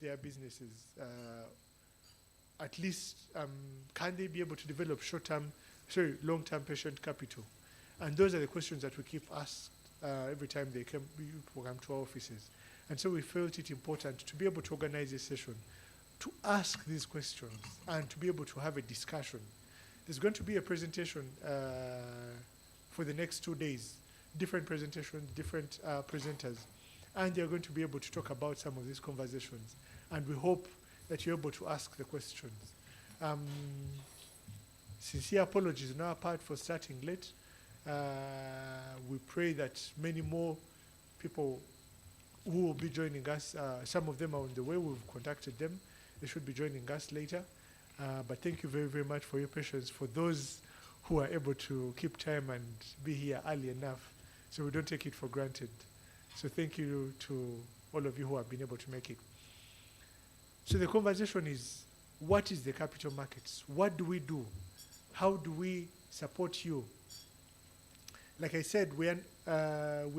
their businesses? At least, can they be able to develop long-term patient capital? And those are the questions that we keep asked every time people come to our offices. And so we felt it important to be able to organize this session, to ask these questions and to be able to have a discussion. There's going to be a presentation for the next 2 days, different presentations, different presenters, and they're going to be able to talk about some of these conversations. And we hope that you're able to ask the questions. Sincere apologies on our part for starting late. We pray that many more people who will be joining us, some of them are on the way, we've contacted them. They should be joining us later. But thank you very, very much for your patience, for those who are able to keep time and be here early enough, so we don't take it for granted. So thank you to all of you who have been able to make it. So the conversation is, what is the capital markets? What do we do? How do we support you? Like I said, we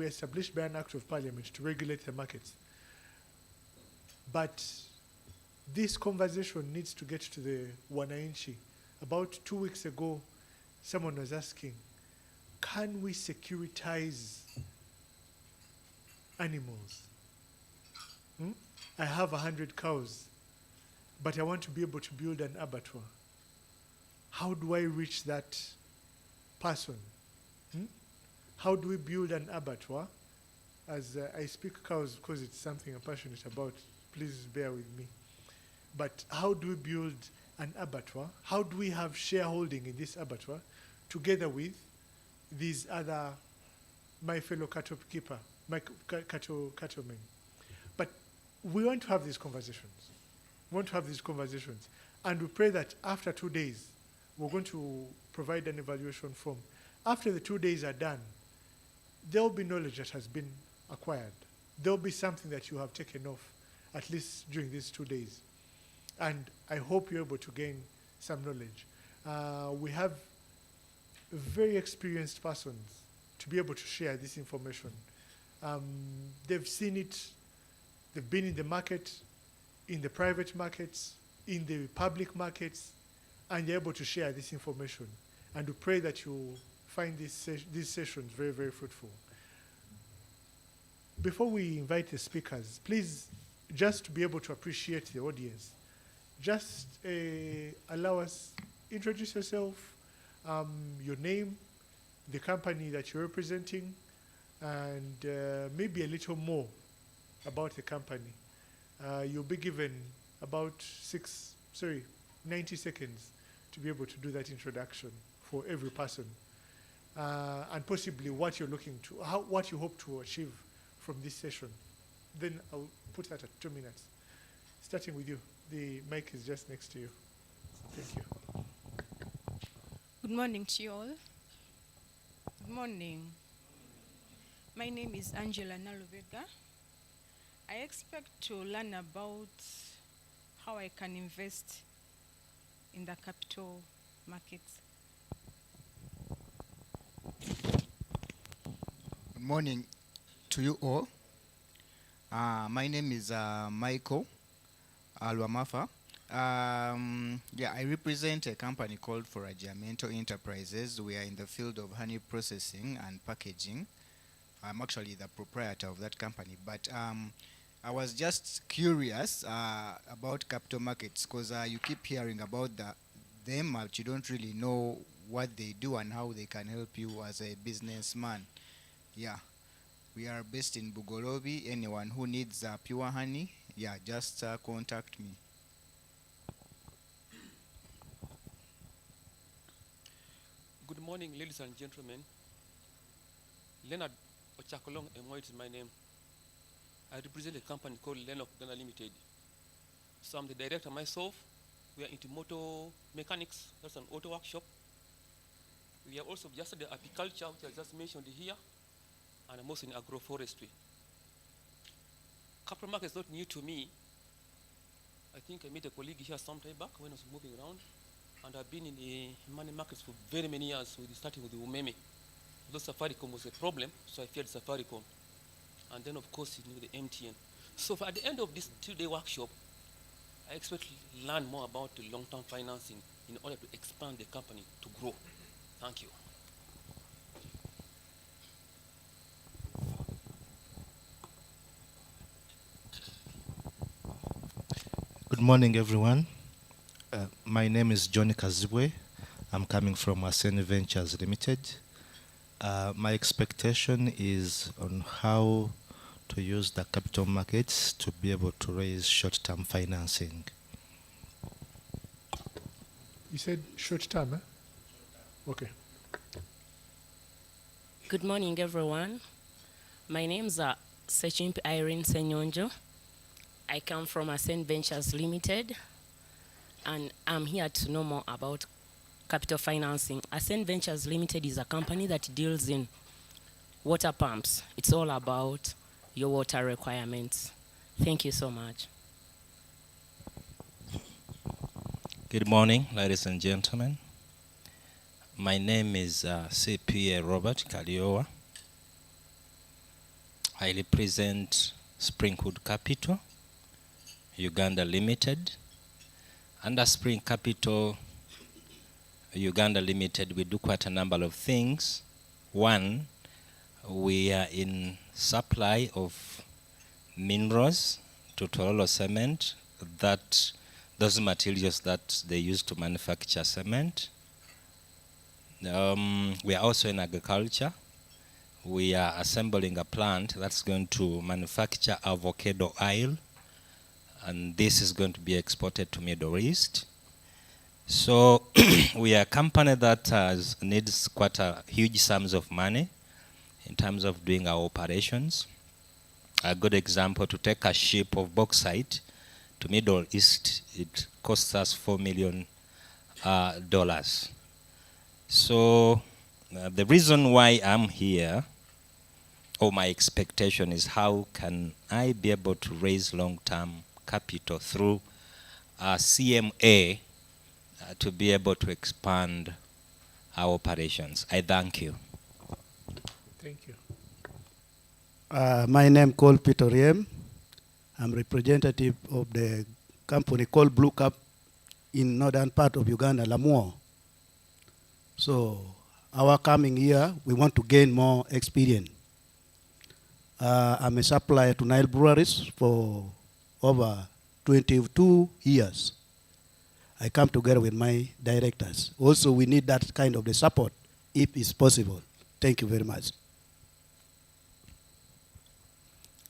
established by an act of parliament to regulate the markets. But this conversation needs to get to the wananchi. About 2 weeks ago, someone was asking, can we securitize animals? I have 100 cows, but I want to be able to build an abattoir. How do I reach that person? How do we build an abattoir? As I speak cows because it's something I'm passionate about, please bear with me. But how do we build an abattoir? How do we have shareholding in this abattoir together with these other, my fellow cattlemen? But we want to have these conversations. We want to have these conversations. And we pray that after 2 days, we're going to provide an evaluation form. After the 2 days are done, there will be knowledge that has been acquired. There will be something that you have taken off, at least during these 2 days. And I hope you're able to gain some knowledge. We have very experienced persons to be able to share this information. They've seen it, they've been in the market, in the private markets, in the public markets, and they're able to share this information. And we pray that you find these sessions very, very fruitful. Before we invite the speakers, please, just to be able to appreciate the audience, just allow us, introduce yourself, your name, the company that you're representing, and maybe a little more about the company. You'll be given about 90 seconds to be able to do that introduction for every person. And possibly what you're looking to, what you hope to achieve from this session. Then I'll put that at 2 minutes. Starting with you. The mic is just next to you. Thank you. Good morning to you all. Good morning. My name is Angela Naluvega. I expect to learn about how I can invest in the capital markets. Good morning to you all. My name is Michael Alwamafa. I represent a company called Foragiamento Enterprises. We are in the field of honey processing and packaging. I'm actually the proprietor of that company, but I was just curious about capital markets because you keep hearing about them, but you don't really know what they do and how they can help you as a businessman. Yeah, we are based in Bugolobi. Anyone who needs pure honey, just contact me. Good morning, ladies and gentlemen. Leonard Ochakolong Emoit is my name. I represent a company called Lennox Ghana Limited. So I'm the director myself. We are into motor mechanics, that's an auto workshop. We have also just the apiculture, which I just mentioned here, and I'm also in agroforestry. Capital market is not new to me. I think I met a colleague here some time back when I was moving around, and I've been in the money markets for very many years, starting with the Umeme. Though Safaricom was a problem, so I feared Safaricom. And then, of course, the MTN. So at the end of this 2-day workshop, I expect to learn more about the long-term financing in order to expand the company to grow. Thank you. Good morning, everyone. My name is Johnny Kazibwe. I'm coming from Ascend Ventures Limited. My expectation is on how to use the capital markets to be able to raise short-term financing. You said short term, Okay. Good morning, everyone. My name's Sechimp Irene Senyonjo. I come from Ascend Ventures Limited, and I'm here to know more about capital financing. Ascend Ventures Limited is a company that deals in water pumps. It's all about your water requirements. Thank you so much. Good morning, ladies and gentlemen. My name is CPA Robert Kaliowa. I represent Springwood Capital, Uganda Limited. Under Spring Capital, Uganda Limited, we do quite a number of things. One, we are in supply of minerals to Torolo Cement, that those materials that they use to manufacture cement. We are also in agriculture. We are assembling a plant that's going to manufacture avocado oil, and this is going to be exported to Middle East. So we are a company that needs quite a huge sums of money in terms of doing our operations. A good example, to take a ship of bauxite to Middle East, it costs us $4 million. So the reason why I'm here, or my expectation, is how can I be able to raise long-term capital through CMA to be able to expand our operations. I thank you. Thank you. My name is called Peter Riem. I'm representative of the company called Blue Cap in northern part of Uganda, Lamuo. So our coming here, we want to gain more experience. I'm a supplier to Nile breweries for over 22 years. I come together with my directors. Also, we need that kind of the support if it's possible. Thank you very much.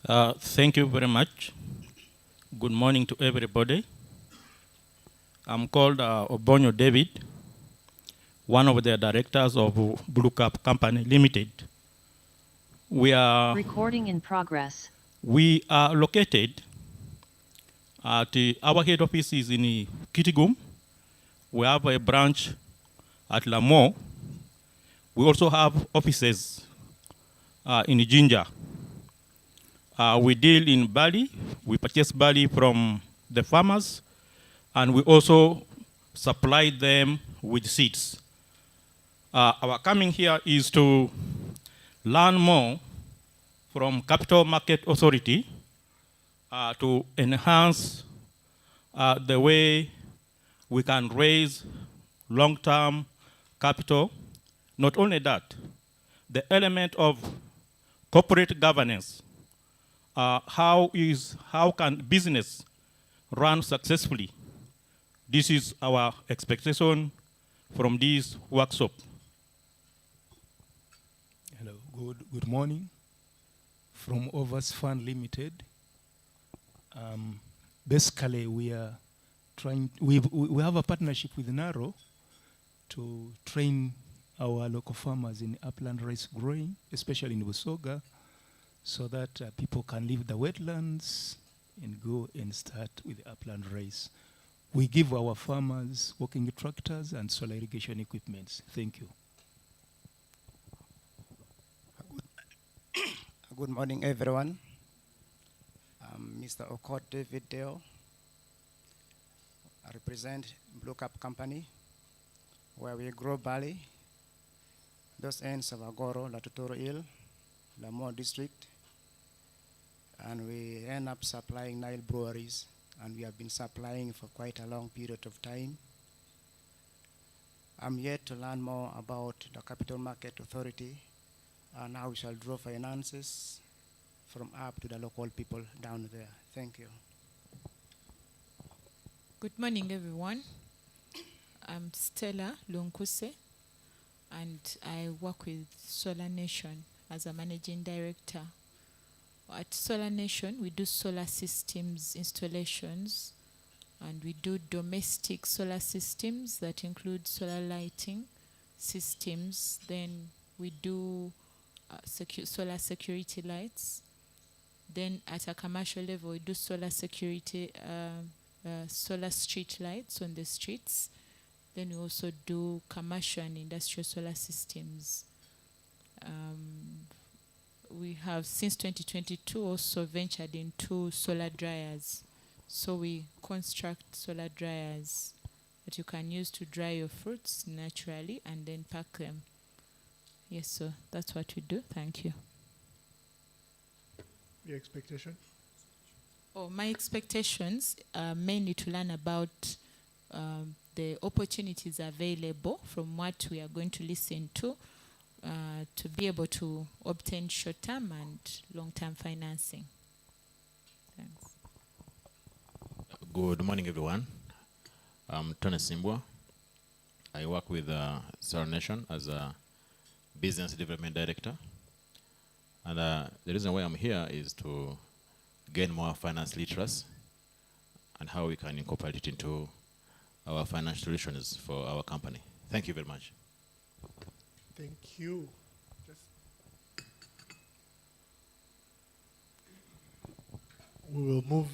Thank you very much. Good morning to everybody. I'm called Obonyo David, one of the directors of Blue Cap Company Limited. We are Recording in progress. We are located at our head office is in Kitigum. We have a branch at Lamo. We also have offices in Jinja. We deal in barley. We purchase barley from the farmers, and we also supply them with seeds. Our coming here is to learn more from Capital Market Authority to enhance the way we can raise long-term capital. Not only that, the element of corporate governance. How can business run successfully? This is our expectation from this workshop. Hello, good morning. From Overs Fund Limited. Basically, we are trying. We have a partnership with NARO to train our local farmers in upland rice growing, especially in Busoga, so that people can leave the wetlands and go and start with upland rice. We give our farmers working tractors and solar irrigation equipments. Thank you. Good morning, everyone. I'm Mr. Okot David Dale. I represent Blue Cap Company, where we grow barley. Those ends of Agoro, Latutoro Hill, Lamoa district. And we end up supplying Nile breweries and we have been supplying for quite a long period of time. I'm yet to learn more about the Capital Market Authority and how we shall draw finances from up to the local people down there. Thank you. Good morning, everyone. I'm Stella Lunkuse, and I work with Solar Nation as a managing director. At Solar Nation, we do solar systems installations, and we do domestic solar systems that include solar lighting systems. Then we do solar security lights. Then at a commercial level, we do solar security, solar street lights on the streets. Then we also do commercial and industrial solar systems. We have since 2022 also ventured into solar dryers. So we construct solar dryers that you can use to dry your fruits naturally and then pack them. Yes, so that's what we do. Thank you. Your expectation? Oh, my expectations are mainly to learn about the opportunities available from what we are going to listen to be able to obtain short-term and long-term financing. Thanks. Good morning, everyone. I'm Tony Simbwa. I work with Solar Nation as a business development director. And the reason why I'm here is to gain more finance literacy and how we can incorporate it into our financial solutions for our company. Thank you very much. Thank you. We will move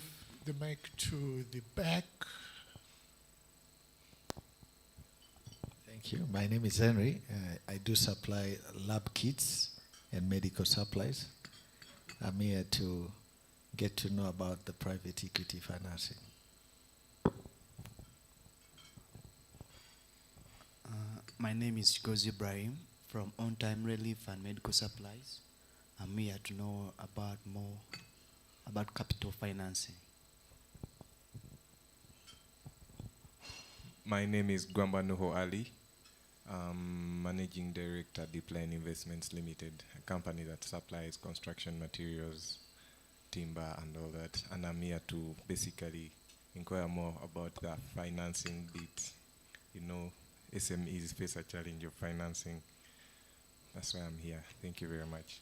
the mic to the back. Thank you. My name is Henry. I do supply lab kits and medical supplies. I'm here to get to know about the private equity financing. My name is Gozi Ibrahim from On Time Relief and Medical Supplies. I'm here to know about more about capital financing. My name is Gwamba Nuho Ali. I'm Managing Director, Deepline Investments Limited, a company that supplies construction materials, timber and all that. And I'm here to basically inquire more about the financing bit. You know, SMEs face a challenge of financing. That's why I'm here. Thank you very much.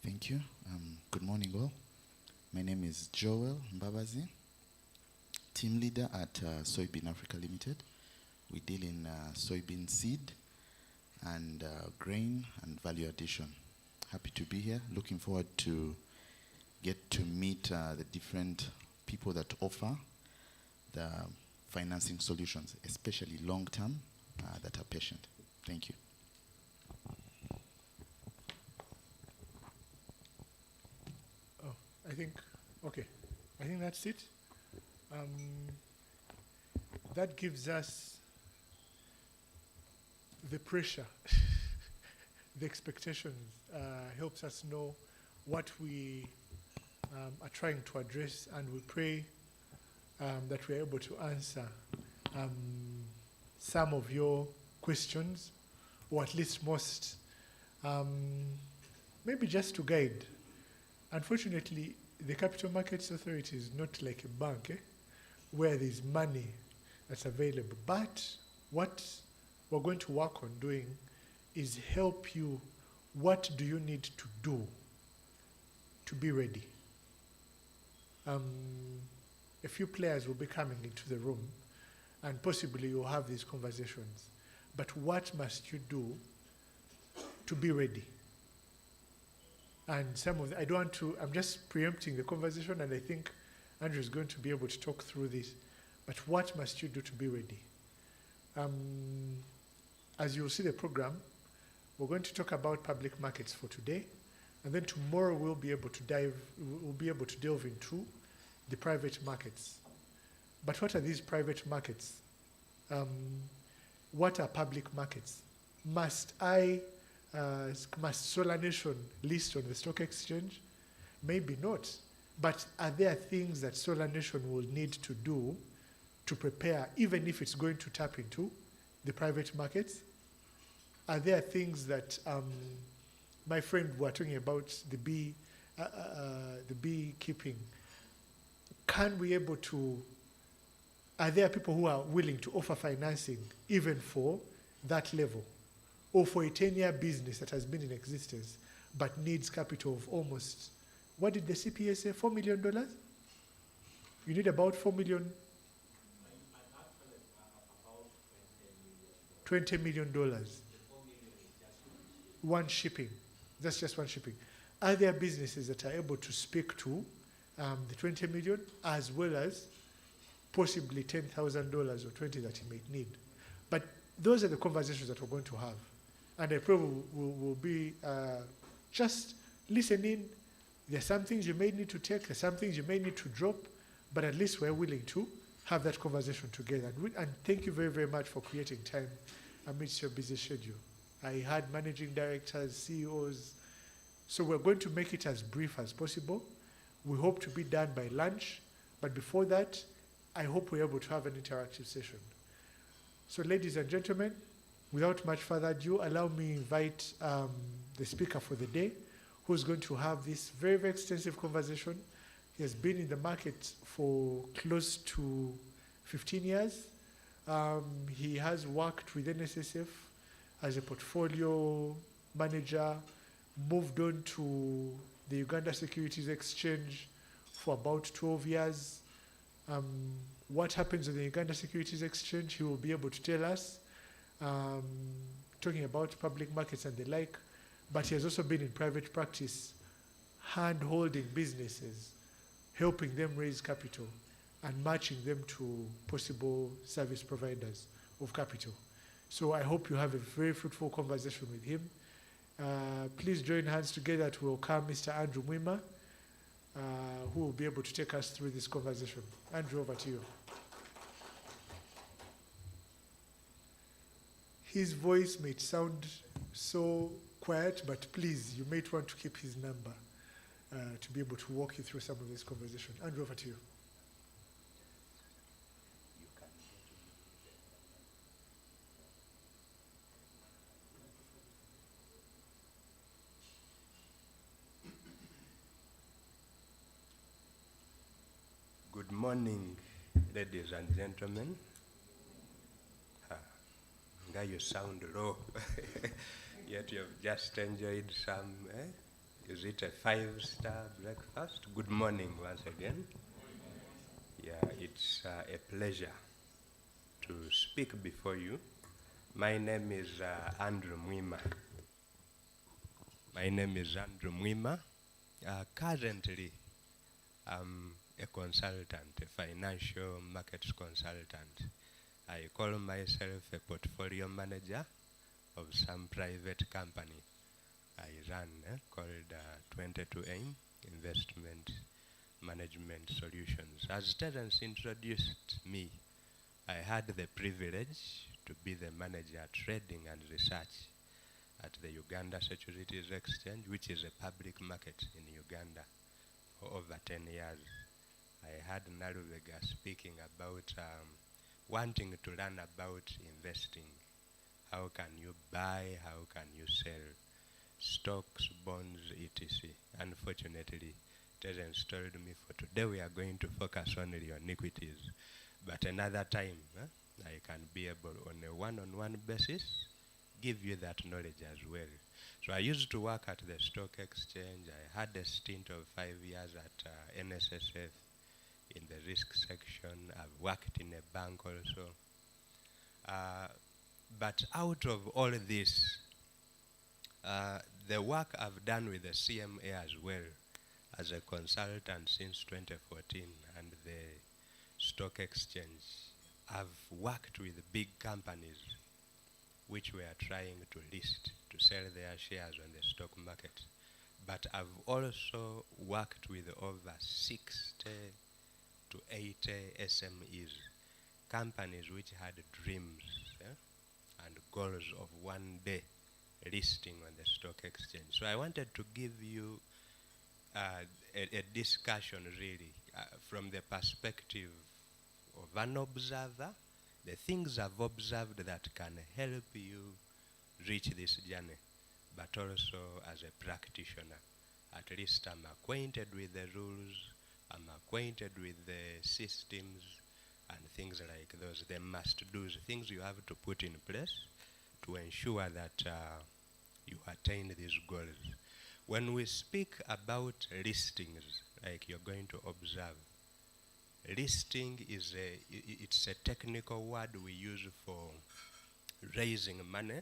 Thank you. Good morning, all. My name is Joel Mbabazi, team leader at Soybean Africa Limited. We deal in soybean seed and grain and value addition. Happy to be here. Looking forward to get to meet the different people that offer the financing solutions, especially long-term, that are patient. Thank you. I think that's it. That gives us the pressure, the expectations, helps us know what we are trying to address, and we pray that we're able to answer some of your questions, or at least most, maybe just to guide. Unfortunately, the Capital Markets Authority is not like a bank, where there's money that's available. But what we're going to work on doing is help you. What do you need to do to be ready? A few players will be coming into the room, and possibly you'll have these conversations. But what must you do to be ready? And some of the, I don't want to, I'm just preempting the conversation, and I think Andrew is going to be able to talk through this. But what must you do to be ready? As you'll see the program, we're going to talk about public markets for today, and then tomorrow we'll be able to delve into the private markets. But what are these private markets? what are public markets? Must Solar Nation list on the stock exchange? Maybe not. But are there things that Solar Nation will need to do to prepare, even if it's going to tap into the private markets? Are there things that my friend were talking about the beekeeping? Can we able to? Are there people who are willing to offer financing even for that level, or for a 10-year business that has been in existence but needs capital of almost, what did the CPA say? $4 million? You need about 4 million. $20 million. One shipping. That's just one shipping. Are there businesses that are able to speak to the 20 million as well as possibly $10,000 or 20 that he may need? But those are the conversations that we're going to have. And I probably will be just listening. There are some things you may need to take, there are some things you may need to drop, but at least we're willing to have that conversation together. And thank you very, very much for creating time amidst your busy schedule. I had managing directors, CEOs, so we're going to make it as brief as possible. We hope to be done by lunch, but before that, I hope we're able to have an interactive session. So ladies and gentlemen, without much further ado, allow me to invite the speaker for the day, who's going to have this very, very extensive conversation. He has been in the market for close to 15 years. He has worked with NSSF as a portfolio manager, moved on to the Uganda Securities Exchange for about 12 years. What happens on the Uganda Securities Exchange, he will be able to tell us, talking about public markets and the like. But he has also been in private practice, hand-holding businesses, helping them raise capital, and matching them to possible service providers of capital. So I hope you have a very fruitful conversation with him. Please join hands together to welcome Mr. Andrew Mwima, who will be able to take us through this conversation. Andrew, over to you. His voice may sound so quiet, but please, you might want to keep his number to be able to walk you through some of this conversation. Andrew, over to you. Good morning, ladies and gentlemen. Nga you sound low, yet you have just enjoyed some, is it a 5-star breakfast? Good morning once again. Yeah, it's a pleasure to speak before you. My name is Andrew Mwima. Currently, I'm a consultant, a financial markets consultant. I call myself a portfolio manager of some private company I run called 22AIM Investment Management Solutions. As Terence introduced me, I had the privilege to be the manager at trading and research at the Uganda Securities Exchange, which is a public market in Uganda, for over 10 years. I had Naluvega speaking about wanting to learn about investing. How can you buy, how can you sell stocks, bonds, etc. Unfortunately, Terence told me for today we are going to focus only on equities. But another time, I can be able on a one-on-one basis give you that knowledge as well. So I used to work at the stock exchange. I had a stint of 5 years at NSSF in the risk section. I've worked in a bank also. But out of all this, the work I've done with the CMA as well as a consultant since 2014 and the stock exchange, I've worked with big companies which were trying to list, to sell their shares on the stock market. But I've also worked with over 60 to 80 SMEs, companies which had dreams goals of one day listing on the stock exchange. So I wanted to give you a discussion really from the perspective of an observer, the things I've observed that can help you reach this journey, but also as a practitioner. At least I'm acquainted with the rules, I'm acquainted with the systems and things like those, the must-dos, things you have to put in place to ensure that you attain these goals. When we speak about listings, like you're going to observe, listing is it's a technical word we use for raising money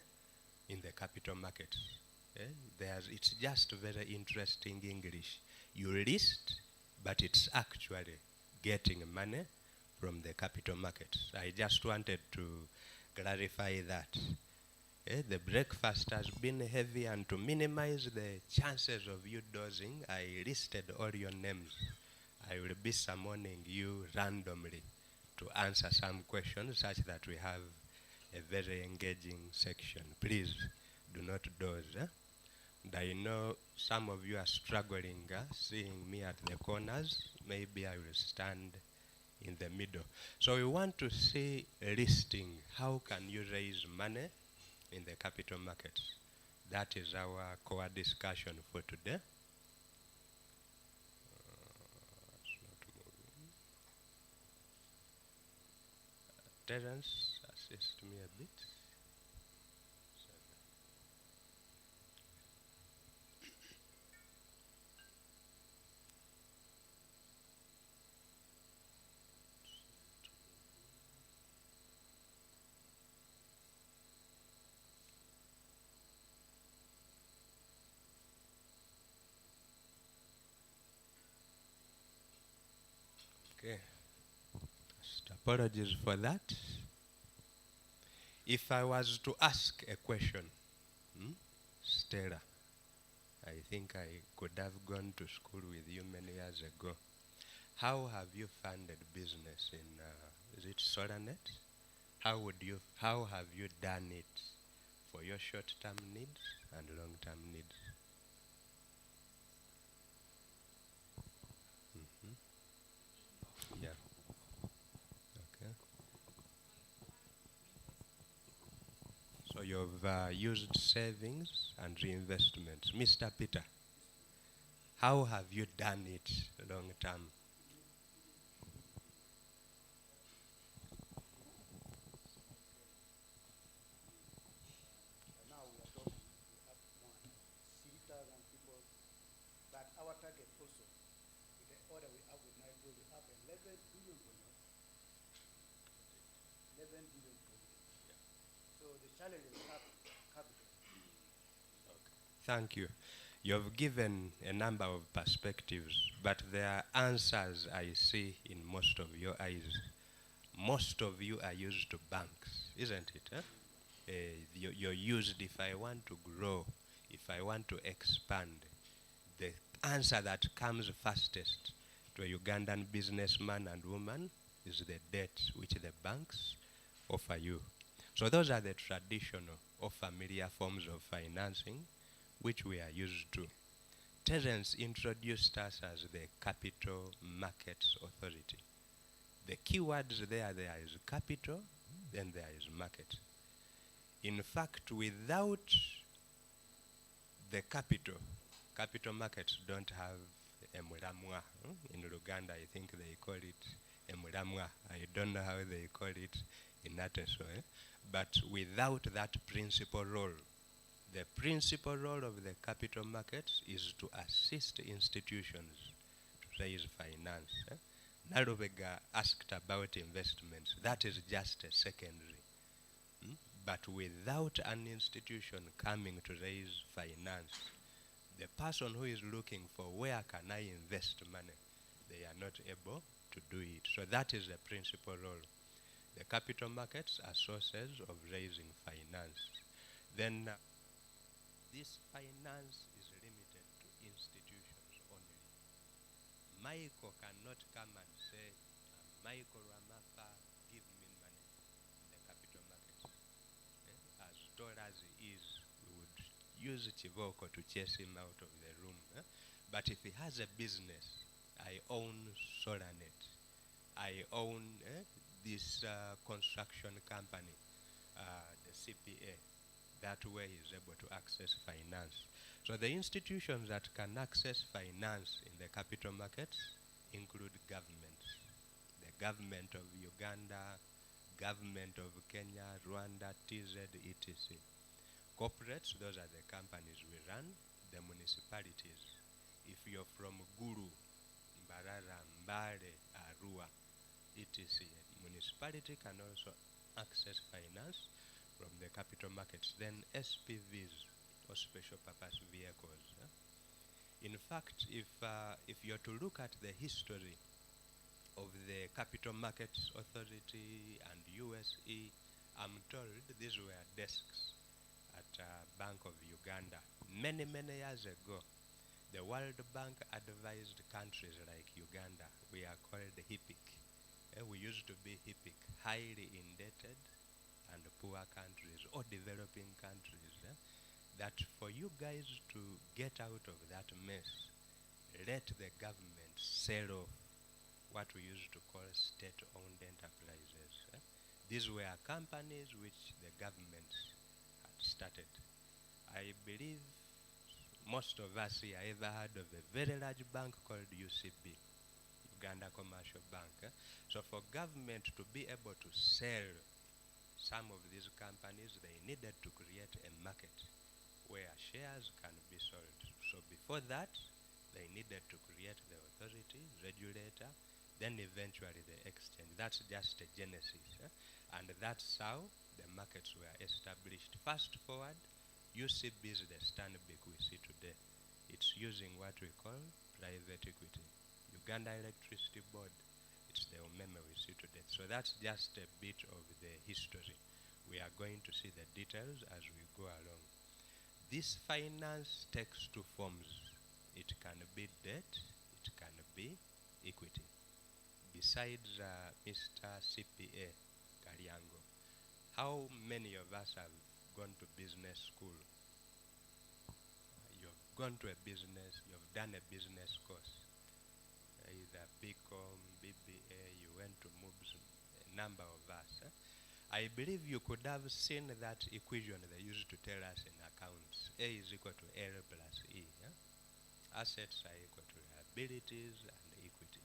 in the capital markets. It's just very interesting English. You list, but it's actually getting money from the capital markets. I just wanted to clarify that. The breakfast has been heavy, and to minimize the chances of you dozing, I listed all your names. I will be summoning you randomly to answer some questions such that we have a very engaging section. Please do not doze. And I know some of you are struggling seeing me at the corners. Maybe I will stand in the middle. So we want to see a listing. How can you raise money in the capital markets? That is our core discussion for today. Terence, assist me a bit. Okay. Just apologies for that. If I was to ask a question, Stella, I think I could have gone to school with you many years ago. How have you funded business in, is it SolarNet? How have you done it for your short-term needs and long-term needs? Yeah. Okay. So you've used savings and reinvestments. Mr. Peter, how have you done it long term? Now we are talking, we have more than 3,000 people, but our target also, with the order we have with NIGO, we have 11 billion projects. 11 billion projects. Yeah. So the challenge is capital. Thank you. You've given a number of perspectives, but there are answers I see in most of your eyes. Most of you are used to banks, isn't it? Huh? You're used, if I want to grow, if I want to expand, the answer that comes fastest to a Ugandan businessman and woman is the debt which the banks offer you. So those are the traditional or familiar forms of financing which we are used to. Terence introduced us as the Capital Markets Authority. The key words there is capital, then there is market. In fact, without the capital markets don't have emulamwa. In Uganda, I think they call it emulamwa. I don't know how they call it in Ateso. But without that principal role, the principal role of the capital markets is to assist institutions to raise finance. Nalubega asked about investments. That is just a secondary. But without an institution coming to raise finance, the person who is looking for where can I invest money, they are not able to do it. So that is the principal role. The capital markets are sources of raising finance. Then this finance is limited to institutions only. Michael cannot come and say, Michael Ramafa, give me money in the capital markets. As told us is we would use Chivoko to chase him out of the room. But if he has a business, I own SolarNet, I own this construction company, the CPA, that way he's able to access finance. So the institutions that can access finance in the capital markets include governments. The government of Uganda, government of Kenya, Rwanda, TZ, etc. Corporates, those are the companies we run. The municipalities, if you're from Gulu, Mbarara, Mbale, Arua, etc. Municipality can also access finance from the capital markets. Then SPVs, or special purpose vehicles. In fact, if you're to look at the history of the Capital Markets Authority and USE, I'm told these were desks at Bank of Uganda. Many, many years ago, the World Bank advised countries like Uganda, we are called HIPIC. We used to be HIPIC, highly indebted and poor countries or developing countries, that for you guys to get out of that mess, let the government sell off what we used to call state-owned enterprises. These were companies which the government had started. I believe most of us here ever heard of a very large bank called UCB, Uganda Commercial Bank. So for government to be able to sell some of these companies, they needed to create a market where shares can be sold. So before that, they needed to create the authority, regulator, then eventually the exchange. That's just a genesis. And that's how the markets were established. Fast forward, UCB is the Stanbic we see today. It's using what we call private equity. Uganda Electricity Board, it's the Omeme we see today. So that's just a bit of the history. We are going to see the details as we go along. This finance takes two forms. It can be debt, it can be equity. Besides Mr. CPA Kariango, how many of us have gone to business school? You've gone to a business, you've done a business course, either BCom, BBA, you went to MOOCs, a number of us. I believe you could have seen that equation they used to tell us in accounts. A is equal to L plus E. Assets are equal to liabilities and equity.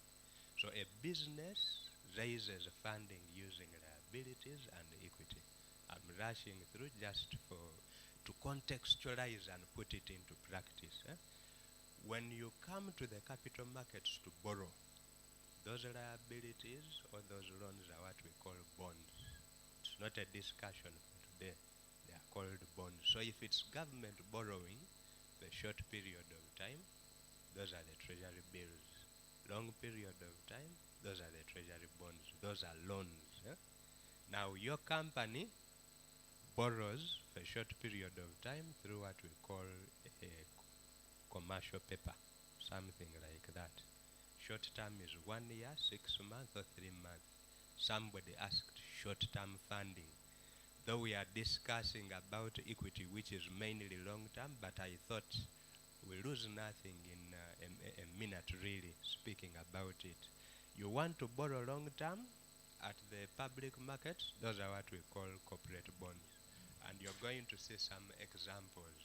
So a business raises funding using liabilities and equity. I'm rushing through just to contextualize and put it into practice. When you come to the capital markets to borrow, those liabilities or those loans are what we call bonds. It's not a discussion for today. They are called bonds. So if it's government borrowing for a short period of time, those are the treasury bills. Long period of time, those are the treasury bonds. Those are loans. Now your company borrows for a short period of time through what we call a commercial paper, something like that. Short term is 1 year, 6 months, or 3 months. Somebody asked short-term funding. Though we are discussing about equity, which is mainly long-term, but I thought we lose nothing in a minute really speaking about it. You want to borrow long-term at the public market, those are what we call corporate bonds. And you're going to see some examples.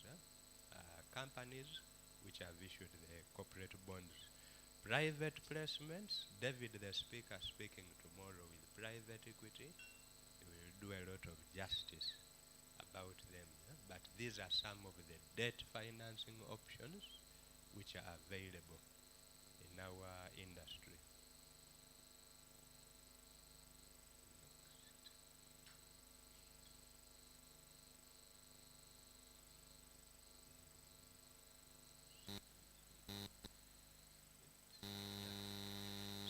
Companies which have issued the corporate bonds. Private placements, David the speaker speaking tomorrow with private equity, will do a lot of justice about them. But these are some of the debt financing options which are available in our industry.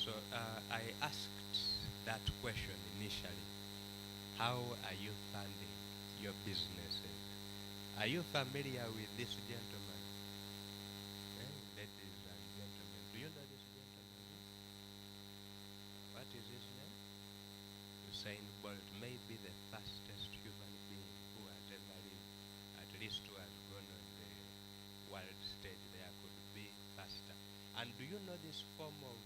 So I asked that question initially. How are you funding your businesses? Are you familiar with this gentleman? Ladies and gentlemen, do you know this gentleman? What is his name? Usain Bolt, maybe the fastest human being who has ever lived. Do you know this form of,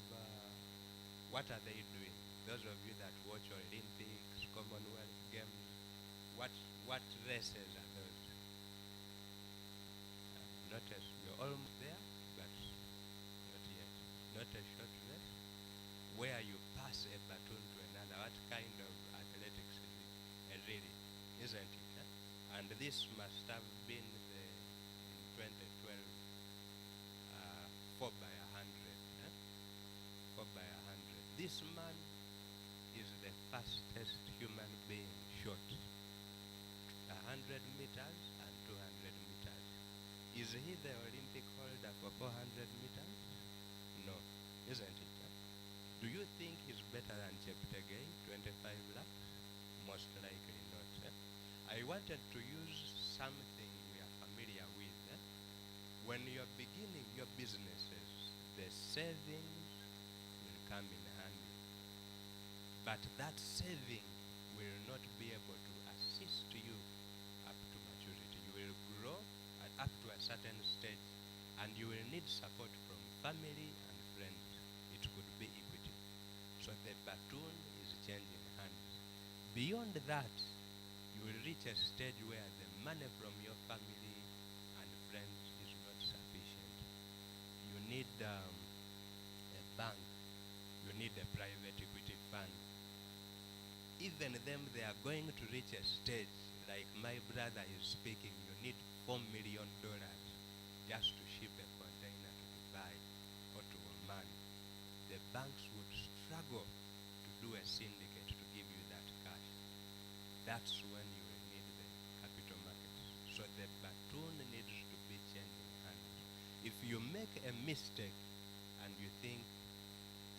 what are they doing? Those of you that watch Olympics, Commonwealth Games, what races are those? Notice you're almost there, but not yet. Not a short race where you pass a baton to another. What kind of athletics is it? Really, isn't it? And this must have been the, in 2012, 4 by 100. 4 by 100. This man is the fastest human being shot. 100 meters and 200 meters. Is he the Olympic holder for 400 meters? No, isn't it? Do you think he's better than Cheptegei, 25 laps? Most likely not. I wanted to use something we are familiar with. When you're beginning your businesses, the savings will come in handy. But that saving will not be able to assist you up to maturity. You will grow up to a certain stage and you will need support from family and friends. It could be equity. So the baton is changing hands. Beyond that, you will reach a stage where the money from your family and friends is not sufficient. You need a bank. You need a private equity fund. Even them, they are going to reach a stage, like my brother is speaking, you need $4 million just to ship a container to Dubai or to Oman. The banks would struggle to do a syndicate to give you that cash. That's when you will need the capital markets. So the baton needs to be changing hands. If you make a mistake and you think,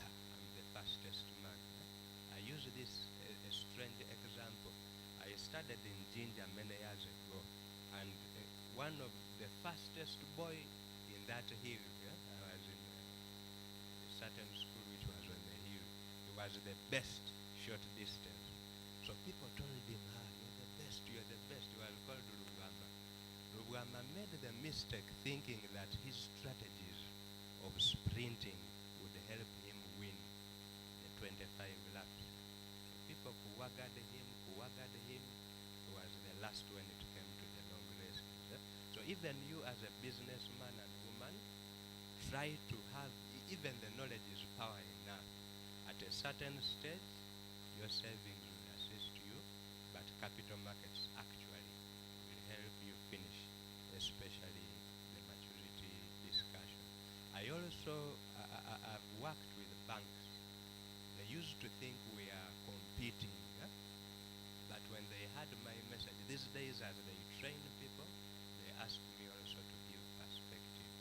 I'm the fastest man, I use this a strange example. I studied in Jinja many years ago, and one of the fastest boy in that hill, I was in a certain school which was on the hill. He was the best short distance. So people told him, you're the best, you're the best. He was called Rugwama. Rugwama made the mistake thinking that his strategies of sprinting would help him win the 25 laps. People kuwagad him. He was the last when it came to the long race. So even you as a businessman and woman, try to have, even the knowledge is power enough. At a certain stage, your savings will assist you, but capital markets actually will help you finish, especially the maturity discussion. I also have worked with banks. They used to think we are competing, but when they had my message, these days as they train people, they ask me also to give perspective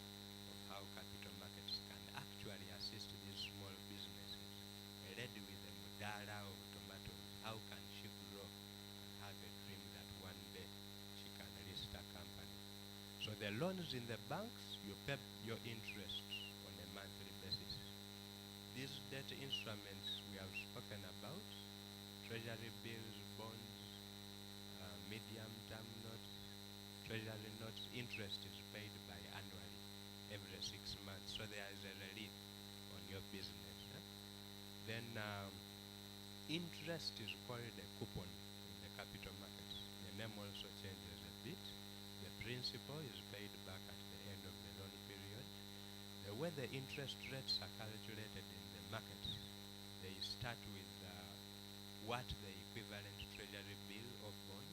of how capital markets can actually assist these small businesses. A lady with a mudala of tomatoes, how can she grow and have a dream that one day she can list a company? So the loans in the banks, you pay your interest on a monthly basis. These debt instruments we have spoken about, treasury bills, bonds, medium-term notes, treasury notes, interest is paid by annually, every 6 months. So there is a relief on your business. Then interest is called a coupon in the capital markets. The name also changes a bit. The principal is paid back at the end of the loan period. The way the interest rates are calculated in the markets, they start with what the equivalent treasury bill or bond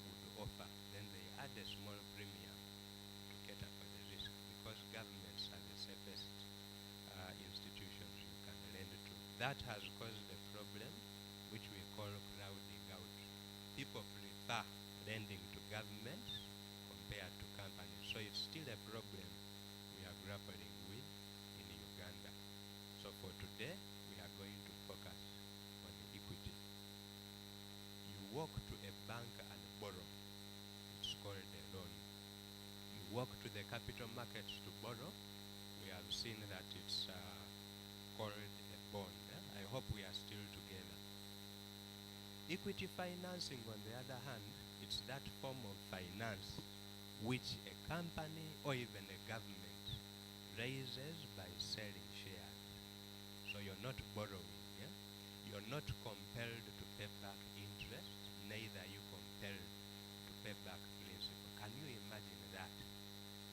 would offer. Then they add a small premium to cater for the risk, because governments are the safest institutions you can lend to. That has caused a problem which we call crowding out. People prefer lending to governments compared to companies. So it's still a problem we are grappling with in Uganda. So for today, we are going to focus on the equity. You walk to a bank and borrow. It's called a loan. You walk to the capital markets to borrow. We have seen that it's called a bond. I hope we are still together. Equity financing, on the other hand, it's that form of finance which a company or even a government raises by selling shares. So you're not borrowing. Yeah? You're not compelled to pay back interest, neither are you compelled to pay back principal. Can you imagine that?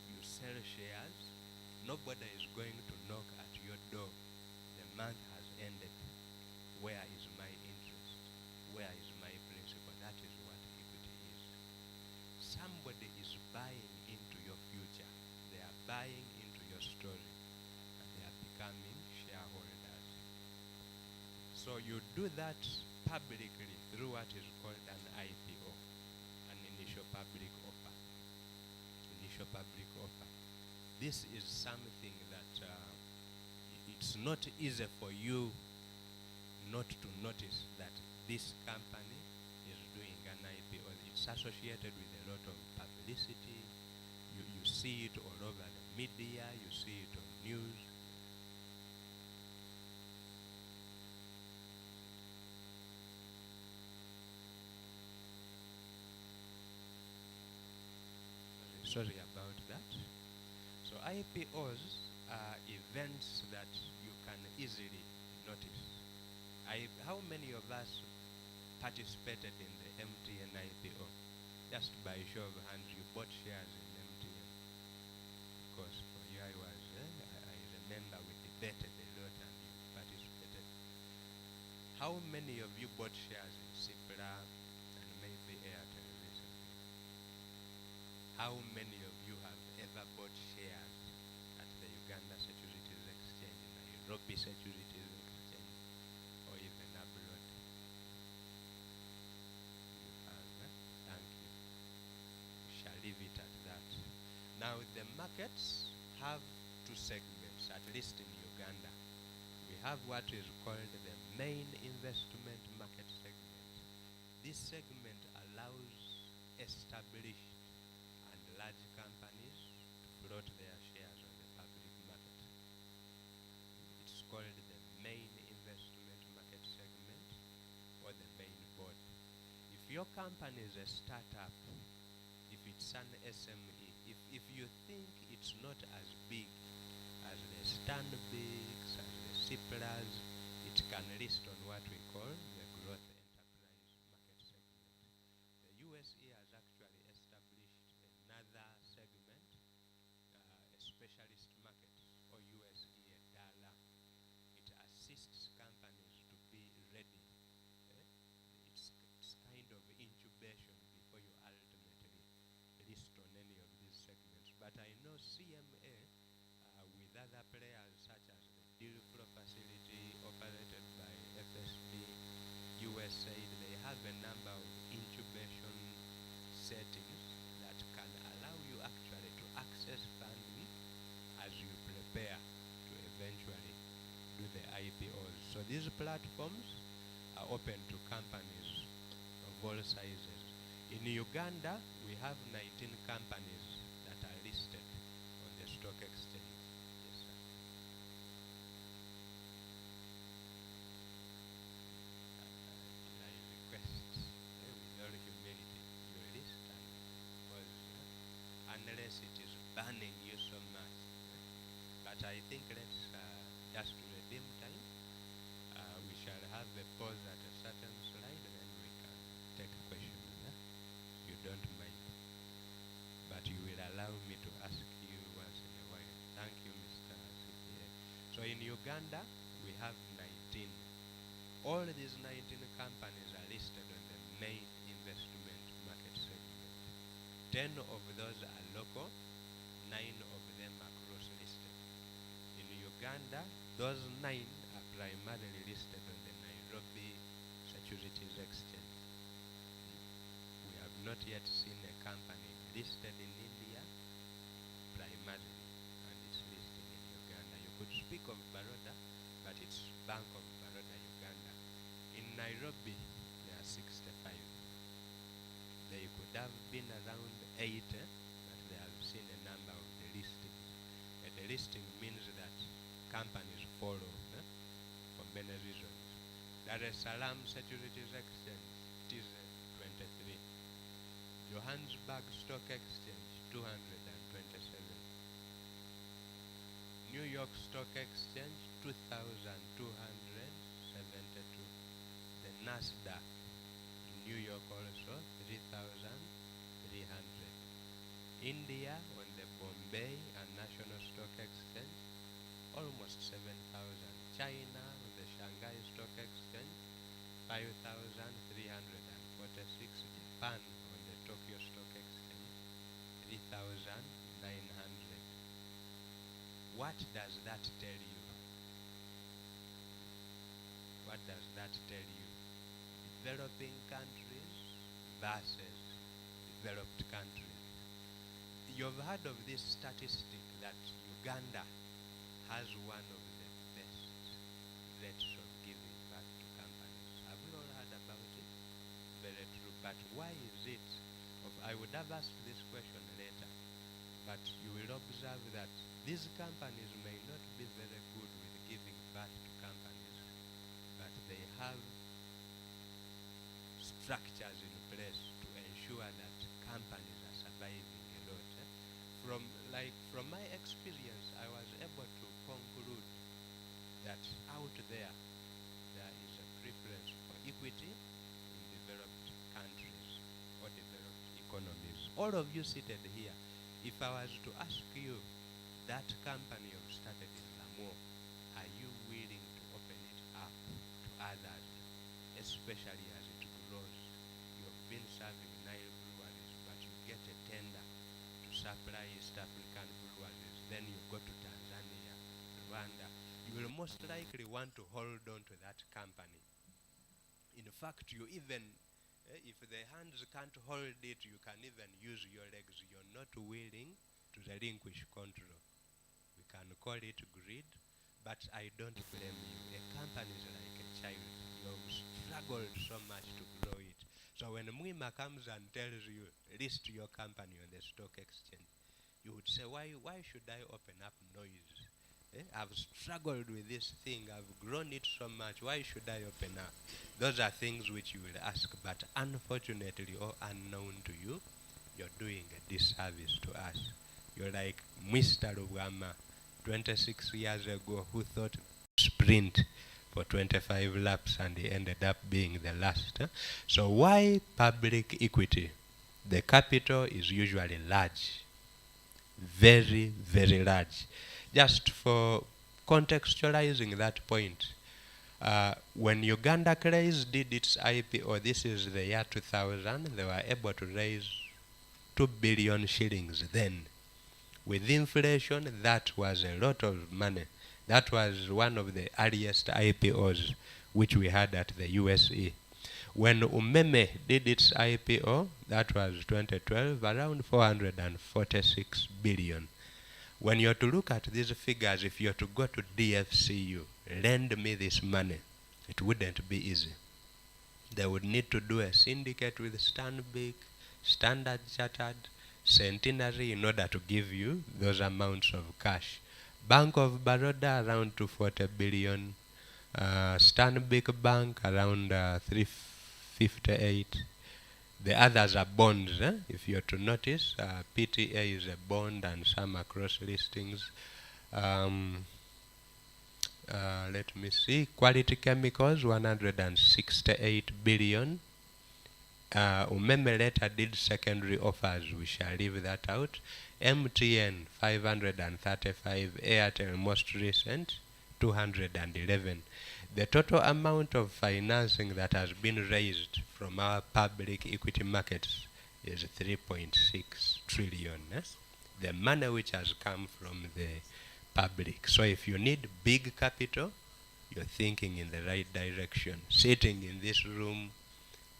You sell shares, nobody is going to knock at your door. The month has ended. Where is my interest? Where is my principal? That is what equity is. Somebody is buying into your future. They are buying into your story. And they are becoming shareholders. So you do that publicly through what is called an IPO, an initial public offer. Initial public offer. This is something that it's not easy for you not to notice that this company is doing an IPO. It's associated with a lot of publicity. You see it all over the media, you see it on news. Sorry about that. So IPOs are events that you can easily notice. How many of us participated in the MTN IPO? Just by show of hands, you bought shares in MTN. Because for you I was, I remember we debated a lot and you participated. How many of you bought shares in Cipla and maybe Airtel recently? How many of you have ever bought shares at the Uganda Securities Exchange, Nairobi Securities Exchange, or even abroad? You have, thank you. We shall leave it at that. Now the markets have two segments, at least in Uganda. We have what is called the main investment market segment. This segment allows established and large companies to float their shares on the public market. It's called the main investment market segment or the main board. If your company is a startup, if it's an SME, if you think it's not as big as the Stanbics, as the Ciplas, it can list on what we call the growth enterprise market segment. The USE has actually established another segment, a specialist market, or USE DALA. It assists companies to be ready. It's kind of incubation before you ultimately list on any of these segments. But I know CMA, with other players such as the Deal Flow Facility operated by FSB, USAID, they have a number of incubation settings that can allow you actually to access funding as you prepare to eventually do the IPOs. So these platforms are open to companies of all sizes. In Uganda, we have 19 companies that are listed on the stock exchange. Yes, sir. I request, with all humility, you list and because unless it is burning you so much. But I think let's just to redeem time, we shall have a pause at a certain slide, then we can take questions. You don't mind. But you will allow me to ask you once in a while. Thank you, Mr. CPA. So in Uganda, we have 19. All these 19 companies are listed on the main investment market segment. 10 of those are local, 9 of them are cross-listed. In Uganda, those 9 are primarily listed on the Nairobi Securities Exchange. We have not yet seen a company listed in India primarily, and it's listed in Uganda. You could speak of Baroda, but it's Bank of Baroda, Uganda. In Nairobi, there are 65. They could have been around 80, but they have seen a number of the listings. And the listing means that companies follow for many reasons. Dar es Salaam Securities Exchange, it is 23. Johannesburg Stock Exchange, 227. York Stock Exchange, 2,272. The Nasdaq in New York also, 3,300. India on the Bombay and National Stock Exchange, almost 7,000. China on the Shanghai Stock Exchange, 5,346. Japan on the Tokyo Stock Exchange, 3,900. What does that tell you? What does that tell you? Developing countries versus developed countries. You've heard of this statistic that Uganda has one of the best rates of giving back to companies. Have you all heard about it? Very true. But why is it? I would have asked this question later, but you will observe that these companies may not be very good with giving back to companies, but they have structures in place to ensure that companies are surviving a lot. From my experience, I was able to conclude that out there is a preference for equity in developed countries or developed economies. All of you seated here, if I was to ask you, that company you've started in Lamour, are you willing to open it up to others, especially as it grows? You've been serving 9 breweries, but you get a tender to supply East African breweries. Then you go to Tanzania, Rwanda. You will most likely want to hold on to that company. In fact, you even, if the hands can't hold it, you can even use your legs. You're not willing to relinquish control. We can call it greed, but I don't blame you. A company is like a child. You've struggled so much to grow it. So when Mwima comes and tells you, list your company on the stock exchange, you would say, why should I open up noise? I've struggled with this thing. I've grown it so much. Why should I open up? Those are things which you will ask, but unfortunately or unknown to you, you're doing a disservice to us. You're like Mr. Obama, 26 years ago, who thought sprint for 25 laps and he ended up being the last. So why public equity? The capital is usually large, very, very large. Just for contextualizing that point, when Uganda Craze did its IPO, this is the year 2000, they were able to raise 2 billion shillings then. With inflation, that was a lot of money. That was one of the earliest IPOs which we had at the USE. When Umeme did its IPO, that was 2012, around 446 billion. When you're to look at these figures, if you're to go to DFCU, lend me this money, it wouldn't be easy. They would need to do a syndicate with Stanbic, Standard Chartered, Centenary in order to give you those amounts of cash. Bank of Baroda around 240 billion, Stanbic Bank around 358. The others are bonds. If you're to notice, PTA is a bond and some are cross listings. Let me see. Quality Chemicals 168 billion. Umeme later did secondary offers. We shall leave that out. MTN 535. Airtel most recent 211. The total amount of financing that has been raised from our public equity markets is 3.6 trillion. The money which has come from the public. So if you need big capital, you're thinking in the right direction. Sitting in this room,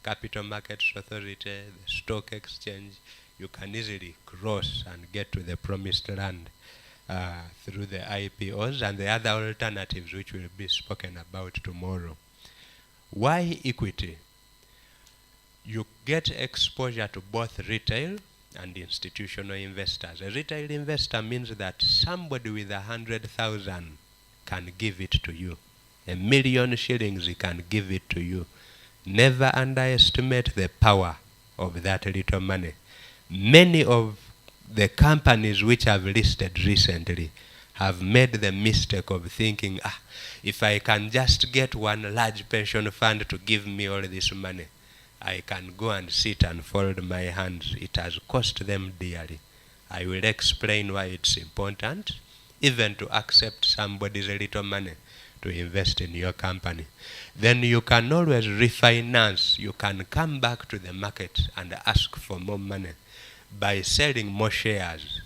Capital Markets Authority, the stock exchange, you can easily cross and get to the promised land through the IPOs and the other alternatives which will be spoken about tomorrow. Why equity? You get exposure to both retail and institutional investors. A retail investor means that somebody with 100,000 can give it to you. 1 million shillings he can give it to you. Never underestimate the power of that little money. Many of the companies which have listed recently have made the mistake of thinking, if I can just get one large pension fund to give me all this money, I can go and sit and fold my hands. It has cost them dearly. I will explain why it's important, even to accept somebody's little money to invest in your company. Then you can always refinance. You can come back to the market and ask for more money by selling more shares.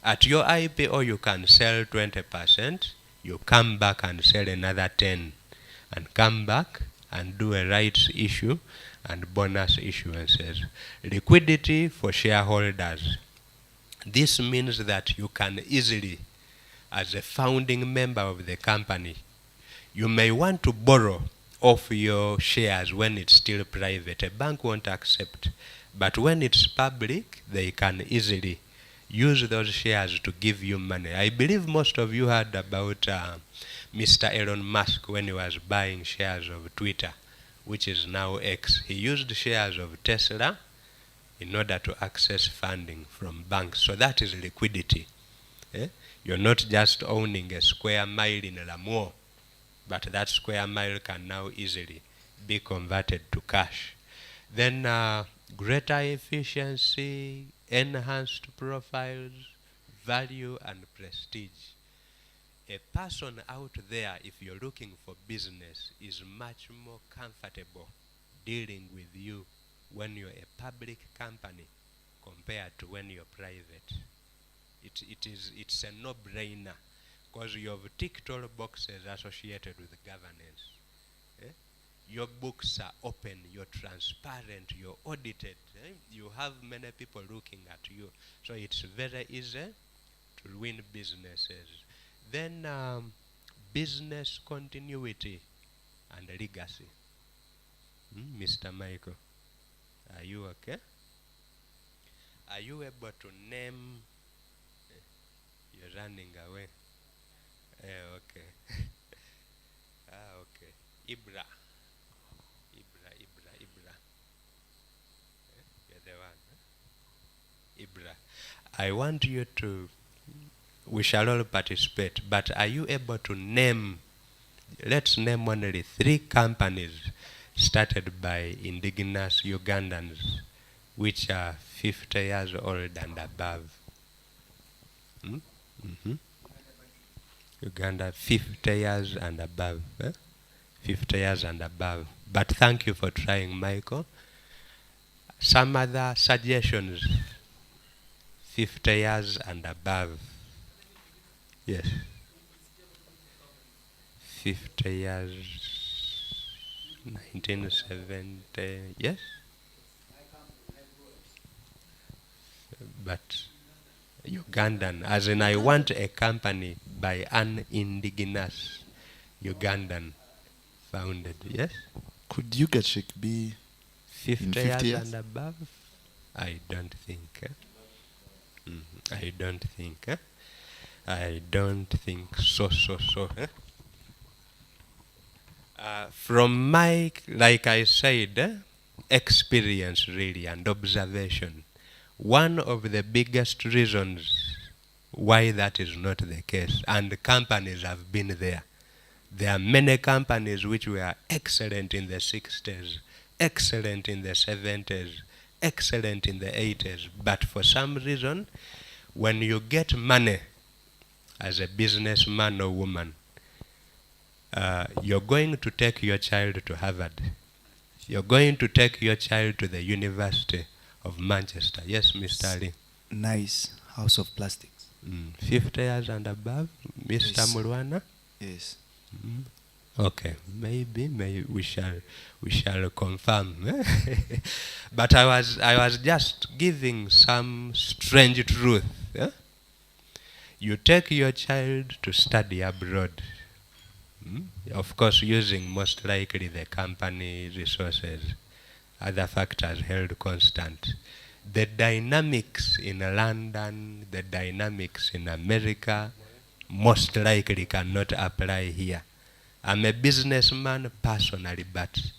At your IPO, you can sell 20%. You come back and sell another 10, and come back and do a rights issue and bonus issuances. Liquidity for shareholders. This means that you can easily, as a founding member of the company, you may want to borrow off your shares when it's still private. A bank won't accept. But when it's public, they can easily use those shares to give you money. I believe most of you heard about Mr. Elon Musk when he was buying shares of Twitter, which is now X. He used shares of Tesla in order to access funding from banks. So that is liquidity. You're not just owning a square mile in Lamour, but that square mile can now easily be converted to cash. Then greater efficiency, enhanced profiles, value and prestige. A person out there, if you're looking for business, is much more comfortable dealing with you when you're a public company compared to when you're private. It's a no-brainer, because you have ticked all boxes associated with governance. Your books are open, you're transparent, you're audited. You have many people looking at you. So it's very easy to win businesses. Then business continuity and legacy. Mr. Michael, are you okay? Are you able to name? You're running away. Okay. Okay. Ibra. You're the one. Ibra. I want you to, we shall all participate, but are you able to name, let's name only 3 companies started by indigenous Ugandans, which are 50 years old and above. Uganda, 50 years and above. 50 years and above. But thank you for trying, Michael. Some other suggestions? 50 years and above. Yes. 50 years, 1970, yes? But Ugandan, as in I want a company by an indigenous Ugandan founded, yes? Could you get Sheikh B 50 years and above? I don't think. I don't think. I don't think so. From my, like I said, experience really and observation, one of the biggest reasons why that is not the case, and companies have been there. There are many companies which were excellent in the 60s, excellent in the 70s, excellent in the 80s, but for some reason, when you get money as a businessman or woman, you're going to take your child to Harvard. You're going to take your child to the University of Manchester. Yes, Mr. Ali. Nice house of plastics. 50 years and above, Mr. Yes. Mulwana? Yes. Okay, maybe we shall confirm. But I was just giving some strange truth. You take your child to study abroad, of course using most likely the company resources, other factors held constant. The dynamics in London, the dynamics in America, most likely cannot apply here. I'm a businessman personally, but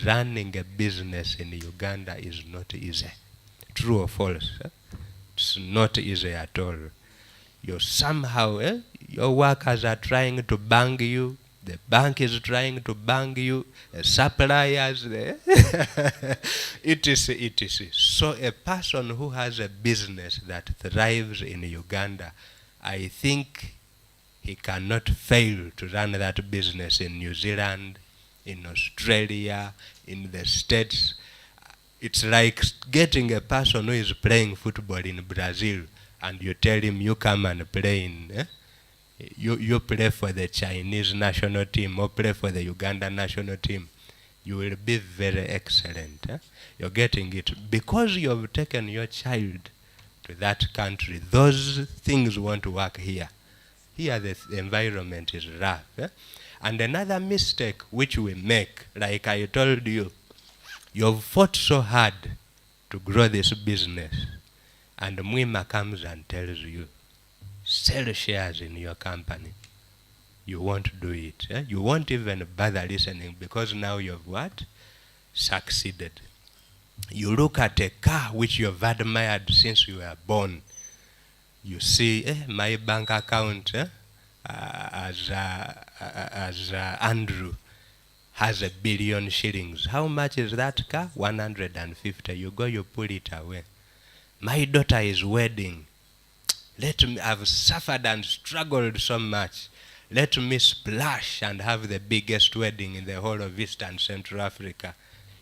running a business in Uganda is not easy. True or false? It's not easy at all. You somehow, your workers are trying to bang you, the bank is trying to bang you, the suppliers, it is. So a person who has a business that thrives in Uganda, I think he cannot fail to run that business in New Zealand, in Australia, in the States. It's like getting a person who is playing football in Brazil and you tell him you come and play in, you play for the Chinese national team or play for the Uganda national team. You will be very excellent. You're getting it. Because you have taken your child to that country, those things won't work here. Here the environment is rough. And another mistake which we make, like I told you, you've fought so hard to grow this business, and Mwima comes and tells you, sell shares in your company. You won't do it. You won't even bother listening because now you've what? Succeeded. You look at a car which you've admired since you were born. You see, my bank account as Andrew has 1 billion shillings. How much is that car? 150. You go, you pull it away. My daughter is wedding. Let me have suffered and struggled so much. Let me splash and have the biggest wedding in the whole of East and Central Africa.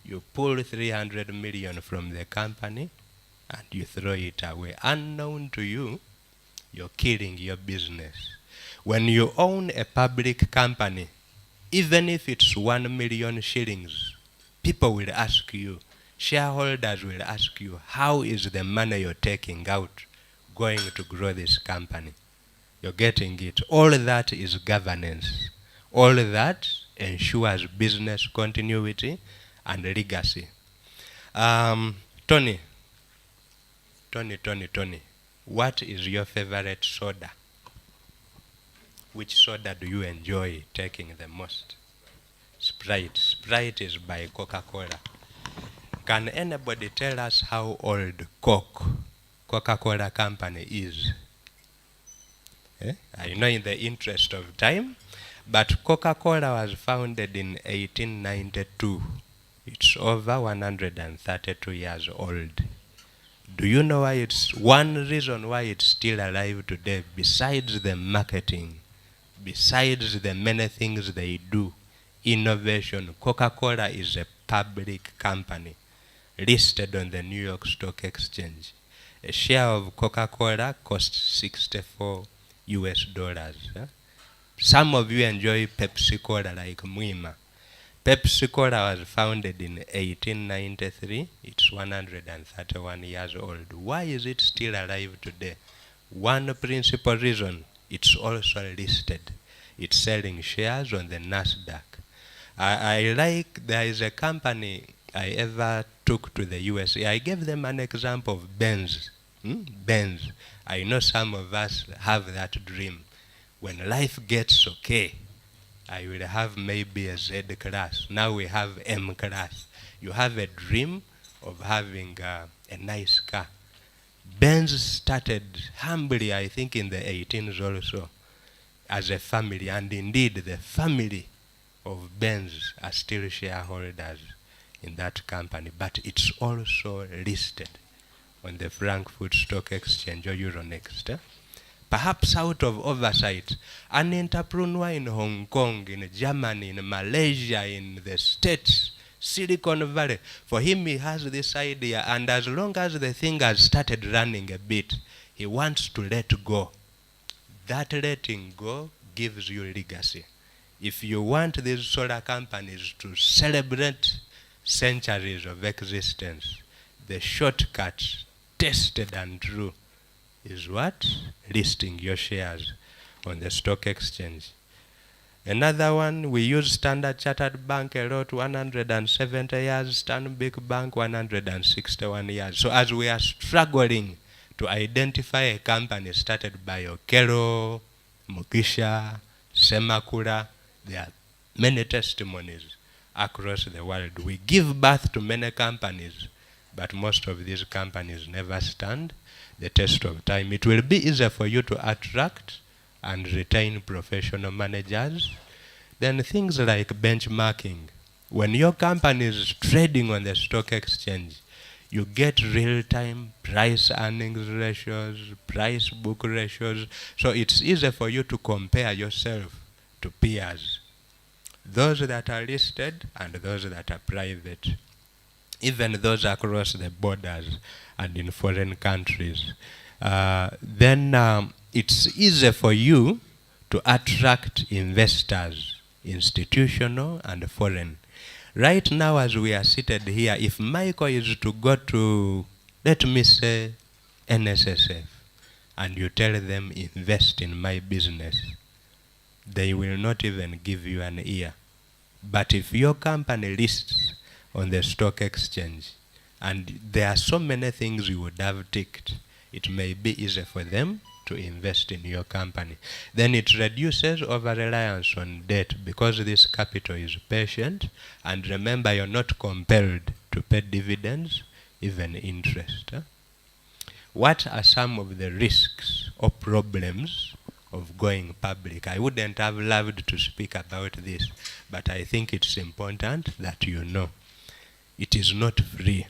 You pull 300 million from the company and you throw it away. Unknown to you, you're killing your business. When you own a public company, even if it's 1 million shillings, people will ask you, shareholders will ask you, how is the money you're taking out going to grow this company? You're getting it. All that is governance. All that ensures business continuity and legacy. Tony, what is your favorite soda? Which soda do you enjoy taking the most? Sprite. Sprite is by Coca-Cola. Can anybody tell us how old Coca-Cola company is? I know in the interest of time, but Coca-Cola was founded in 1892. It's over 132 years old. Do you know why it's one reason why it's still alive today, besides the marketing, besides the many things they do, innovation? Coca-Cola is a public company listed on the New York Stock Exchange. A share of Coca-Cola costs $64. Some of you enjoy Pepsi Cola like Mwima. Pepsi Cola was founded in 1893. It's 131 years old. Why is it still alive today? One principal reason, it's also listed. It's selling shares on the NASDAQ. I like, there is a company I ever took to the USA. I gave them an example of Benz. Benz. I know some of us have that dream. When life gets okay, I will have maybe a Z class. Now we have M class. You have a dream of having a nice car. Benz started humbly, I think, in the 18s also, as a family. And indeed, the family of Benz are still shareholders in that company. But it's also listed on the Frankfurt Stock Exchange or Euronext. Perhaps out of oversight, an entrepreneur in Hong Kong, in Germany, in Malaysia, in the States, Silicon Valley, for him he has this idea, and as long as the thing has started running a bit, he wants to let go. That letting go gives you legacy. If you want these solar companies to celebrate centuries of existence, the shortcut, tested and true, is what? Listing your shares on the stock exchange. Another one, we use Standard Chartered Bank a lot, 170 years, Stanbic Bank, 161 years. So as we are struggling to identify a company started by Okero, Mukisha, Semakula, there are many testimonies across the world. We give birth to many companies, but most of these companies never stand. the test of time. It will be easier for you to attract and retain professional managers. Then things like benchmarking. When your company is trading on the stock exchange, you get real-time price earnings ratios, price book ratios. So it's easier for you to compare yourself to peers, those that are listed and those that are private, even those across the borders and in foreign countries. Then it's easier for you to attract investors, institutional and foreign. Right now, as we are seated here, if Michael is to go to, let me say, NSSF, and you tell them, invest in my business, they will not even give you an ear. But if your company lists on the stock exchange, and there are so many things you would have ticked, it may be easier for them to invest in your company. Then it reduces over-reliance on debt because this capital is patient. And remember, you're not compelled to pay dividends, even interest. What are some of the risks or problems of going public? I wouldn't have loved to speak about this, but I think it's important that you know. It is not free.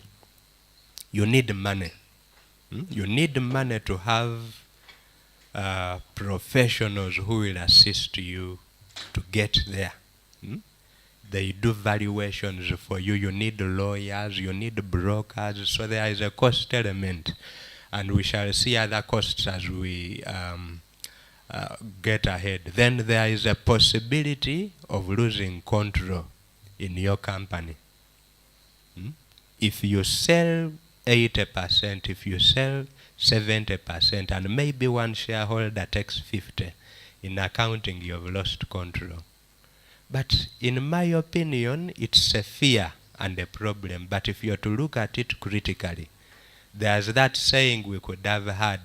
You need money. You need money to have professionals who will assist you to get there. They do valuations for you. You need lawyers, you need brokers, so there is a cost element. And we shall see other costs as we get ahead. Then there is a possibility of losing control in your company. If you sell 80%, if you sell 70%, and maybe one shareholder takes 50%, in accounting you've lost control. But in my opinion, it's a fear and a problem. But if you're to look at it critically, there's that saying we could have had.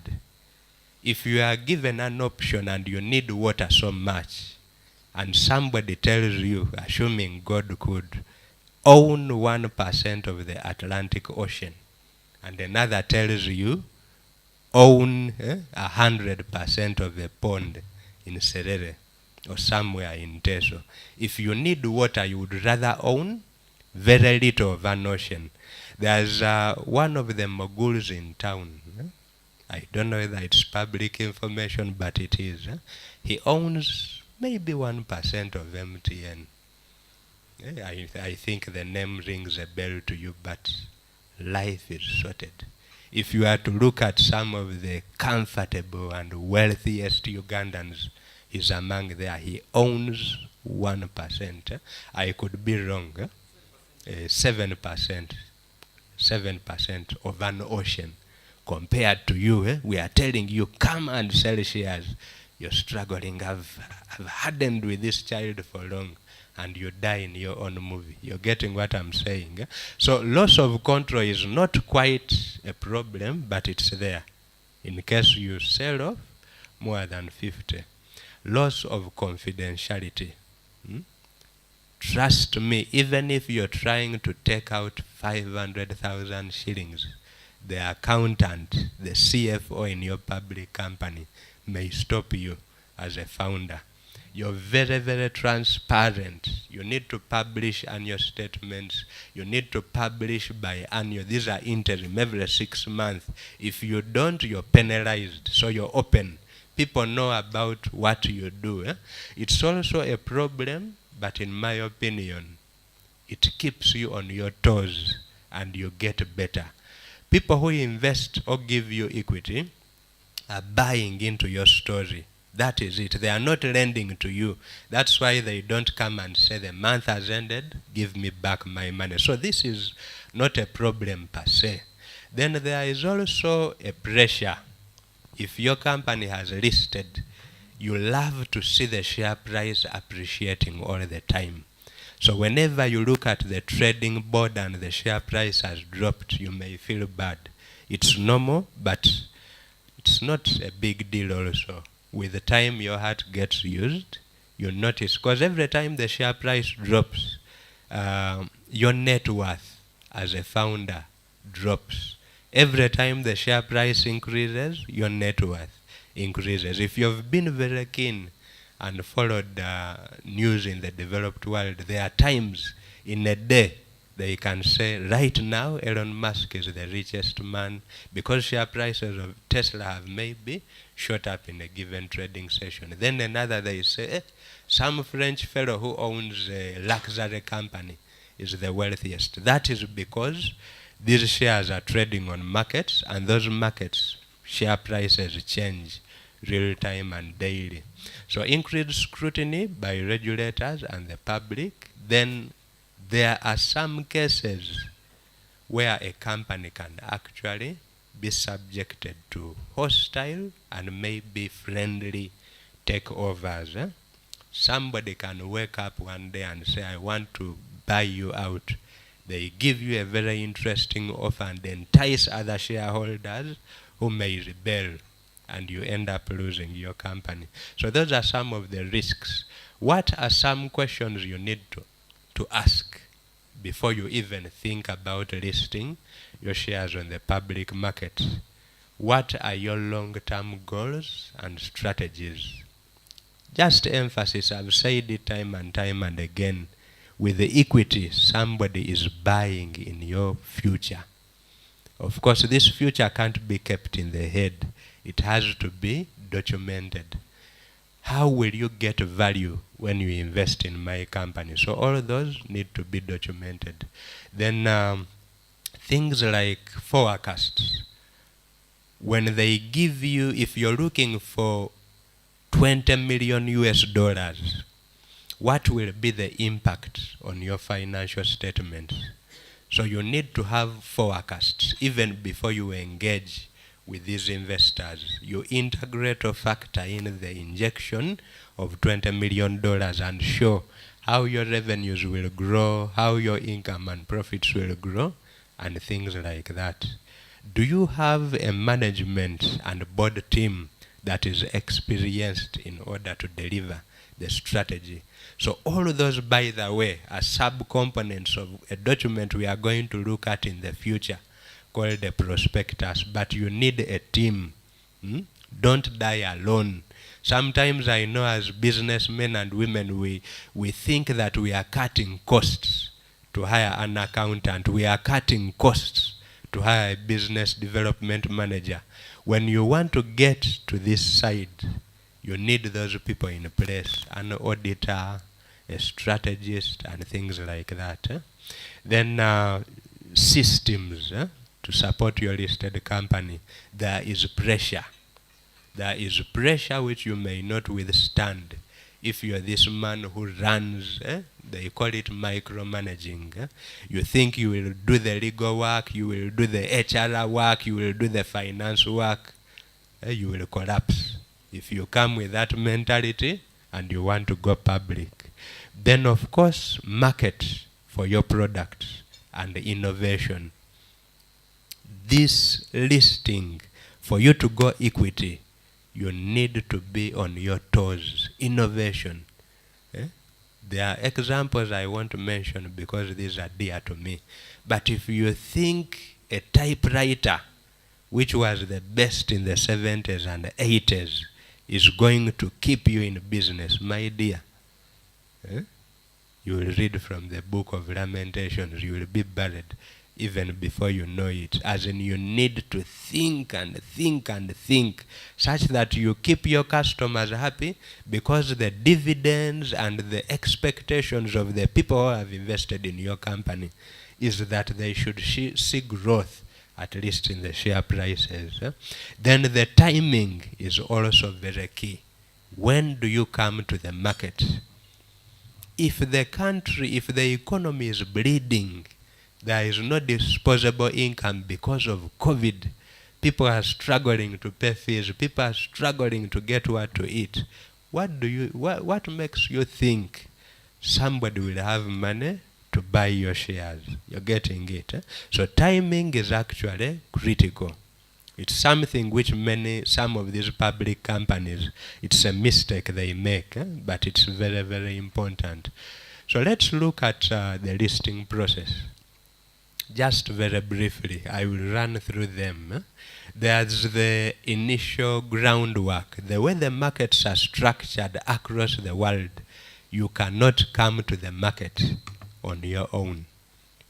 If you are given an option and you need water so much, and somebody tells you, assuming God could, own 1% of the Atlantic Ocean, and another tells you, own 100% of a pond in Serere or somewhere in Teso. If you need water, you would rather own very little of an ocean. There's one of the moguls in town. I don't know whether it's public information, but it is. He owns maybe 1% of MTN. I think the name rings a bell to you, but life is sorted. If you are to look at some of the comfortable and wealthiest Ugandans, he's among there. He owns 1%. I could be wrong. 7% of an ocean. Compared to you, we are telling you, come and sell shares. You're struggling. I've hardened with this child for long. And you die in your own movie. You're getting what I'm saying. So loss of control is not quite a problem, but it's there. In case you sell off more than 50. Loss of confidentiality. Trust me, even if you're trying to take out 500,000 shillings, the accountant, the CFO in your public company may stop you as a founder. You're very, very transparent. You need to publish annual statements. You need to publish biannual. These are interim, every 6 months. If you don't, you're penalized. So you're open. People know about what you do. It's also a problem, but in my opinion, it keeps you on your toes and you get better. People who invest or give you equity are buying into your story. That is it. They are not lending to you. That's why they don't come and say the month has ended, give me back my money. So this is not a problem per se. Then there is also a pressure. If your company has listed, you love to see the share price appreciating all the time. So whenever you look at the trading board and the share price has dropped, you may feel bad. It's normal, but it's not a big deal also. With the time your heart gets used, you notice. Because every time the share price drops, your net worth as a founder drops. Every time the share price increases, your net worth increases. If you've been very keen and followed news in the developed world, there are times in a day they can say, right now, Elon Musk is the richest man because share prices of Tesla have maybe shot up in a given trading session. Then another they say, some French fellow who owns a luxury company is the wealthiest. That is because these shares are trading on markets, and those markets, share prices change real time and daily. So increased scrutiny by regulators and the public. Then there are some cases where a company can actually be subjected to hostile and maybe friendly takeovers. Somebody can wake up one day and say, I want to buy you out. They give you a very interesting offer and entice other shareholders who may rebel, and you end up losing your company. So those are some of the risks. What are some questions you need to ask before you even think about listing your shares on the public market? What are your long-term goals and strategies? Just emphasis, I've said it time and time and again, with the equity, somebody is buying in your future. Of course, this future can't be kept in the head. It has to be documented. How will you get value when you invest in my company? So all those need to be documented. Then things like forecasts. When they give you, if you're looking for 20 million US dollars, what will be the impact on your financial statements? So you need to have forecasts even before you engage with these investors. You integrate or factor in the injection of $20 million and show how your revenues will grow, how your income and profits will grow, and things like that. Do you have a management and board team that is experienced in order to deliver the strategy? So all of those, by the way, are sub-components of a document we are going to look at in the future called the prospectus. But you need a team. Don't die alone. Sometimes I know as businessmen and women, we think that we are cutting costs to hire an accountant. We are cutting costs to hire a business development manager. When you want to get to this side, you need those people in place, an auditor, a strategist, and things like that. Then systems to support your listed company. There is pressure. There is pressure which you may not withstand if you are this man who runs, they call it micromanaging. You think you will do the legal work, you will do the HR work, you will do the finance work, you will collapse if you come with that mentality and you want to go public. Then of course, market for your products and innovation. This listing, for you to go equity, you need to be on your toes. Innovation. There are examples I want to mention because these are dear to me. But if you think a typewriter, which was the best in the 70s and 80s, is going to keep you in business, my dear, you will read from the book of Lamentations, you will be buried even before you know it. As in, you need to think and think and think such that you keep your customers happy, because the dividends and the expectations of the people who have invested in your company is that they should see growth, at least in the share prices. Then the timing is also very key. When do you come to the market? If the country, if the economy is bleeding, there is no disposable income because of COVID. People are struggling to pay fees. People are struggling to get what to eat. What makes you think somebody will have money to buy your shares? You're getting it. So timing is actually critical. It's something which some of these public companies, it's a mistake they make, but it's very, very important. So let's look at the listing process. just very briefly, I will run through them. There's the initial groundwork. The way the markets are structured across the world, you cannot come to the market on your own.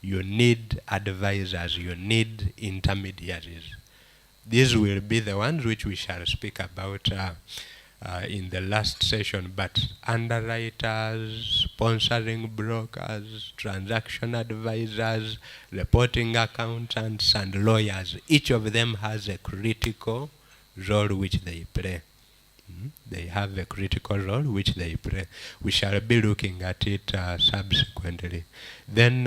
You need advisors, you need intermediaries. These will be the ones which we shall speak about in the last session, but underwriters, sponsoring brokers, transaction advisors, reporting accountants, and lawyers, each of them has a critical role which they play. They have a critical role which they play. We shall be looking at it subsequently. Then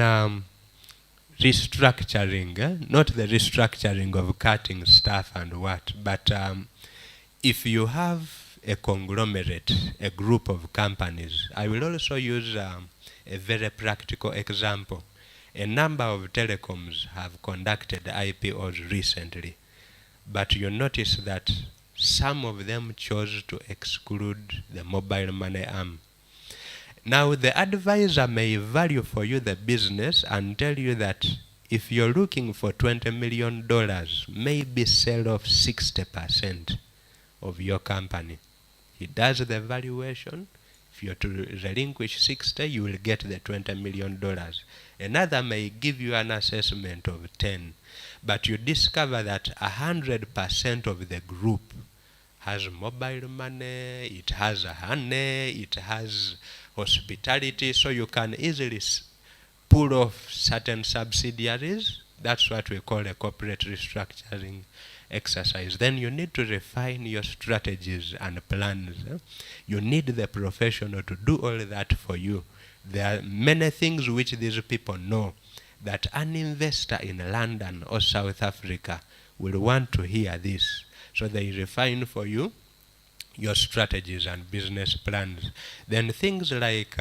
restructuring, not the restructuring of cutting staff and what, but if you have a conglomerate, a group of companies, I will also use a very practical example. A number of telecoms have conducted IPOs recently, but you notice that some of them chose to exclude the mobile money arm. Now, the advisor may value for you the business and tell you that if you're looking for $20 million, maybe sell off 60% of your company. He does the valuation. If you're to relinquish 60, you will get the $20 million. Another may give you an assessment of 10, but you discover that 100% of the group has mobile money, it has honey, it has hospitality, so you can easily pull off certain subsidiaries. That's what we call a corporate restructuring exercise. Then you need to refine your strategies and plans. You need the professional to do all that for you. There are many things which these people know that an investor in London or South Africa will want to hear this. So they refine for you your strategies and business plans. Then things like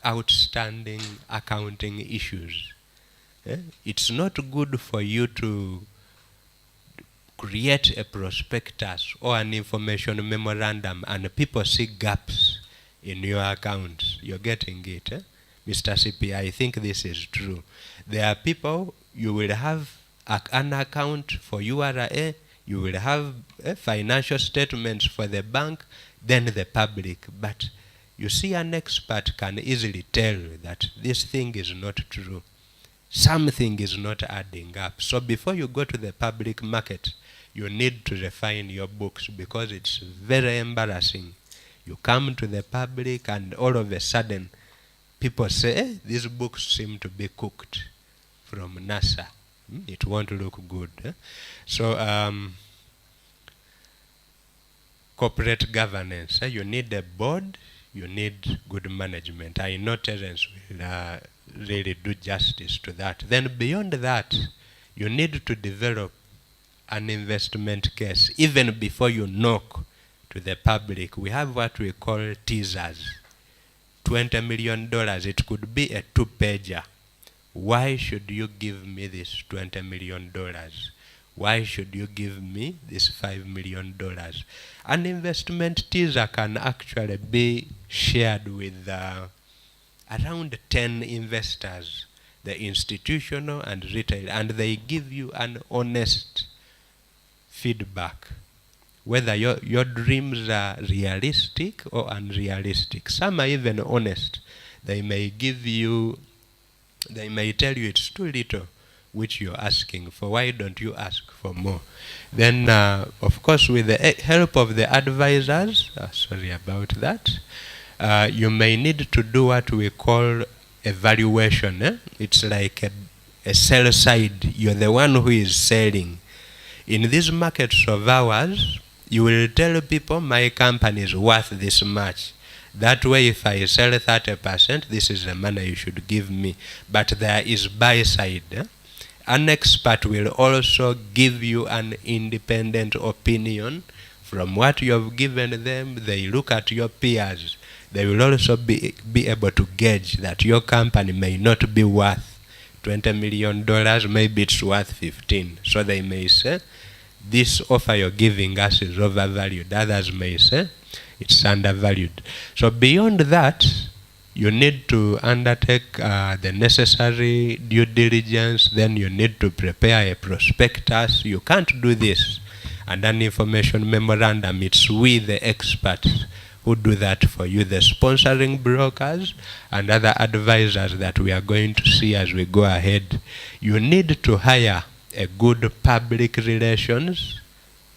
outstanding accounting issues. It's not good for you to create a prospectus or an information memorandum and people see gaps in your accounts. You're getting it, Mr. CP? I think this is true. There are people, you will have an account for URA, you will have financial statements for the bank, then the public. But you see, an expert can easily tell that this thing is not true. Something is not adding up. So before you go to the public market, you need to refine your books, because it's very embarrassing. You come to the public and all of a sudden people say, these books seem to be cooked from NASA. It won't look good. So corporate governance, you need a board, you need good management. I know Terence will really do justice to that. Then beyond that, you need to develop an investment case. Even before you knock to the public, we have what we call teasers. $20 million, it could be a 2-pager. Why should you give me this $20 million? Why should you give me this $5 million? An investment teaser can actually be shared with around 10 investors, the institutional and retail, and they give you an honest feedback, whether your dreams are realistic or unrealistic. Some are even honest. They may give you, they may tell you it's too little which you're asking for. Why don't you ask for more? Then, of course, with the help of the advisors, sorry about that, you may need to do what we call evaluation. It's like a sell side. You're the one who is selling. In these markets of ours, you will tell people, my company is worth this much. That way, if I sell 30%, this is the money you should give me. But there is buy side. An expert will also give you an independent opinion from what you have given them. They look at your peers. They will also be able to gauge that your company may not be worth $20 million, maybe it's worth 15. So they may say, this offer you're giving us is overvalued. Others may say it's undervalued. So beyond that, You need to undertake the necessary due diligence, then you need to prepare a prospectus. You can't do this. And an information memorandum, it's we, the experts, who do that for you, the sponsoring brokers and other advisors that we are going to see as we go ahead. You need to hire a good public relations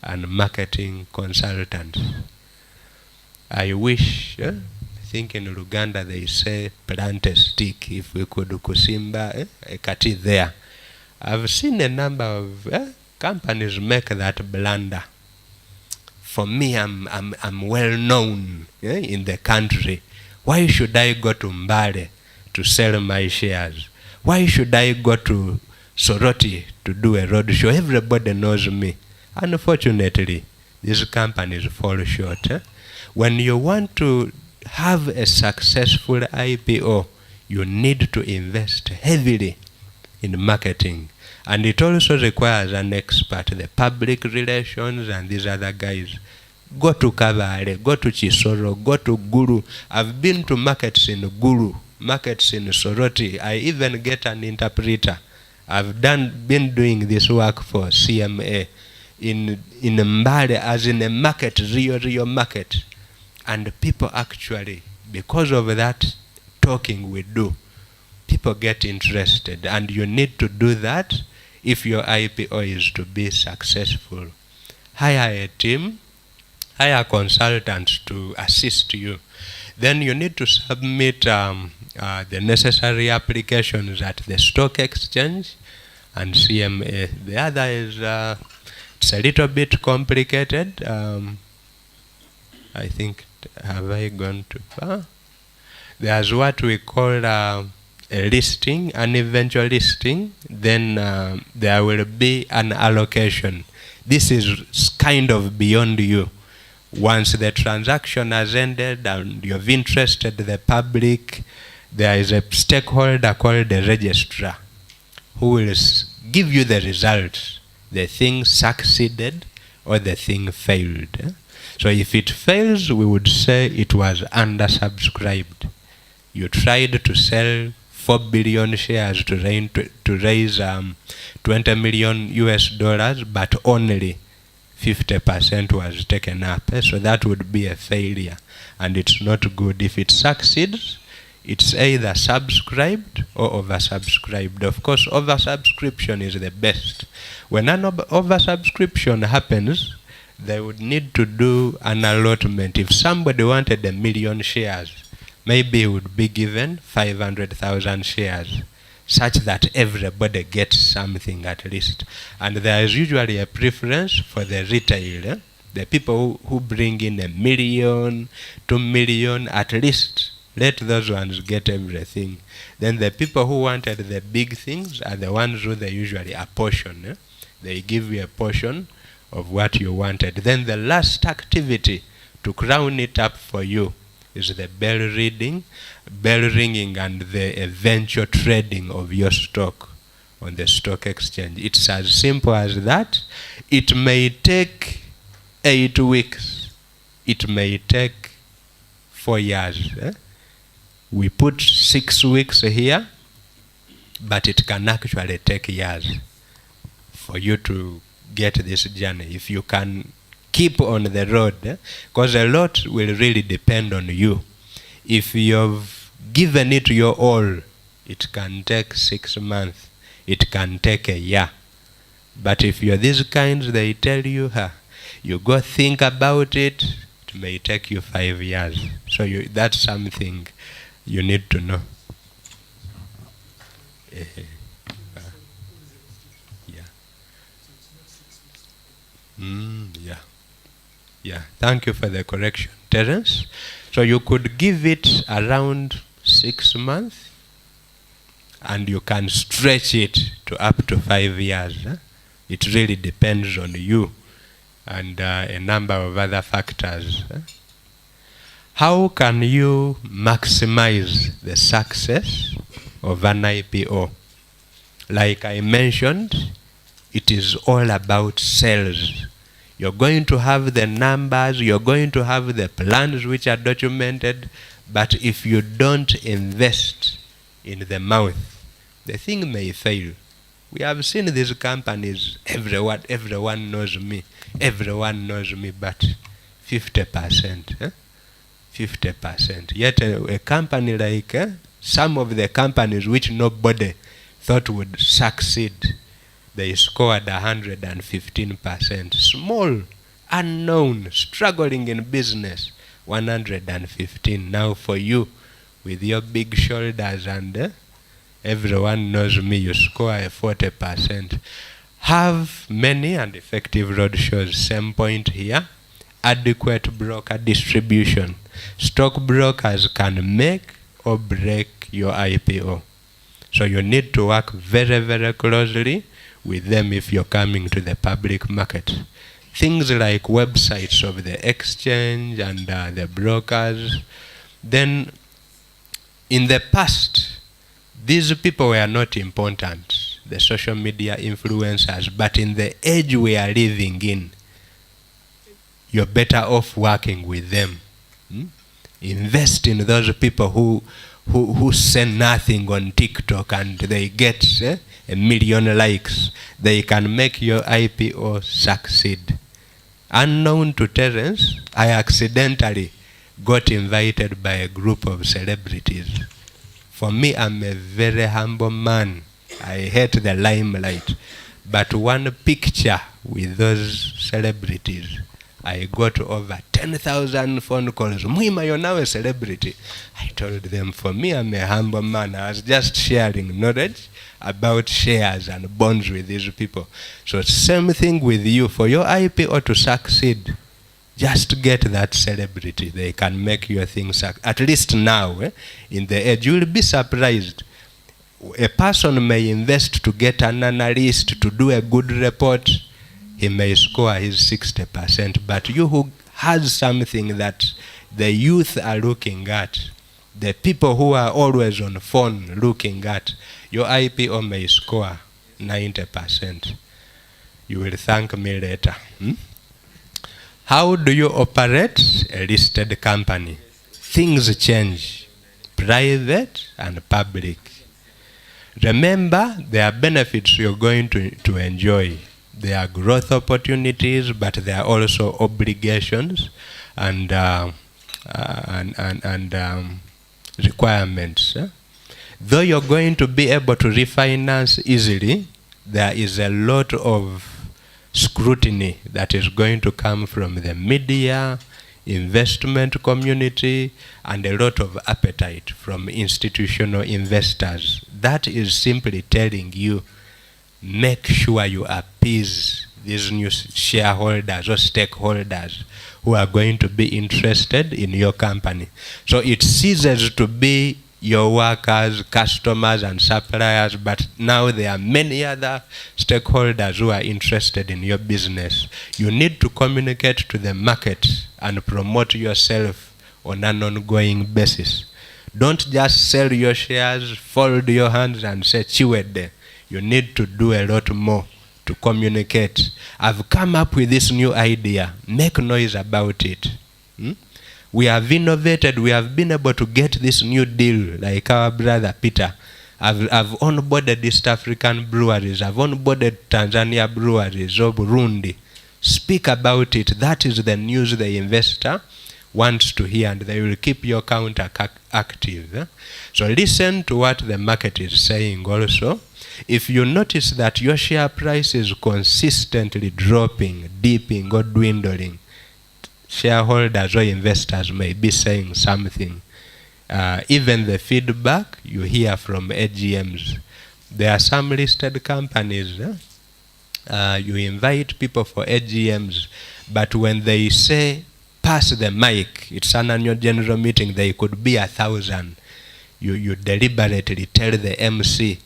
and marketing consultant. I wish, I think in Luganda they say plant a stick, if we could kusimba a kati there. I've seen a number of companies make that blunder. For me, I'm well known in the country. Why should I go to Mbale to sell my shares? Why should I go to Soroti to do a road show? Everybody knows me. Unfortunately, these companies fall short. When you want to have a successful IPO, you need to invest heavily in marketing. And it also requires an expert, the public relations and these other guys. Go to Kavale, go to Chisoro, go to Guru. I've been to markets in Guru, markets in Soroti. I even get an interpreter. I've been doing this work for CMA in Mbale, as in a market, real market. And people actually, because of that talking we do, people get interested. And you need to do that if your IPO is to be successful. Hire a team, hire consultants to assist you. Then you need to submit the necessary applications at the stock exchange and CMA. The other is, it's a little bit complicated. I think, have I gone too far? There's what we call a listing, an eventual listing, then there will be an allocation. This is kind of beyond you. Once the transaction has ended and you've interested the public, there is a stakeholder called the registrar who will give you the results. The thing succeeded or the thing failed. So if it fails, we would say it was undersubscribed. You tried to sell 4 billion shares to raise 20 million US dollars, but only 50% was taken up. So that would be a failure, and it's not good. If it succeeds, it's either subscribed or oversubscribed. Of course, oversubscription is the best. When an oversubscription happens, they would need to do an allotment. If somebody wanted 1 million shares, maybe he would be given 500,000 shares, such that everybody gets something at least. And there is usually a preference for the retail. The people who bring in 1 million, 2 million, at least let those ones get everything. Then the people who wanted the big things are the ones who they usually apportion. They give you a portion of what you wanted. Then the last activity to crown it up for you is the bell ringing and the eventual trading of your stock on the stock exchange. It's as simple as that. It may take 8 weeks. It may take 4 years. We put 6 weeks here, but it can actually take years for you to get this journey. If you can keep on the road, because a lot will really depend on you. If you've given it your all, it can take 6 months, it can take a year. But if you're these kinds, they tell you, you go think about it, it may take you 5 years. So that's something you need to know. Yeah, thank you for the correction, Terence. So you could give it around 6 months, and you can stretch it to up to 5 years. It really depends on you and a number of other factors. How can you maximize the success of an IPO? Like I mentioned, it is all about sales. You're going to have the numbers, you're going to have the plans which are documented, But if you don't invest in the mouth, the thing may fail. We have seen these companies, everyone knows me, but 50%. 50%. Yet a company like some of the companies which nobody thought would succeed, they scored 115%. Small, unknown, struggling in business, 115. Now for you, with your big shoulders and everyone knows me, you score a 40%. Have many and effective road shows. Same point here. Adequate broker distribution. Stockbrokers can make or break your IPO. So you need to work very, very closely with them if you're coming to the public market. Things like websites of the exchange and the brokers. Then in the past, these people were not important, the social media influencers, but in the age we are living in, you're better off working with them. Invest in those people who say nothing on TikTok and they get 1 million likes. They can make your IPO succeed. Unknown to Terence, I accidentally got invited by a group of celebrities. For me, I'm a very humble man. I hate the limelight. But one picture with those celebrities, I got over 10,000 phone calls. Muhima, you're now a celebrity. I told them, for me, I'm a humble man. I was just sharing knowledge about shares and bonds with these people. So same thing with you. For your IPO to succeed, just get that celebrity. They can make your thing succeed. At least now, in the age, you will be surprised. A person may invest to get an analyst to do a good report. He may score his 60%. But you who has something that the youth are looking at, the people who are always on the phone looking at, your IPO may score 90%. You will thank me later. How do you operate a listed company? Things change, private and public. Remember, there are benefits you're going to enjoy. There are growth opportunities, but there are also obligations and requirements. Though you're going to be able to refinance easily, there is a lot of scrutiny that is going to come from the media, investment community, and a lot of appetite from institutional investors. That is simply telling you, make sure you appease these new shareholders or stakeholders who are going to be interested in your company. So it ceases to be your workers, customers, and suppliers, but now there are many other stakeholders who are interested in your business. You need to communicate to the market and promote yourself on an ongoing basis. Don't just sell your shares, fold your hands, and say, Chiwede. You need to do a lot more to communicate. I've come up with this new idea. Make noise about it. We have innovated. We have been able to get this new deal, like our brother Peter. I've onboarded East African breweries. I've onboarded Tanzania breweries or Burundi. Speak about it. That is the news the investor wants to hear, and they will keep your counter active. So listen to what the market is saying also. If you notice that your share price is consistently dropping, dipping, or dwindling, shareholders or investors may be saying something. Even the feedback you hear from AGMs. There are some listed companies. You invite people for AGMs, but when they say, pass the mic, it's an annual general meeting, they could be 1,000. You deliberately tell the MC,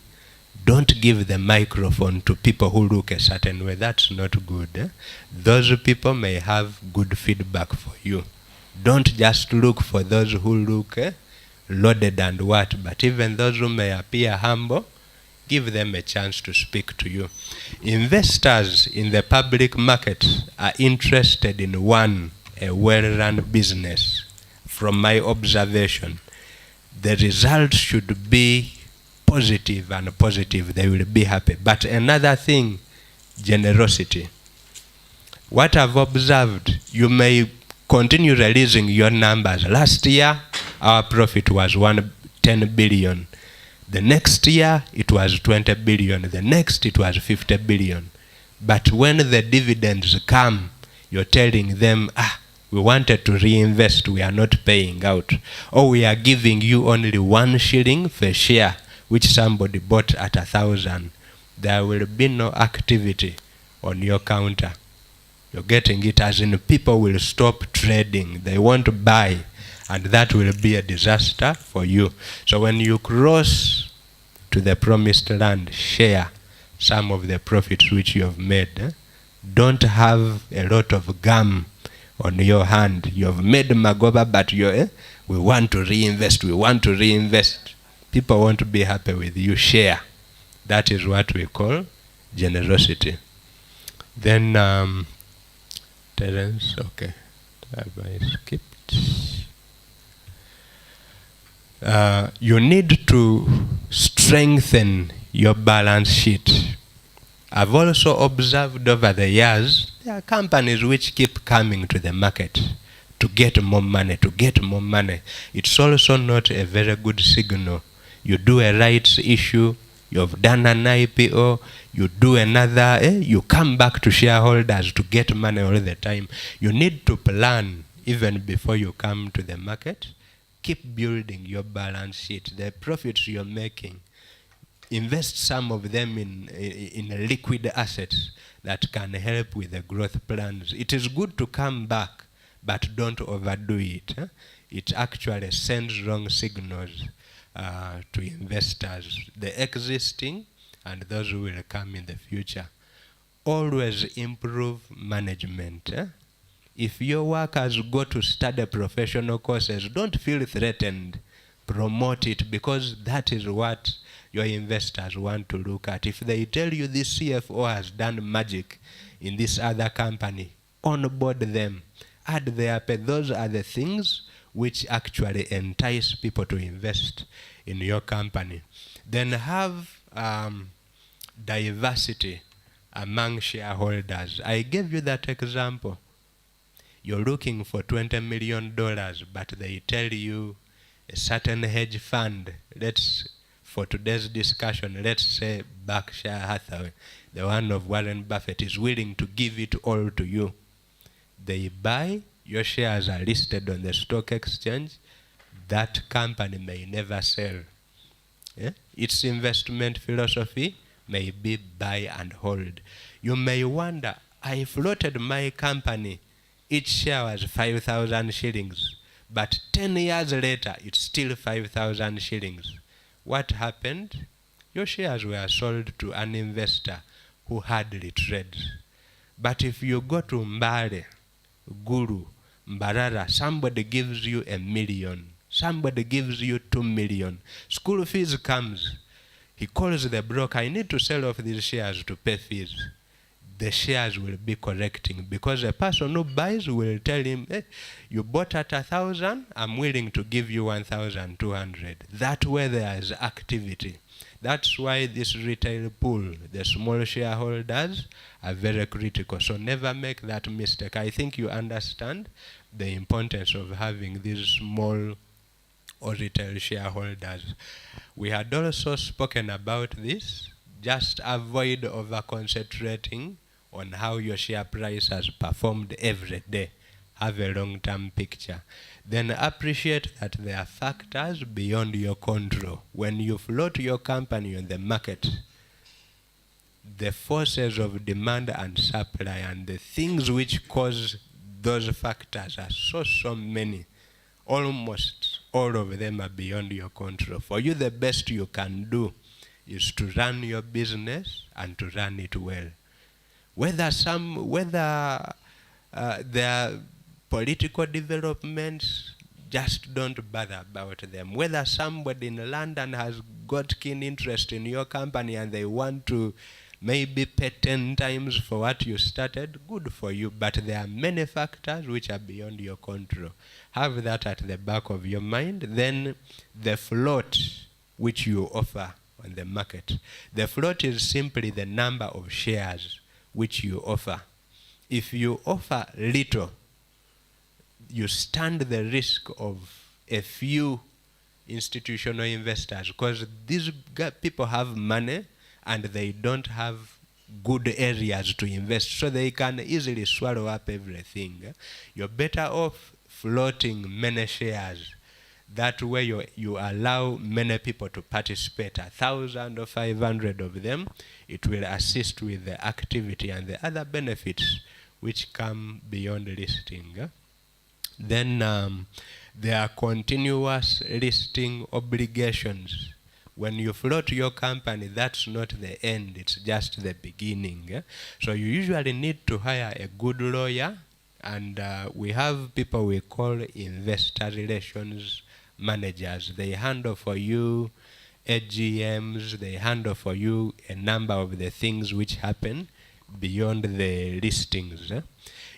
don't give the microphone to people who look a certain way. That's not good. Those people may have good feedback for you. Don't just look for those who look loaded and what, but even those who may appear humble, give them a chance to speak to you. Investors in the public market are interested in, one, a well-run business. from my observation, the result should be positive and positive. They will be happy. But another thing, generosity. What I've observed, you may continue releasing your numbers. Last year, our profit was 10 billion. The next year, it was 20 billion. The next, it was 50 billion. But when the dividends come, you're telling them, we wanted to reinvest, we are not paying out. Or we are giving you only 1 shilling per share, which somebody bought at 1,000. There will be no activity on your counter. You're getting it, as in people will stop trading. They won't buy, and that will be a disaster for you. So when you cross to the promised land, share some of the profits which you have made. Don't have a lot of gum on your hand. You have made magoba, but we want to reinvest, we want to reinvest. People won't be happy with you. Share. That is what we call generosity. Then, Terence, okay, have I skipped? You need to strengthen your balance sheet. I've also observed over the years, there are companies which keep coming to the market to get more money, to get more money. It's also not a very good signal. You do a rights issue, you've done an IPO, you do another, you come back to shareholders to get money all the time. You need to plan even before you come to the market. Keep building your balance sheet. The profits you're making, invest some of them in liquid assets that can help with the growth plans. It is good to come back, but don't overdo it. It actually sends wrong signals to investors, the existing and those who will come in the future. Always improve management. If your workers go to study professional courses, don't feel threatened. Promote it, because that is what your investors want to look at. If they tell you this CFO has done magic in this other company, onboard them, add their pay. Those are the things which actually entice people to invest in your company. Then have diversity among shareholders. I gave you that example. You're looking for $20 million, but they tell you a certain hedge fund, for today's discussion, let's say Berkshire Hathaway, the one of Warren Buffett, is willing to give it all to you. They buy, your shares are listed on the stock exchange, that company may never sell. Its investment philosophy may be buy and hold. You may wonder, I floated my company, each share was 5,000 shillings, but 10 years later, it's still 5,000 shillings. What happened? Your shares were sold to an investor who hardly trades. But if you go to Mbale, Guru, Mbarara, somebody gives you $1 million, somebody gives you 2 million, school fees comes, he calls the broker, I need to sell off these shares to pay fees. The shares will be correcting, because a person who buys will tell him, you bought at 1,000, I'm willing to give you 1,200. That way there is activity. That's why this retail pool, the small shareholders, are very critical. So never make that mistake. I think you understand the importance of having these small or retail shareholders. We had also spoken about this. Just avoid over-concentrating on how your share price has performed every day. Have a long-term picture. Then appreciate that there are factors beyond your control. When you float your company on the market, the forces of demand and supply and the things which cause those factors are so many. Almost all of them are beyond your control. For you, the best you can do is to run your business and to run it well. Whether there are political developments, just don't bother about them. Whether somebody in London has got keen interest in your company and they want to maybe pay 10 times for what you started, good for you, but there are many factors which are beyond your control. Have that at the back of your mind. Then the float which you offer on the market. The float is simply the number of shares which you offer. If you offer little, you stand the risk of a few institutional investors, because these people have money and they don't have good areas to invest, so they can easily swallow up everything. You're better off floating many shares. That way you allow many people to participate, 1,000 or 500 of them. It will assist with the activity and the other benefits which come beyond listing. Then there are continuous listing obligations. When you float your company, that's not the end, it's just the beginning. So you usually need to hire a good lawyer, and we have people we call investor relations managers. They handle for you AGMs, they handle for you a number of the things which happen beyond the listings.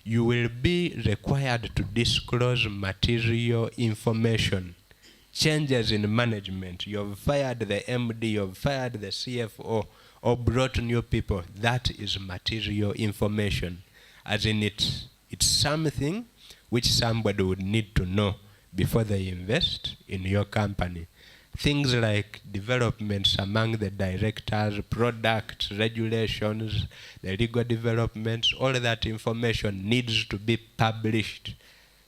You will be required to disclose material information. Changes in management, you've fired the MD, you've fired the CFO, or brought new people, that is material information. As in it's something which somebody would need to know before they invest in your company. Things like developments among the directors, products, regulations, the legal developments, all that information needs to be published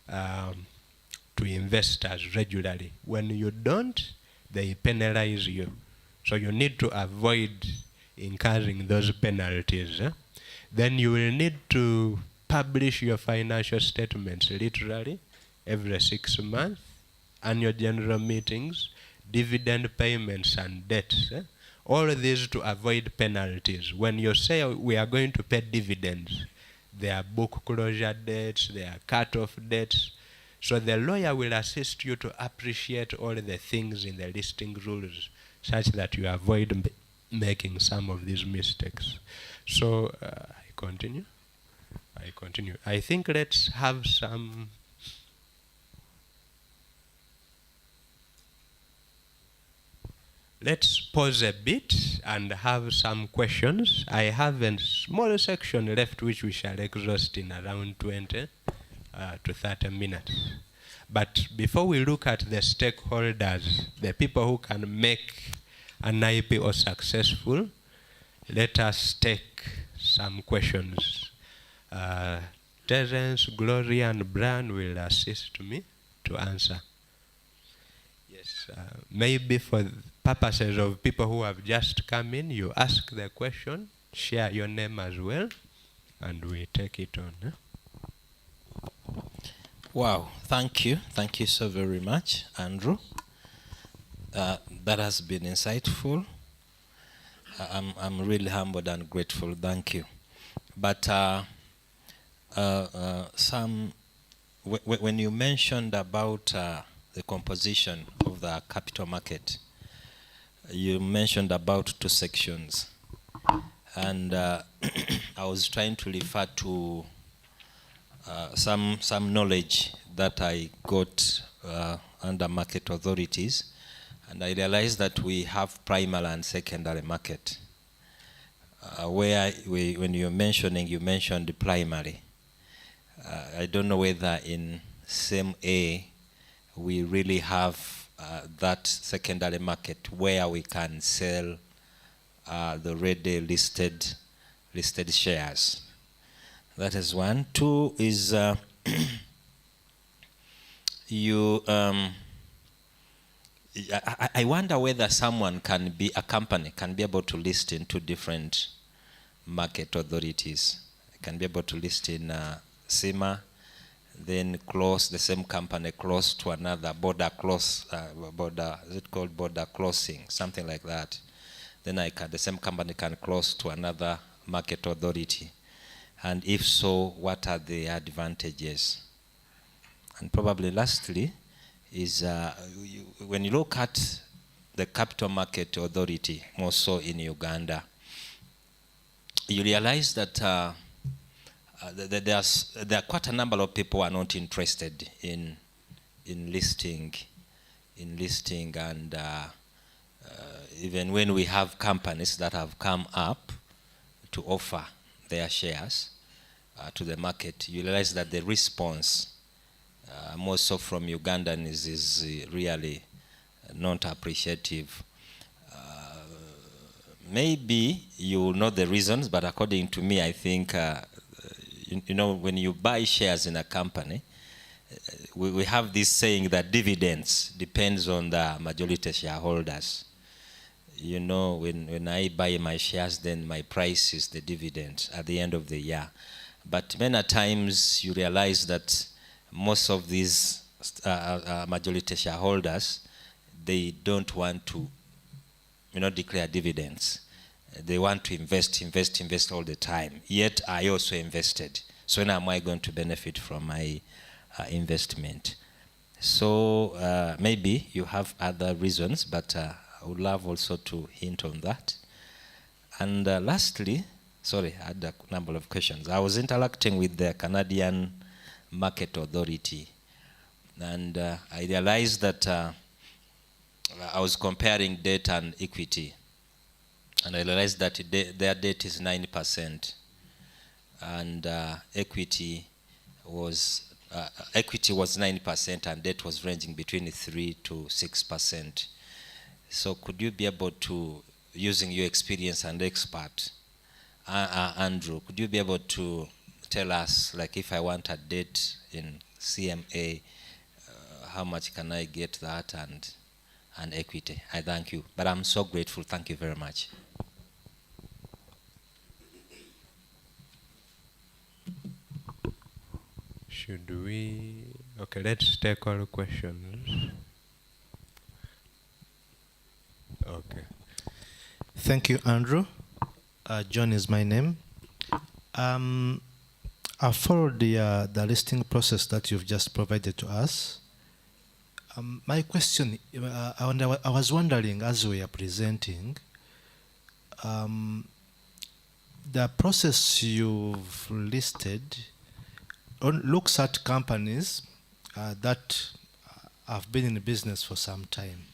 to investors regularly. When you don't, they penalize you. So you need to avoid incurring those penalties. Then you will need to publish your financial statements literally every 6 months, annual general meetings, dividend payments and debts. All these to avoid penalties. When you say we are going to pay dividends, there are book closure dates, there are cut-off dates. So the lawyer will assist you to appreciate all the things in the listing rules such that you avoid making some of these mistakes. So I continue. I think let's have some let's pause a bit and have some questions. I have a small section left which we shall exhaust in around 20 to 30 minutes. But before we look at the stakeholders, the people who can make an IPO successful, let us take some questions. Terence, Gloria, and Brian will assist me to answer. Yes, maybe for purposes of people who have just come in, you ask the question, share your name as well, and we take it on. Wow, thank you. Thank you so very much, Andrew. That has been insightful. I'm really humbled and grateful. Thank you. But when you mentioned about the composition of the capital market, you mentioned about 2 sections. And I was trying to refer to some knowledge that I got under market authorities, and I realized that we have primary and secondary market. When you're mentioning, you mentioned the primary. I don't know whether in SEM A we really have that secondary market where we can sell the already listed shares. That is one. 2 is I wonder whether a company can be able to list in 2 different market authorities. It can be able to list in SEMA, then close the same company close to another border is it called border closing, something like that. Then the same company can close to another market authority. And if so, what are the advantages? And probably lastly is when you look at the capital market authority, more so in Uganda, you realize that there are quite a number of people who are not interested in listing, and even when we have companies that have come up to offer their shares to the market, you realize that the response, more so from Ugandans, is really not appreciative. Maybe you know the reasons, but according to me, I think, you know, when you buy shares in a company, we have this saying that dividends depends on the majority shareholders. You know, when I buy my shares, then my price is the dividend at the end of the year. But many times you realize that most of these majority shareholders, they don't want to, you know, declare dividends. They want to invest all the time. Yet I also invested. So when am I going to benefit from my investment? So maybe you have other reasons, but I would love also to hint on that. And lastly, sorry, I had a number of questions. I was interacting with the Canadian Market Authority, and I realized that I was comparing debt and equity, and I realized that their debt is 9%, and equity was 9%, and debt was ranging between 3 to 6%. So could you be able to, using your experience and expert, Andrew, could you be able to tell us, like, if I want a debt in CMA, how much can I get that, and equity? I thank you. But I'm so grateful. Thank you very much. Should we? Okay, let's take all questions. Okay. Thank you, Andrew. John is my name. I followed the listing process that you've just provided to us. My question, I was wondering, as we are presenting, the process you've listed looks at companies that have been in business for some time,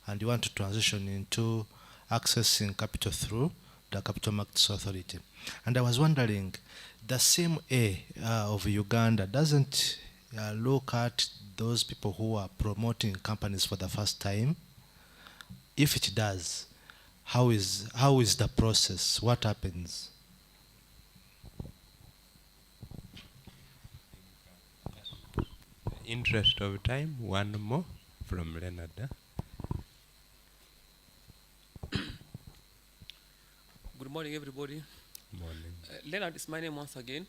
and you want to transition into accessing capital through the Capital Markets Authority. And I was wondering, the CMA of Uganda doesn't look at those people who are promoting companies for the first time? If it does, how is the process? What happens? Interest of time, one more from Leonard. Good morning, everybody. Morning. Leonard is my name once again.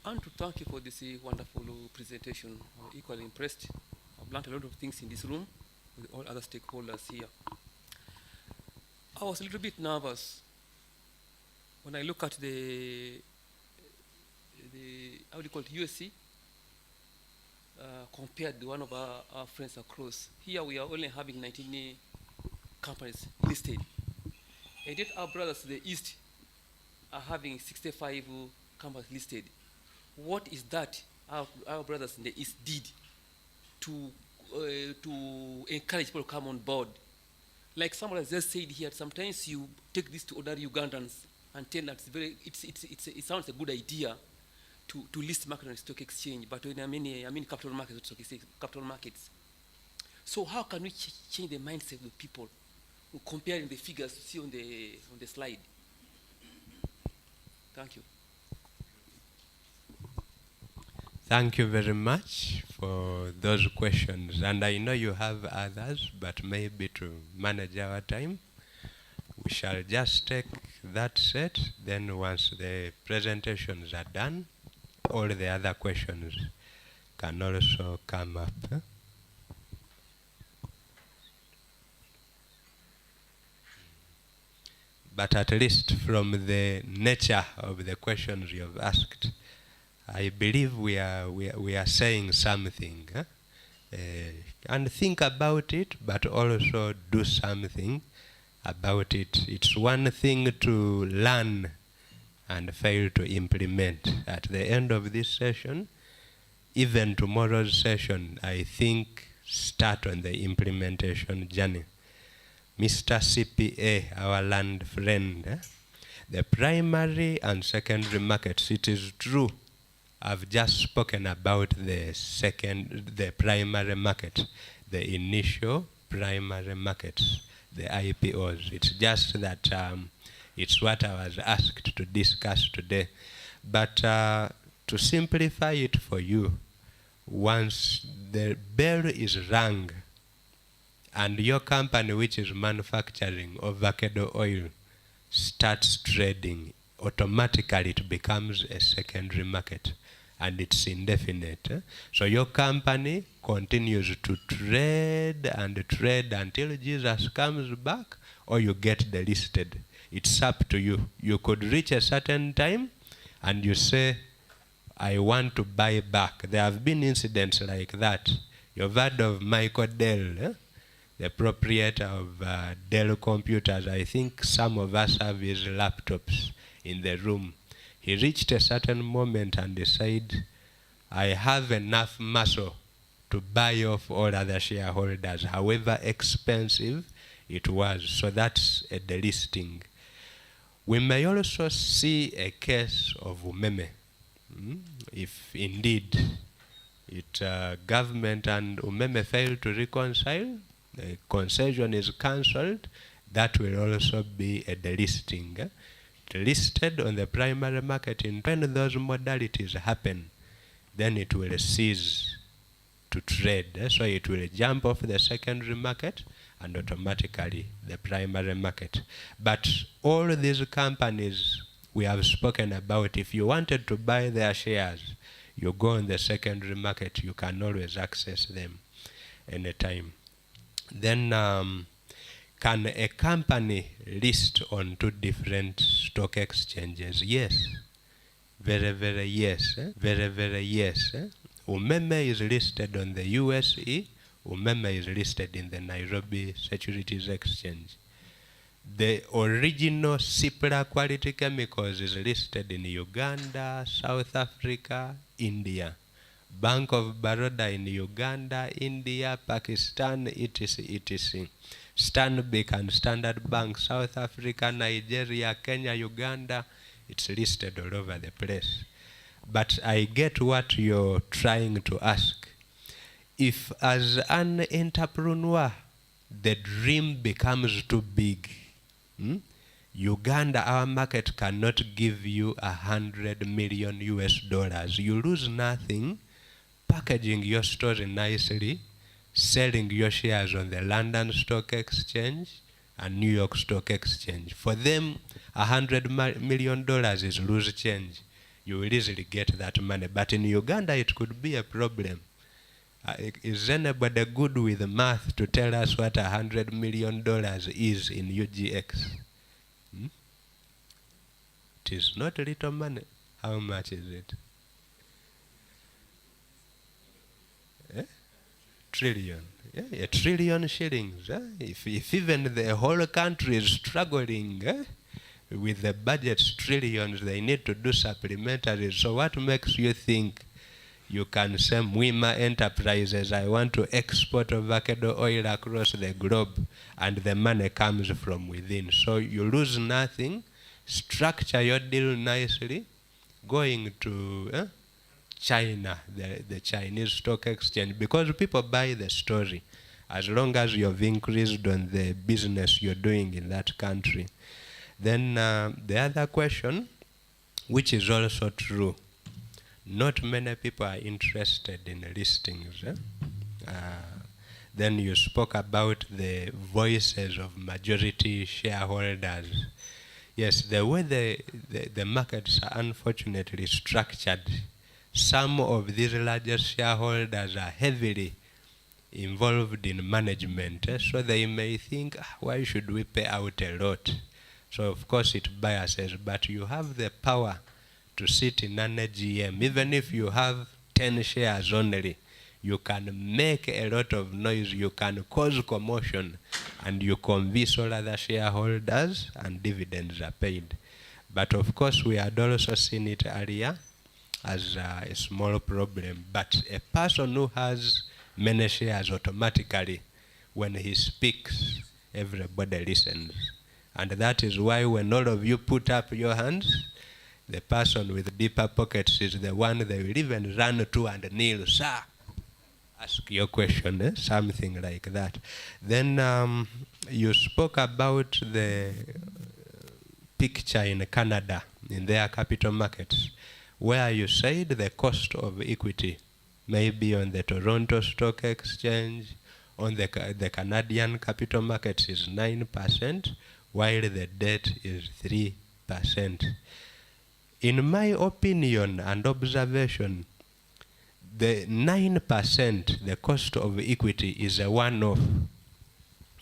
And to thank you for this wonderful presentation. I'm equally impressed. I've learned a lot of things in this room with all other stakeholders here. I was a little bit nervous when I look at the how do you call it, USC, compared to one of our friends across. Here we are only having 19 companies listed. And yet our brothers to the east are having 65 companies listed. What is that our brothers in the east did to encourage people to come on board? Like someone has just said here, sometimes you take this to ordinary Ugandans and tell that it sounds a good idea to list market on the stock exchange, but when I mean capital markets, capital markets. So how can we change the mindset of the people, comparing the figures you see on the slide? Thank you. Thank you very much for those questions. And I know you have others, but maybe to manage our time, we shall just take that set. Then once the presentations are done, all the other questions can also come up. But at least from the nature of the questions you have asked, I believe we are saying something. And think about it, but also do something about it. It's one thing to learn and fail to implement. At the end of this session, even tomorrow's session, I think, start on the implementation journey. Mr. CPA, our land friend, the primary and secondary markets, it is true. I've just spoken about the primary market, the initial primary markets, the IPOs. It's just that it's what I was asked to discuss today. But to simplify it for you, once the bell is rung and your company which is manufacturing avocado oil starts trading, automatically it becomes a secondary market and it's indefinite. So your company continues to trade and trade until Jesus comes back or you get delisted. It's up to you. You could reach a certain time and you say, I want to buy back. There have been incidents like that. You've heard of Michael Dell, the proprietor of Dell Computers. I think some of us have his laptops in the room. He reached a certain moment and decided, I have enough muscle to buy off all other shareholders, however expensive it was. So that's a delisting. We may also see a case of Umeme. If indeed government and Umeme fail to reconcile, the concession is cancelled, that will also be a delisting. Listed on the primary market, and when those modalities happen, then it will cease to trade. So it will jump off the secondary market and automatically the primary market. But all these companies we have spoken about, if you wanted to buy their shares, you go on the secondary market, you can always access them anytime. Then can a company list on 2 different stock exchanges? Yes. Very, very yes. Very, very yes. Umeme is listed on the USE. Umeme is listed in the Nairobi Securities Exchange. The original Cipla Quality Chemicals is listed in Uganda, South Africa, India. Bank of Baroda in Uganda, India, Pakistan, etc., etc. Stanbic and Standard Bank, South Africa, Nigeria, Kenya, Uganda, it's listed all over the place. But I get what you're trying to ask. If as an entrepreneur, the dream becomes too big, Uganda, our market cannot give you $100 million US. You lose nothing packaging your story nicely, selling your shares on the London Stock Exchange and New York Stock Exchange. For them, $100 million is loose change. You will easily get that money. But in Uganda, it could be a problem. Is anybody good with math to tell us what $100 million is in UGX? It is not little money. How much is it? Trillion. Yeah, $1 trillion shillings. If even the whole country is struggling with the budget's trillions, they need to do supplementary. So what makes you think you can say Mwima Enterprises, I want to export avocado oil across the globe, and the money comes from within? So you lose nothing, structure your deal nicely, going to China, the Chinese stock exchange, because people buy the story as long as you've increased on the business you're doing in that country. Then the other question, which is also true, not many people are interested in listings. Then you spoke about the voices of majority shareholders. Yes, the way the markets are unfortunately structured, some of these largest shareholders are heavily involved in management, so they may think, why should we pay out a lot? So of course it biases, but you have the power to sit in an AGM. Even if you have 10 shares only, You can make a lot of noise, you can cause commotion, and you convince all other shareholders, and dividends are paid. But of course, we had also seen it earlier as a small problem. But a person who has many shares, automatically, when he speaks, everybody listens. And that is why when all of you put up your hands, the person with deeper pockets is the one they will even run to and kneel, sir, ask your question, something like that. Then you spoke about the picture in Canada, in their capital markets, where you said the cost of equity, maybe on the Toronto Stock Exchange, on the Canadian capital markets is 9%, while the debt is 3%. In my opinion and observation, the 9%, the cost of equity, is a one-off.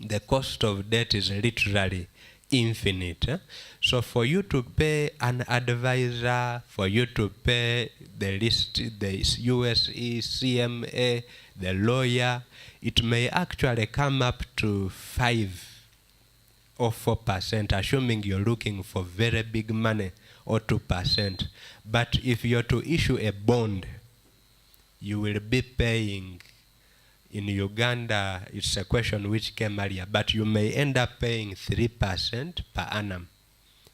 The cost of debt is literally infinite. So for you to pay an advisor, for you to pay the USE, CMA, the lawyer, it may actually come up to 5 or 4%, assuming you're looking for very big money, or 2%. But if you're to issue a bond, you will be paying, in Uganda, it's a question which came earlier, but you may end up paying 3% per annum.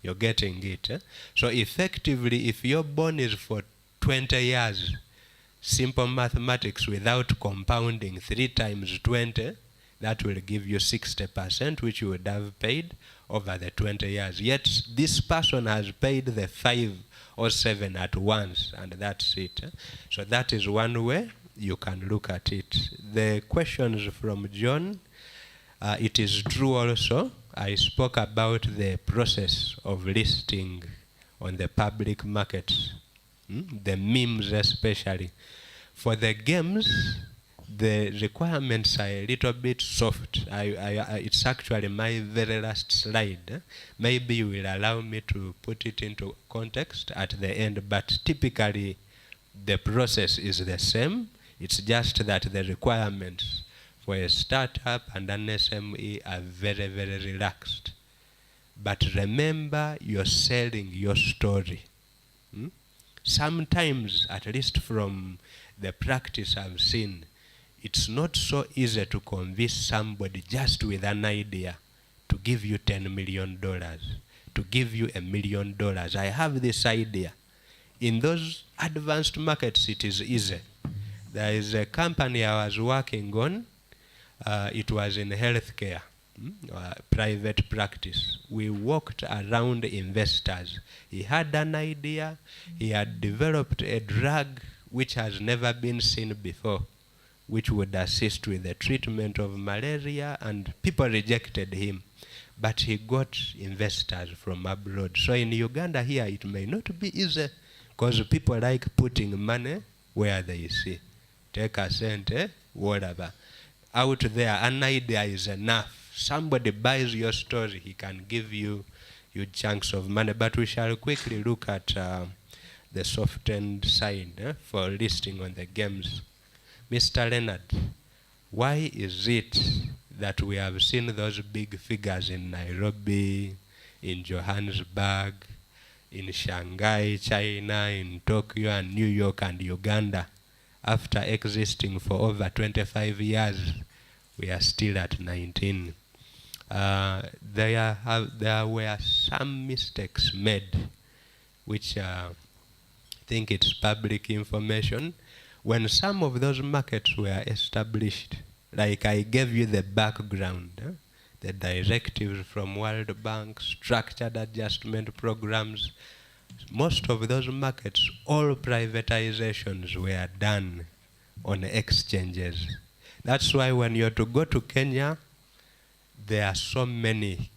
You're getting it. So effectively, if your bond is for 20 years, simple mathematics without compounding, 3 times 20, that will give you 60%, which you would have paid over the 20 years. Yet this person has paid the 5 or 7 at once, and that's it. So that is one way you can look at it. The questions from John, it is true also. I spoke about the process of listing on the public markets, the memes especially. For the games, the requirements are a little bit soft. It's actually my very last slide. Maybe you will allow me to put it into context at the end, but typically the process is the same. It's just that the requirements for a startup and an SME are very, very relaxed. But remember, you're selling your story. Sometimes, at least from the practice I've seen, it's not so easy to convince somebody just with an idea to give you $10 million, to give you $1 million. I have this idea. In those advanced markets, it is easy. There is a company I was working on. It was in healthcare, private practice. We walked around investors. He had an idea. He had developed a drug which has never been seen before, which would assist with the treatment of malaria, and people rejected him. But he got investors from abroad. So in Uganda here, it may not be easy, because people like putting money where they see. Take a cent, whatever. Out there, an idea is enough. Somebody buys your story, he can give you huge chunks of money. But we shall quickly look at the softened side for listing on the games. Mr. Leonard, why is it that we have seen those big figures in Nairobi, in Johannesburg, in Shanghai, China, in Tokyo and New York and Uganda, after existing for over 25 years, we are still at 19? There were some mistakes made, which I think it's public information. When some of those markets were established, like I gave you the background, the directives from World Bank, structured adjustment programs, most of those markets, all privatizations were done on exchanges. That's why when you're to go to Kenya, there are so many.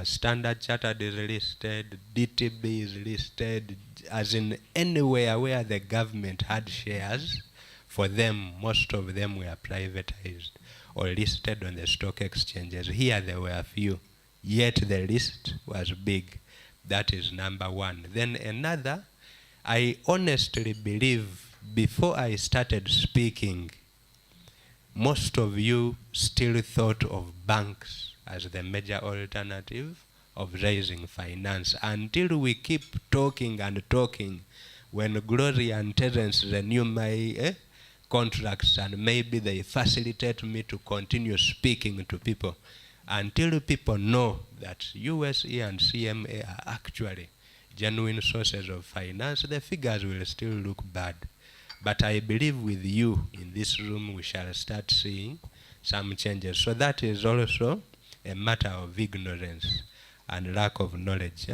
Standard Chartered is listed, DTB is listed, as in anywhere where the government had shares. For them, most of them were privatized or listed on the stock exchanges. Here there were a few, yet the list was big. That is number one. Then another, I honestly believe before I started speaking, most of you still thought of banks as the major alternative of raising finance until we keep talking and talking. When Gloria and Terence renew my contracts and maybe they facilitate me to continue speaking to people, until people know that USE and CMA are actually genuine sources of finance, the figures will still look bad. But I believe with you in this room we shall start seeing some changes. So that is also a matter of ignorance and lack of knowledge.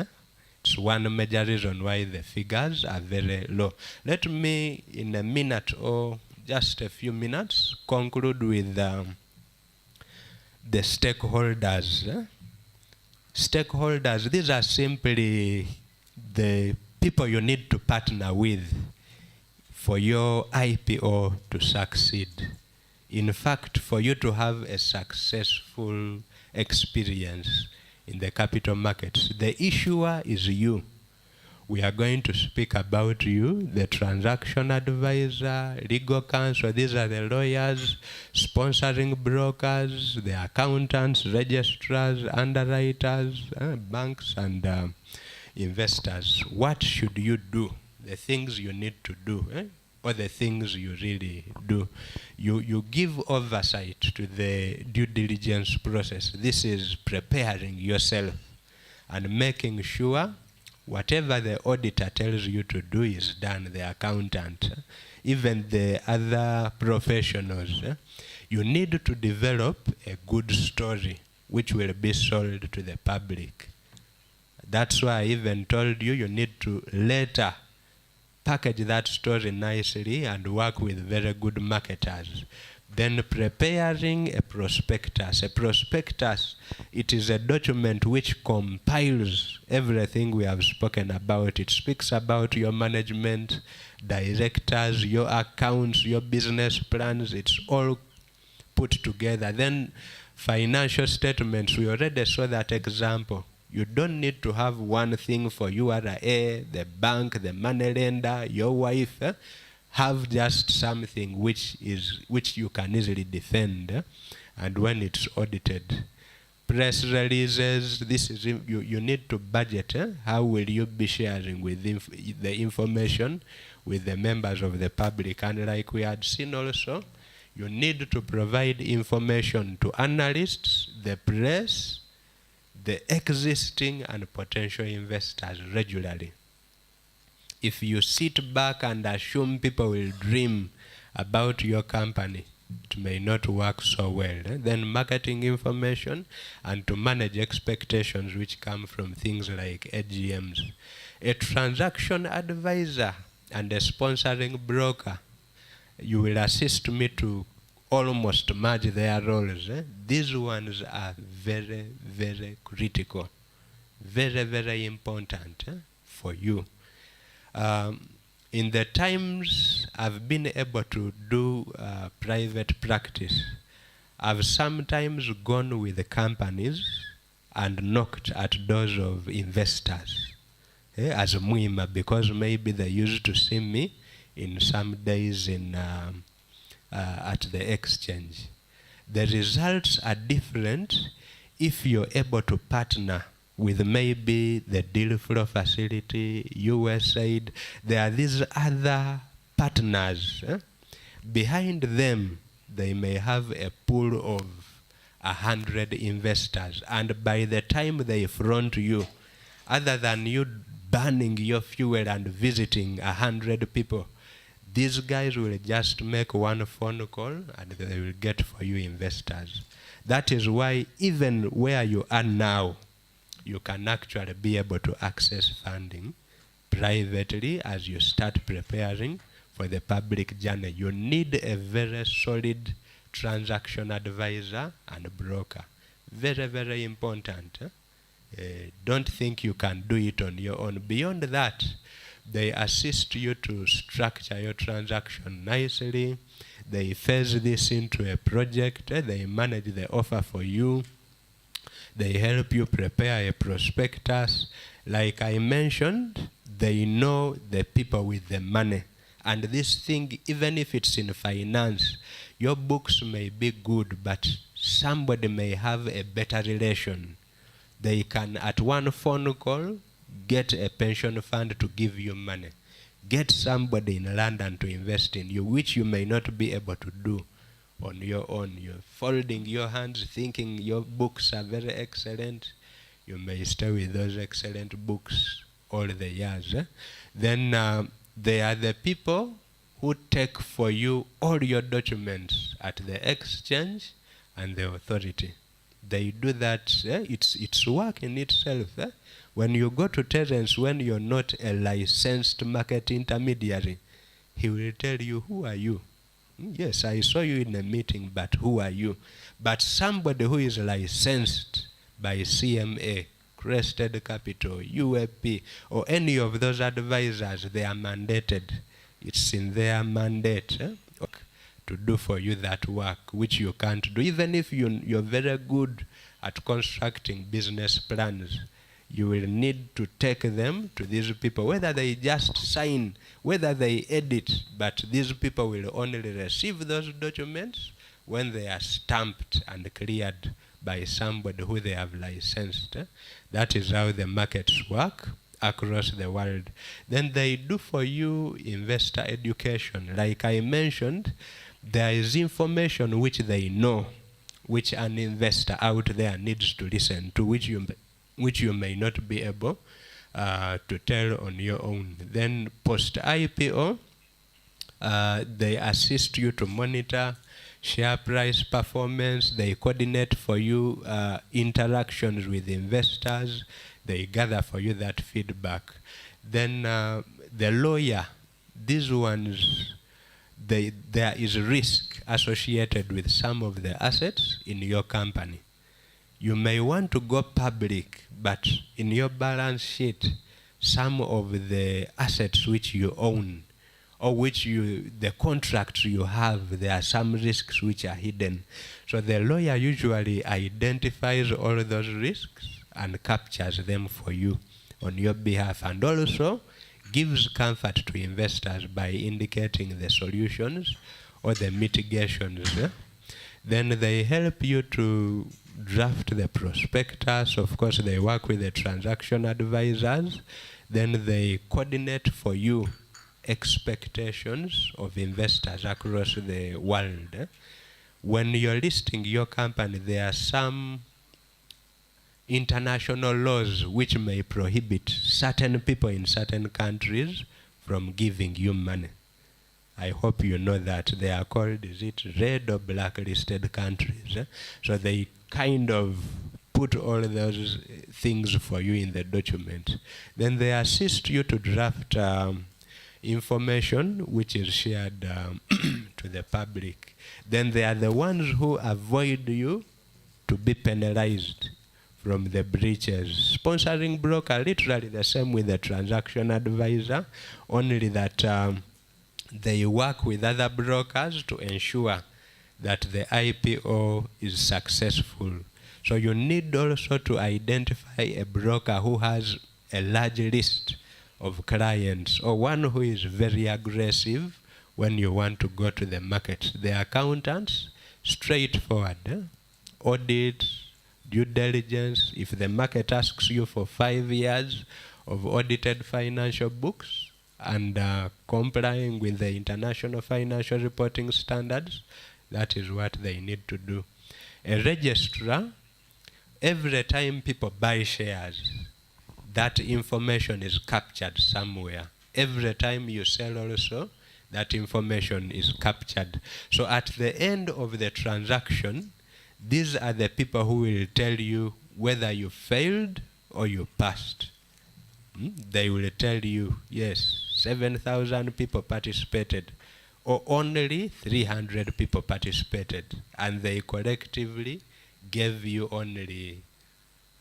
It's one major reason why the figures are very low. Let me, in a minute or just a few minutes, conclude with the stakeholders. Stakeholders, these are simply the people you need to partner with for your IPO to succeed. In fact, for you to have a successful experience in the capital markets, the issuer is you. We are going to speak about you, the transaction advisor, legal counsel. These are the lawyers, sponsoring brokers, the accountants, registrars, underwriters, banks, and investors. What should you do? The things you need to do, or the things you really do. You give oversight to the due diligence process. This is preparing yourself and making sure whatever the auditor tells you to do is done, the accountant, even the other professionals. You need to develop a good story which will be sold to the public. That's why I even told you need to later package that story nicely and work with very good marketers. Then preparing a prospectus. A prospectus, it is a document which compiles everything we have spoken about. It speaks about your management, directors, your accounts, your business plans. It's all put together. Then financial statements, we already saw that example. You don't need to have one thing for URA, the bank, the money lender, your wife. Have just something which you can easily defend, and when it's audited. Press releases, this is you need to budget. How will you be sharing with the information with the members of the public? And like we had seen also, you need to provide information to analysts, the press, the existing and potential investors regularly. If you sit back and assume people will dream about your company, it may not work so well. Then marketing information and to manage expectations which come from things like AGMs. A transaction advisor and a sponsoring broker, you will assist me to almost merge their roles. These ones are very, very critical, very, very important for you. In the times I've been able to do private practice, I've sometimes gone with the companies and knocked at doors of investors as a muima, because maybe they used to see me in some days in at the exchange. The results are different if you're able to partner with maybe the deal flow facility, USAID. There are these other partners. Behind them, they may have a pool of 100 investors. And by the time they front you, other than you burning your fuel and visiting 100 people, these guys will just make one phone call and they will get for you investors. That is why even where you are now, you can actually be able to access funding privately as you start preparing for the public journey. You need a very solid transaction advisor and broker. Very, very important. Don't think you can do it on your own. Beyond that, they assist you to structure your transaction nicely. They phase this into a project. They manage the offer for you. They help you prepare a prospectus. Like I mentioned, they know the people with the money. And this thing, even if it's in finance, your books may be good, but somebody may have a better relation. They can, at one phone call, get a pension fund to give you money. Get somebody in London to invest in you, which you may not be able to do on your own. You're folding your hands, thinking your books are very excellent. You may stay with those excellent books all the years. Then they are the people who take for you all your documents at the exchange and the authority. They do that. It's work in itself. When you go to Terence, when you're not a licensed market intermediary, he will tell you, who are you? Yes, I saw you in a meeting, but who are you? But somebody who is licensed by CMA, Crested Capital, UAP, or any of those advisors, they are mandated. It's in their mandate to do for you that work which you can't do. Even if you're very good at constructing business plans, you will need to take them to these people, whether they just sign, whether they edit, but these people will only receive those documents when they are stamped and cleared by somebody who they have licensed. That is how the markets work across the world. Then they do for you investor education. Like I mentioned, there is information which they know, which an investor out there needs to listen to, which you may not be able to tell on your own. Then post-IPO, they assist you to monitor share price performance. They coordinate for you interactions with investors. They gather for you that feedback. Then the lawyer, these ones, there is risk associated with some of the assets in your company. You may want to go public, but in your balance sheet, some of the assets which you own or which the contracts you have, there are some risks which are hidden. So the lawyer usually identifies all those risks and captures them for you on your behalf, and also gives comfort to investors by indicating the solutions or the mitigations. Then they help you to draft the prospectus. Of course, they work with the transaction advisors. Then they coordinate for you expectations of investors across the world. When you're listing your company, there are some international laws which may prohibit certain people in certain countries from giving you money. I hope you know that. They are called, is it red or blacklisted countries? So they kind of put all those things for you in the document. Then they assist you to draft information which is shared to the public. Then they are the ones who avoid you to be penalized from the breaches. Sponsoring broker, literally the same with the transaction advisor, only that they work with other brokers to ensure that the IPO is successful. So you need also to identify a broker who has a large list of clients, or one who is very aggressive when you want to go to the market. The accountants, straightforward, audit, due diligence. If the market asks you for 5 years of audited financial books and complying with the international financial reporting standards, that is what they need to do. A registrar, every time people buy shares, that information is captured somewhere. Every time you sell also, that information is captured. So at the end of the transaction, these are the people who will tell you whether you failed or you passed. They will tell you, yes, 7,000 people participated, or only 300 people participated, and they collectively gave you only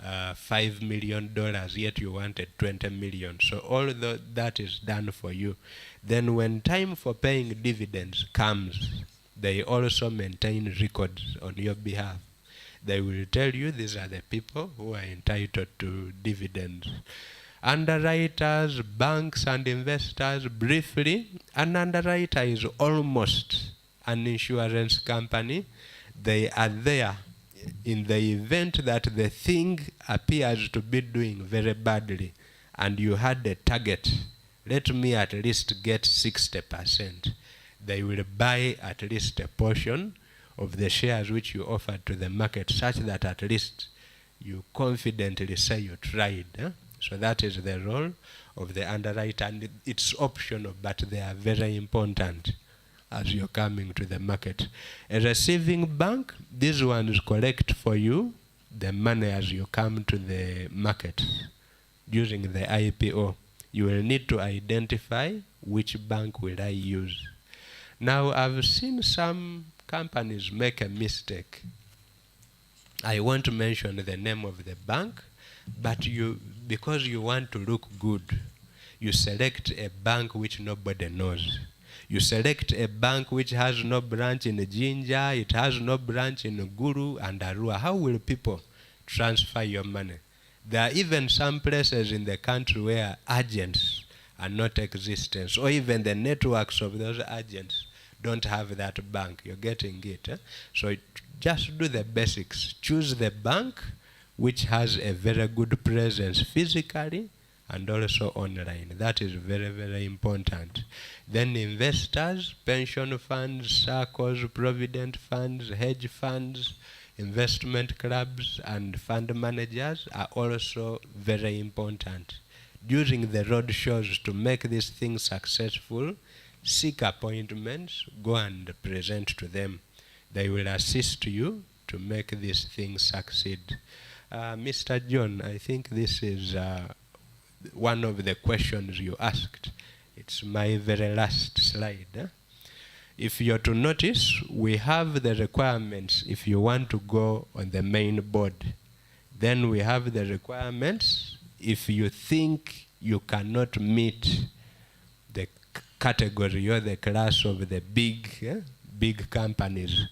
$5 million, yet you wanted 20 million. So all that is done for you. Then when time for paying dividends comes, they also maintain records on your behalf. They will tell you these are the people who are entitled to dividends. Underwriters, banks and investors, briefly, an underwriter is almost an insurance company. They are there in the event that the thing appears to be doing very badly and you had a target, let me at least get 60%. They will buy at least a portion of the shares which you offered to the market such that at least you confidently say you tried. So that is the role of the underwriter, and it's optional, but they are very important as you're coming to the market. A receiving bank, these ones collect for you the money as you come to the market. During the IPO, you will need to identify which bank will I use. Now, I've seen some companies make a mistake. I won't mention the name of the bank, but because you want to look good, you select a bank which nobody knows. You select a bank which has no branch in Jinja, it has no branch in Guru and Arua. How will people transfer your money? There are even some places in the country where agents are not existent, or even the networks of those agents don't have that bank. You're getting it. So just do the basics. Choose the bank which has a very good presence physically and also online. That is very, very important. Then investors, pension funds, circles, provident funds, hedge funds, investment clubs, and fund managers are also very important. During the road shows, to make this thing successful, seek appointments, go and present to them. They will assist you to make this thing succeed. Mr. John, I think this is one of the questions you asked. It's my very last slide. If you're to notice, we have the requirements if you want to go on the main board. Then we have the requirements if you think you cannot meet the category or the class of the big companies.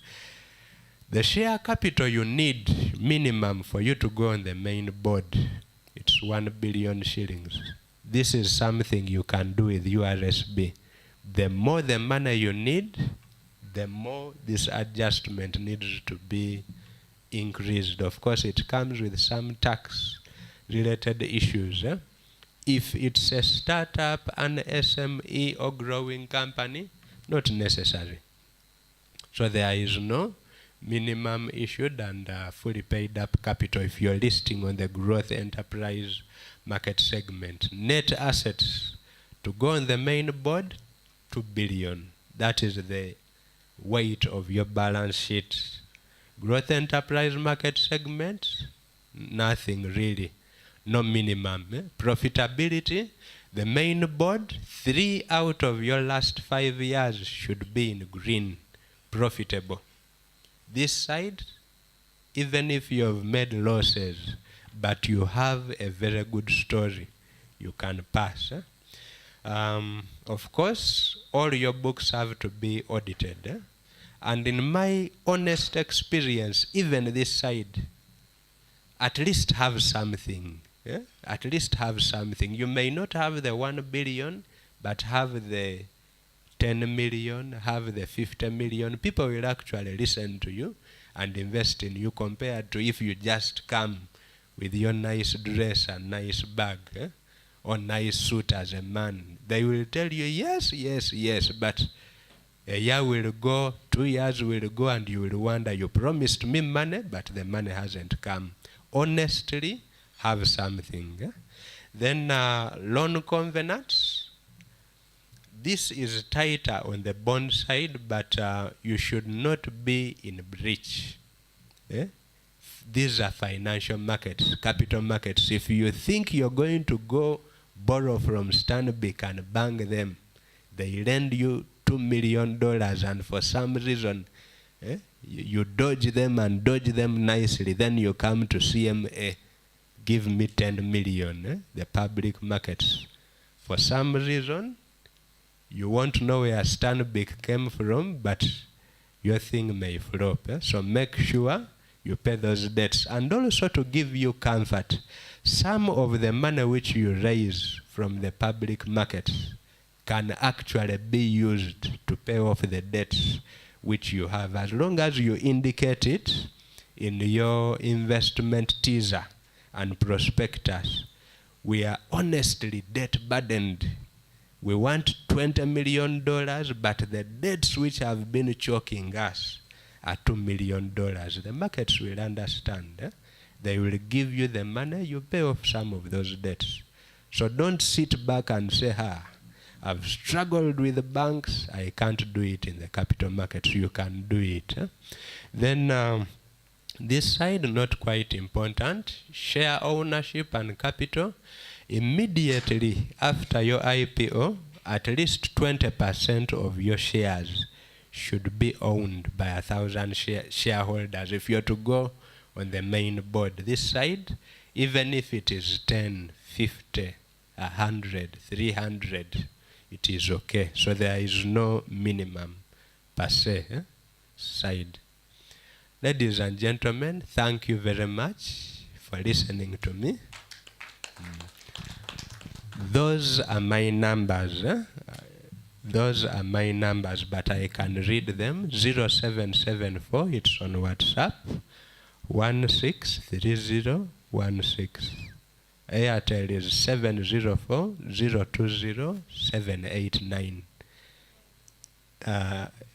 The share capital you need minimum for you to go on the main board, it's 1 billion shillings. This is something you can do with URSB. The more the money you need, the more this adjustment needs to be increased. Of course, it comes with some tax-related issues. If it's a startup, an SME or growing company, not necessary. So there is no minimum issued and fully paid up capital if you're listing on the growth enterprise market segment. Net assets to go on the main board, 2 billion. That is the weight of your balance sheet. Growth enterprise market segment, nothing really. No minimum. Profitability, the main board, 3 out of your last 5 years should be in green, profitable. This side, even if you have made losses, but you have a very good story, you can pass. Of course, all your books have to be audited. And in my honest experience, even this side, at least have something. At least have something. You may not have the 1 billion, but have the 10 million, have the 50 million. People will actually listen to you and invest in you compared to if you just come with your nice dress and nice bag or nice suit as a man. They will tell you, yes, yes, yes, but a year will go, 2 years will go, and you will wonder, you promised me money, but the money hasn't come. Honestly, have something. Then loan covenants. This is tighter on the bond side, but you should not be in breach. These are financial markets, capital markets. If you think you're going to go borrow from Stanbic and bank them, they lend you $2 million, and for some reason, you dodge them and dodge them nicely. Then you come to CMA, give me 10 million, the public markets. For some reason, you won't know where Stanbic came from, but your thing may flop. So make sure you pay those debts. And also to give you comfort, some of the money which you raise from the public markets can actually be used to pay off the debts which you have, as long as you indicate it in your investment teaser and prospectus. We are honestly debt burdened. We want $20 million, but the debts which have been choking us are $2 million. The markets will understand. They will give you the money, you pay off some of those debts. So don't sit back and say, I've struggled with the banks, I can't do it in the capital markets. You can do it. Then this side, not quite important, share ownership and capital. Immediately after your IPO, at least 20% of your shares should be owned by 1,000 shareholders. If you're to go on the main board, this side, even if it is 10, 50, 100, 300, it is okay. So there is no minimum per se side. Ladies and gentlemen, thank you very much for listening to me. Those are my numbers. Those are my numbers, but I can read them. 0774, it's on WhatsApp. 163016. Airtel is 704020789.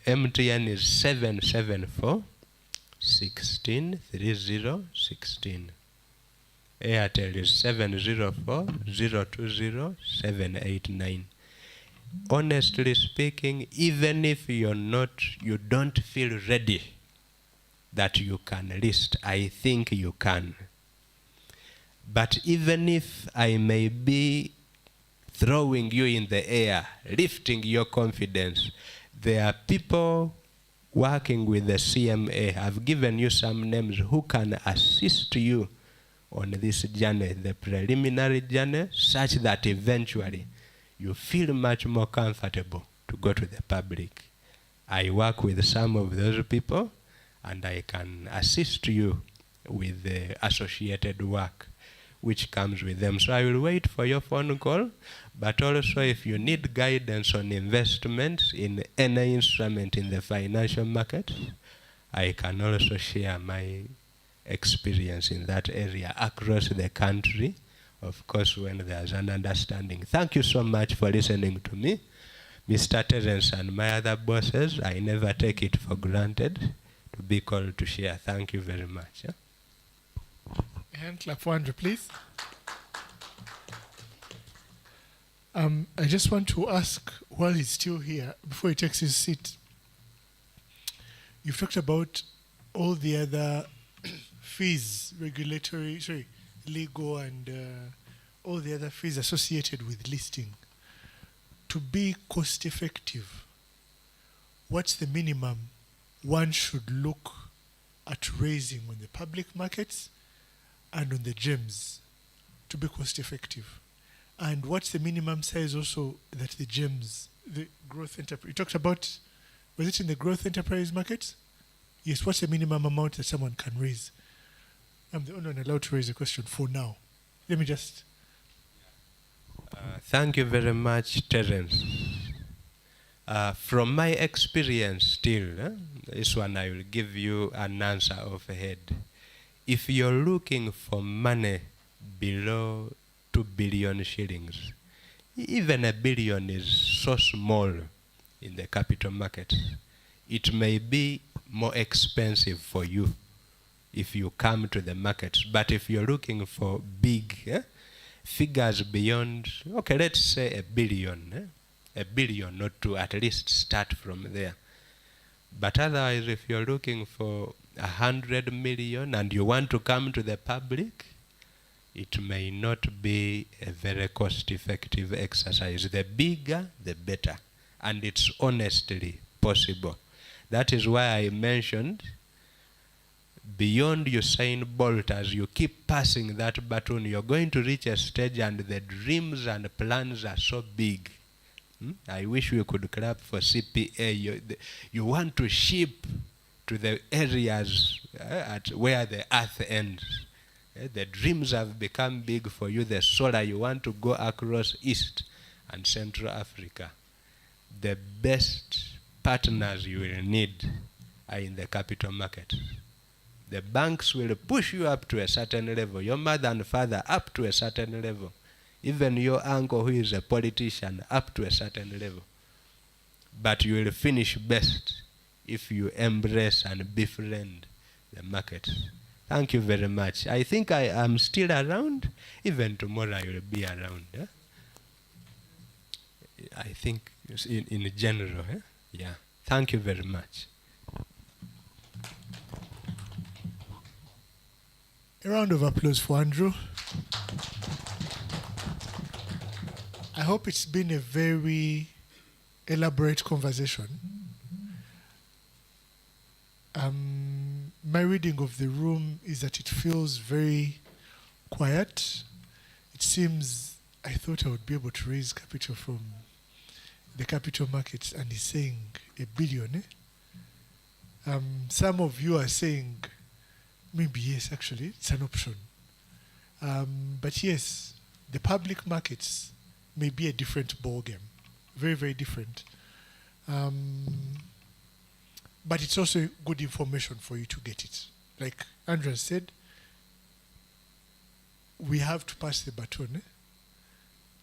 MTN is 774 163016. Airtel is 704020789. Honestly speaking, even if you don't feel ready that you can list, I think you can. But even if I may be throwing you in the air, lifting your confidence, there are people working with the CMA. I've given you some names who can assist you on this journey, the preliminary journey, such that eventually you feel much more comfortable to go to the public. I work with some of those people, and I can assist you with the associated work which comes with them. So I will wait for your phone call, but also if you need guidance on investments in any instrument in the financial market, I can also share my experience in that area across the country, of course, when there's an understanding. Thank you so much for listening to me. Mr. Terence and my other bosses, I never take it for granted to be called to share. Thank you very much. Hand clap for Andrew, please. I just want to ask, while he's still here, before he takes his seat, you've talked about all the other fees, legal and all the other fees associated with listing. To be cost effective, what's the minimum one should look at raising on the public markets and on the GEMS to be cost effective? And what's the minimum size also that the GEMS, the growth enterprise, you talked about, was it in the growth enterprise markets? Yes, what's the minimum amount that someone can raise? I'm the only one allowed to raise a question for now. Let me just... Thank you very much, Terence. From my experience still, this one I will give you an answer off head. If you're looking for money below 2 billion shillings, even $1 billion is so small in the capital markets, it may be more expensive for you if you come to the markets. But if you're looking for big figures beyond, okay, let's say $1 billion, $1 billion, not to at least start from there. But otherwise, if you're looking for 100 million and you want to come to the public, it may not be a very cost-effective exercise. The bigger, the better. And it's honestly possible. That is why I mentioned, beyond Usain Bolt, as you keep passing that baton, you're going to reach a stage and the dreams and plans are so big. I wish we could clap for CPA. You want to ship to to the areas at where the earth ends. The dreams have become big for you, the solar, you want to go across East and Central Africa. The best partners you will need are in the capital markets. The banks will push you up to a certain level, your mother and father up to a certain level, even your uncle who is a politician up to a certain level. But you will finish best if you embrace and befriend the markets. Thank you very much. I think I am still around. Even tomorrow I will be around. I think in general. Yeah. Thank you very much. A round of applause for Andrew. I hope it's been a very elaborate conversation. My reading of the room is that it feels very quiet. It seems I thought I would be able to raise capital from the capital markets, and he's saying $1 billion. Some of you are saying maybe yes, actually, it's an option. But yes, the public markets may be a different ballgame, very, very different. But it's also good information for you to get it. Like Andrew said, we have to pass the baton.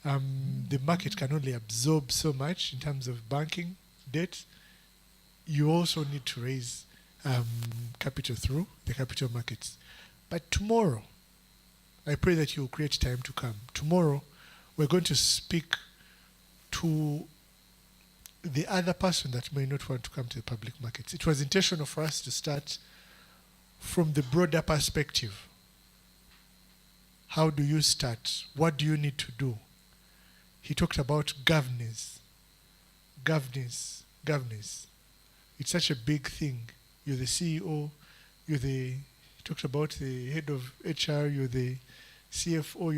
The market can only absorb so much in terms of banking debt. You also need to raise capital through the capital markets. But tomorrow, I pray that you will create time to come. Tomorrow, we're going to speak to the other person that may not want to come to the public markets. It was intentional for us to start from the broader perspective. How do you start? What do you need to do? He talked about governance. Governance. It's such a big thing. You're the CEO, he talked about the head of HR, you're the CFO,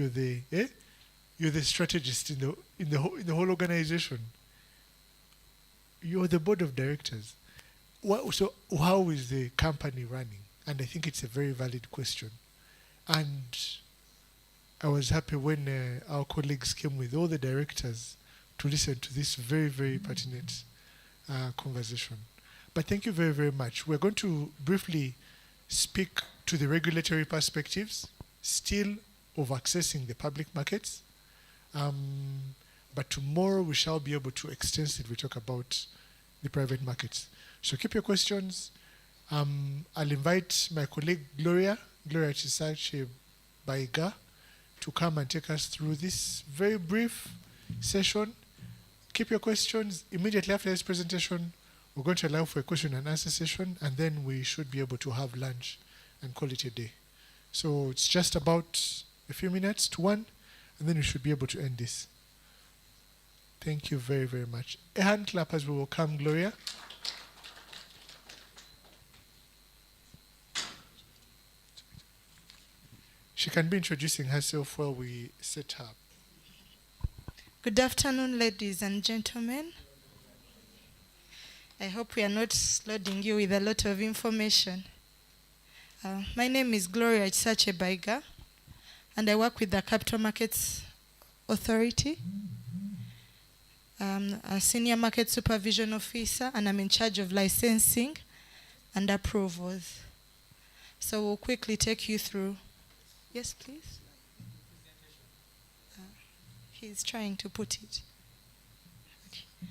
you're the strategist in the whole organization. You're the board of directors. So how is the company running? And I think it's a very valid question. And I was happy when our colleagues came with all the directors to listen to this very, very pertinent conversation. But thank you very, very much. We're going to briefly speak to the regulatory perspectives, still of accessing the public markets. But tomorrow we shall be able to extensively talk about the private markets. So keep your questions. I'll invite my colleague Gloria Chisache Baiga, to come and take us through this very brief session. Keep your questions. Immediately after this presentation, we're going to allow for a question and answer session, and then we should be able to have lunch and call it a day. So it's just about a few minutes to 1, and then we should be able to end this. Thank you very, very much. A hand clap as we welcome Gloria. She can be introducing herself while we set her up. Good afternoon, ladies and gentlemen. I hope we are not loading you with a lot of information. My name is Gloria Chisache Baiga, and I work with the Capital Markets Authority. I'm a Senior Market Supervision Officer, and I'm in charge of licensing and approvals. So we'll quickly take you through. Yes, please. He's trying to put it. Okay.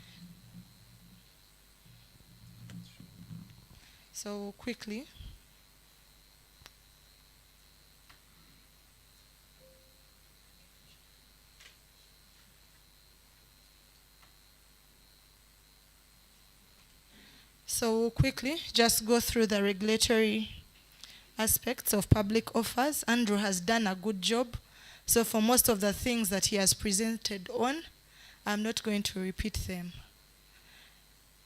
So quickly. So we'll quickly just go through the regulatory aspects of public offers. Andrew has done a good job. So for most of the things that he has presented on, I'm not going to repeat them.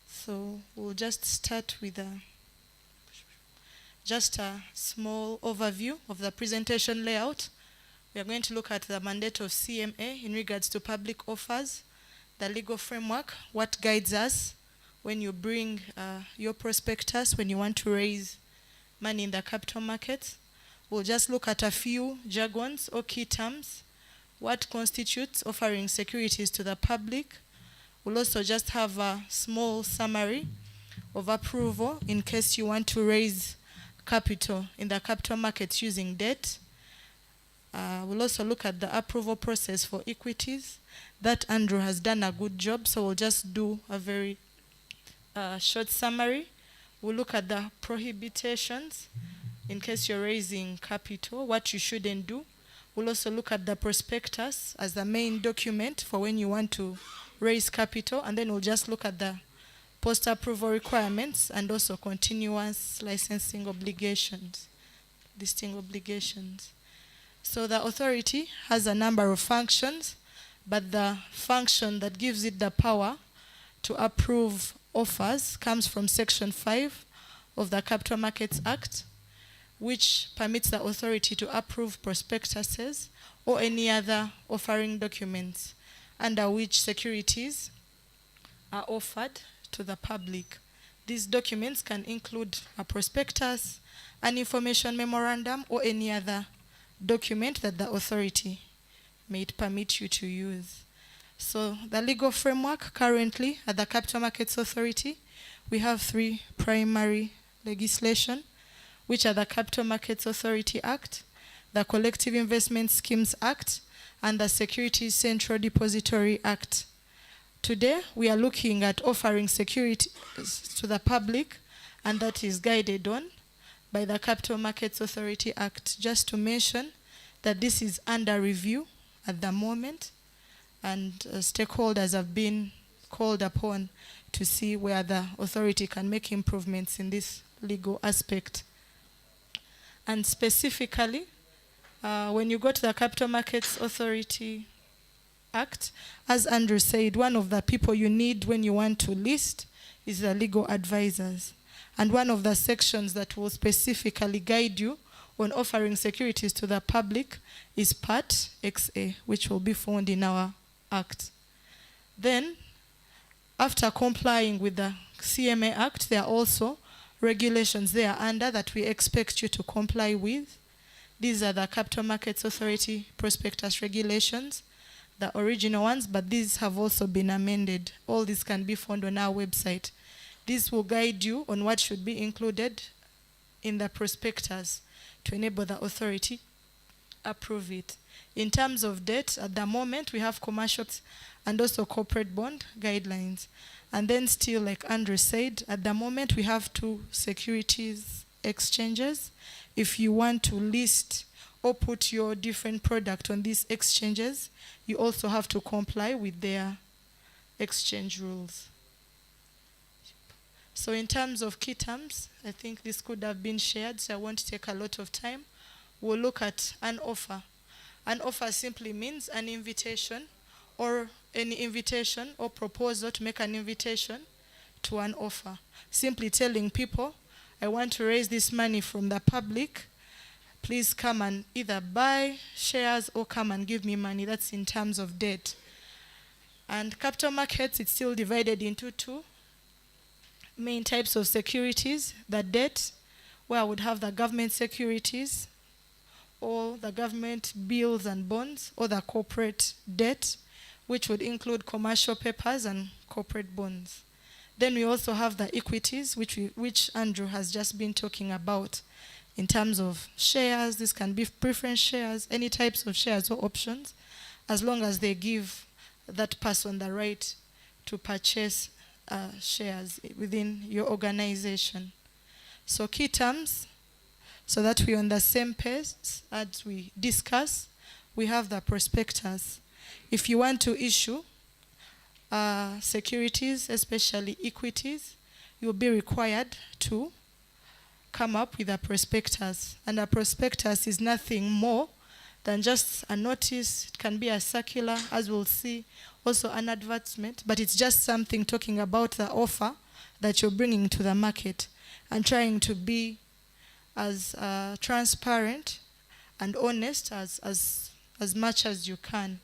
So we'll just start with just a small overview of the presentation layout. We are going to look at the mandate of CMA in regards to public offers, the legal framework, what guides us, when you bring your prospectus, when you want to raise money in the capital markets. We'll just look at a few jargons or key terms, what constitutes offering securities to the public. We'll also just have a small summary of approval in case you want to raise capital in the capital markets using debt. We'll also look at the approval process for equities. That Andrew has done a good job, so we'll just do a very short summary. We'll look at the prohibitions in case you're raising capital, what you shouldn't do. We'll also look at the prospectus as the main document for when you want to raise capital, and then we'll just look at the post-approval requirements and also continuous licensing obligations, listing obligations. So the authority has a number of functions, but the function that gives it the power to approve offers comes from Section 5 of the Capital Markets Act, which permits the authority to approve prospectuses or any other offering documents under which securities are offered to the public. These documents can include a prospectus, an information memorandum, or any other document that the authority may permit you to use. So the legal framework currently at the Capital Markets Authority, we have 3 primary legislation, which are the Capital Markets Authority Act, the Collective Investment Schemes Act, and the Securities Central Depository Act. Today, we are looking at offering securities to the public, and that is guided on by the Capital Markets Authority Act. Just to mention that this is under review at the moment, and stakeholders have been called upon to see where the authority can make improvements in this legal aspect. And specifically, when you go to the Capital Markets Authority Act, as Andrew said, one of the people you need when you want to list is the legal advisors. And one of the sections that will specifically guide you on offering securities to the public is Part XA, which will be found in our Act. Then, after complying with the CMA Act, there are also regulations there under that we expect you to comply with. These are the Capital Markets Authority prospectus regulations, the original ones, but these have also been amended. All these can be found on our website. This will guide you on what should be included in the prospectus to enable the authority approve it. In terms of debt, at the moment, we have commercial and also corporate bond guidelines. And then still, like Andrew said, at the moment, we have 2 securities exchanges. If you want to list or put your different product on these exchanges, you also have to comply with their exchange rules. So in terms of key terms, I think this could have been shared, so I won't take a lot of time. We'll look at an offer. An offer simply means an invitation or any invitation or proposal to make an invitation to an offer. Simply telling people, I want to raise this money from the public. Please come and either buy shares or come and give me money. That's in terms of debt. And capital markets, it's still divided into 2 main types of securities. The debt, where I would have the government securities, or the government bills and bonds, or the corporate debt, which would include commercial papers and corporate bonds. Then we also have the equities, which Andrew has just been talking about. In terms of shares, this can be preference shares, any types of shares or options, as long as they give that person the right to purchase shares within your organization. So key terms, so that we're on the same page as we discuss, we have the prospectus. If you want to issue securities, especially equities, you'll be required to come up with a prospectus. And a prospectus is nothing more than just a notice. It can be a circular, as we'll see, also an advertisement, but it's just something talking about the offer that you're bringing to the market and trying to be as transparent and honest as much as you can.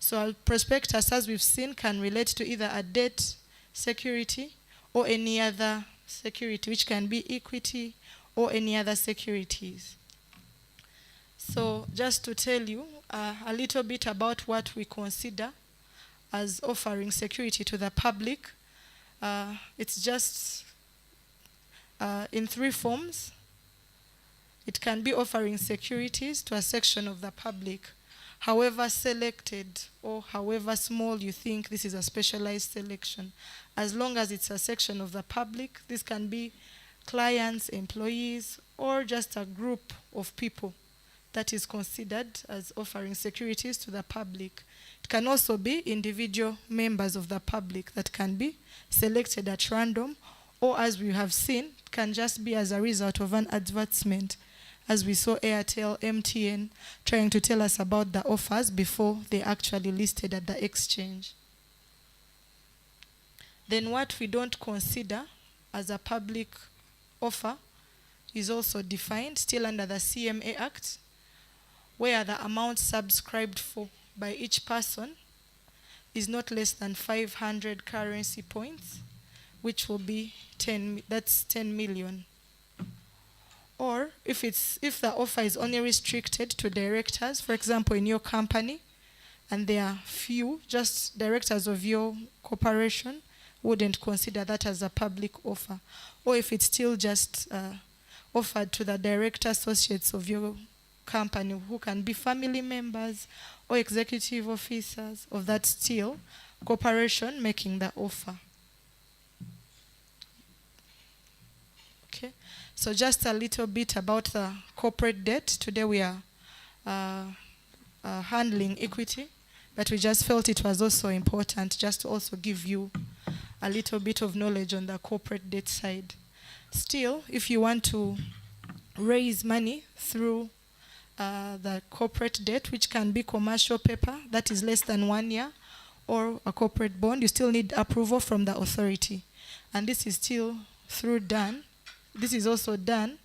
So a prospectus, as we've seen, can relate to either a debt security or any other security, which can be equity or any other securities. So just to tell you a little bit about what we consider as offering security to the public, it's just in three forms. It can be offering securities to a section of the public, however selected or however small you think this is a specialized selection. As long as it's a section of the public, this can be clients, employees, or just a group of people that is considered as offering securities to the public. It can also be individual members of the public that can be selected at random, or as we have seen, can just be as a result of an advertisement, as we saw Airtel, MTN trying to tell us about the offers before they actually listed at the exchange. Then what we don't consider as a public offer is also defined still under the CMA Act, where the amount subscribed for by each person is not less than 500 currency points, which will be 10 million. Or if the offer is only restricted to directors, for example, in your company, and there are few, just directors of your corporation, wouldn't consider that as a public offer. Or if it's still just offered to the director associates of your company, who can be family members or executive officers of that still corporation making the offer. Okay, so just a little bit about the corporate debt. Today we are handling equity, but we just felt it was also important just to also give you a little bit of knowledge on the corporate debt side. Still, if you want to raise money through the corporate debt, which can be commercial paper that is less than 1 year, or a corporate bond, you still need approval from the authority. And this is still this is also done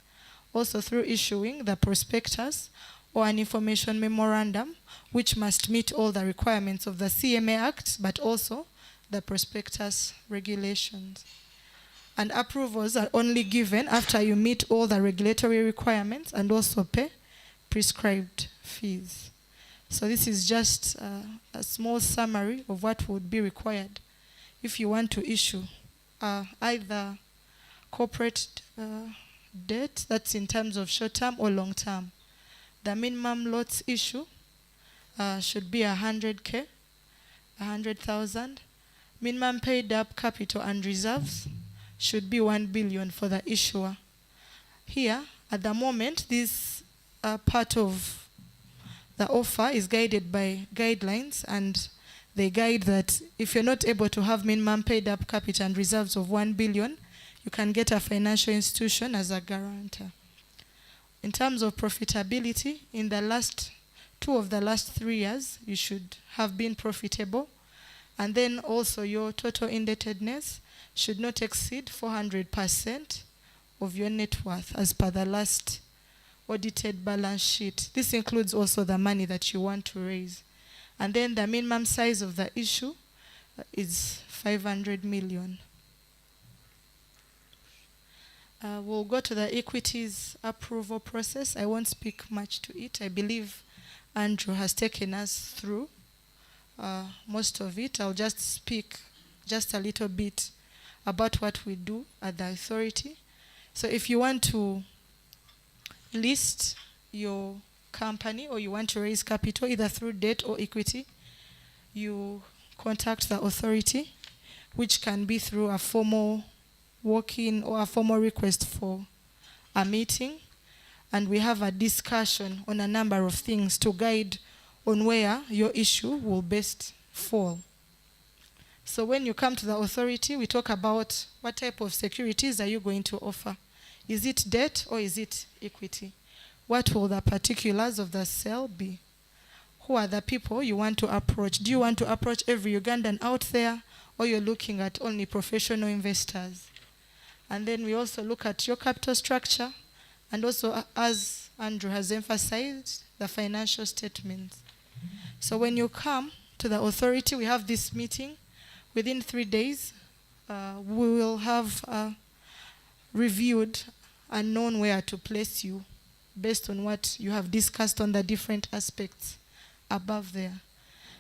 through issuing the prospectus or an information memorandum, which must meet all the requirements of the CMA Act, but also the prospectus regulations. And approvals are only given after you meet all the regulatory requirements and also pay prescribed fees. So this is just a small summary of what would be required if you want to issue either corporate debt, that's in terms of short-term or long-term. The minimum lots issue should be 100K, 100,000. Minimum paid up capital and reserves should be 1 billion for the issuer. Here, at the moment, this part of the offer is guided by guidelines, and they guide that if you're not able to have minimum paid up capital and reserves of 1 billion, you can get a financial institution as a guarantor. In terms of profitability, in the last 2 of the last 3 years, you should have been profitable. And then also your total indebtedness should not exceed 400% of your net worth as per the last audited balance sheet. This includes also the money that you want to raise. And then the minimum size of the issue is 500 million. We'll go to the equities approval process. I won't speak much to it. I believe Andrew has taken us through most of it. I'll just speak just a little bit about what we do at the authority. So if you want to list your company or you want to raise capital either through debt or equity, you contact the authority, which can be through a formal walk-in or a formal request for a meeting, and we have a discussion on a number of things to guide on where your issue will best fall. So when you come to the authority, we talk about what type of securities are you going to offer. Is it debt or is it equity? What will the particulars of the sale be? Who are the people you want to approach? Do you want to approach every Ugandan out there, or you're looking at only professional investors? And then we also look at your capital structure, and also, as Andrew has emphasized, the financial statements. So when you come to the authority, we have this meeting. Within 3 days, we will have reviewed and known where to place you based on what you have discussed on the different aspects above there.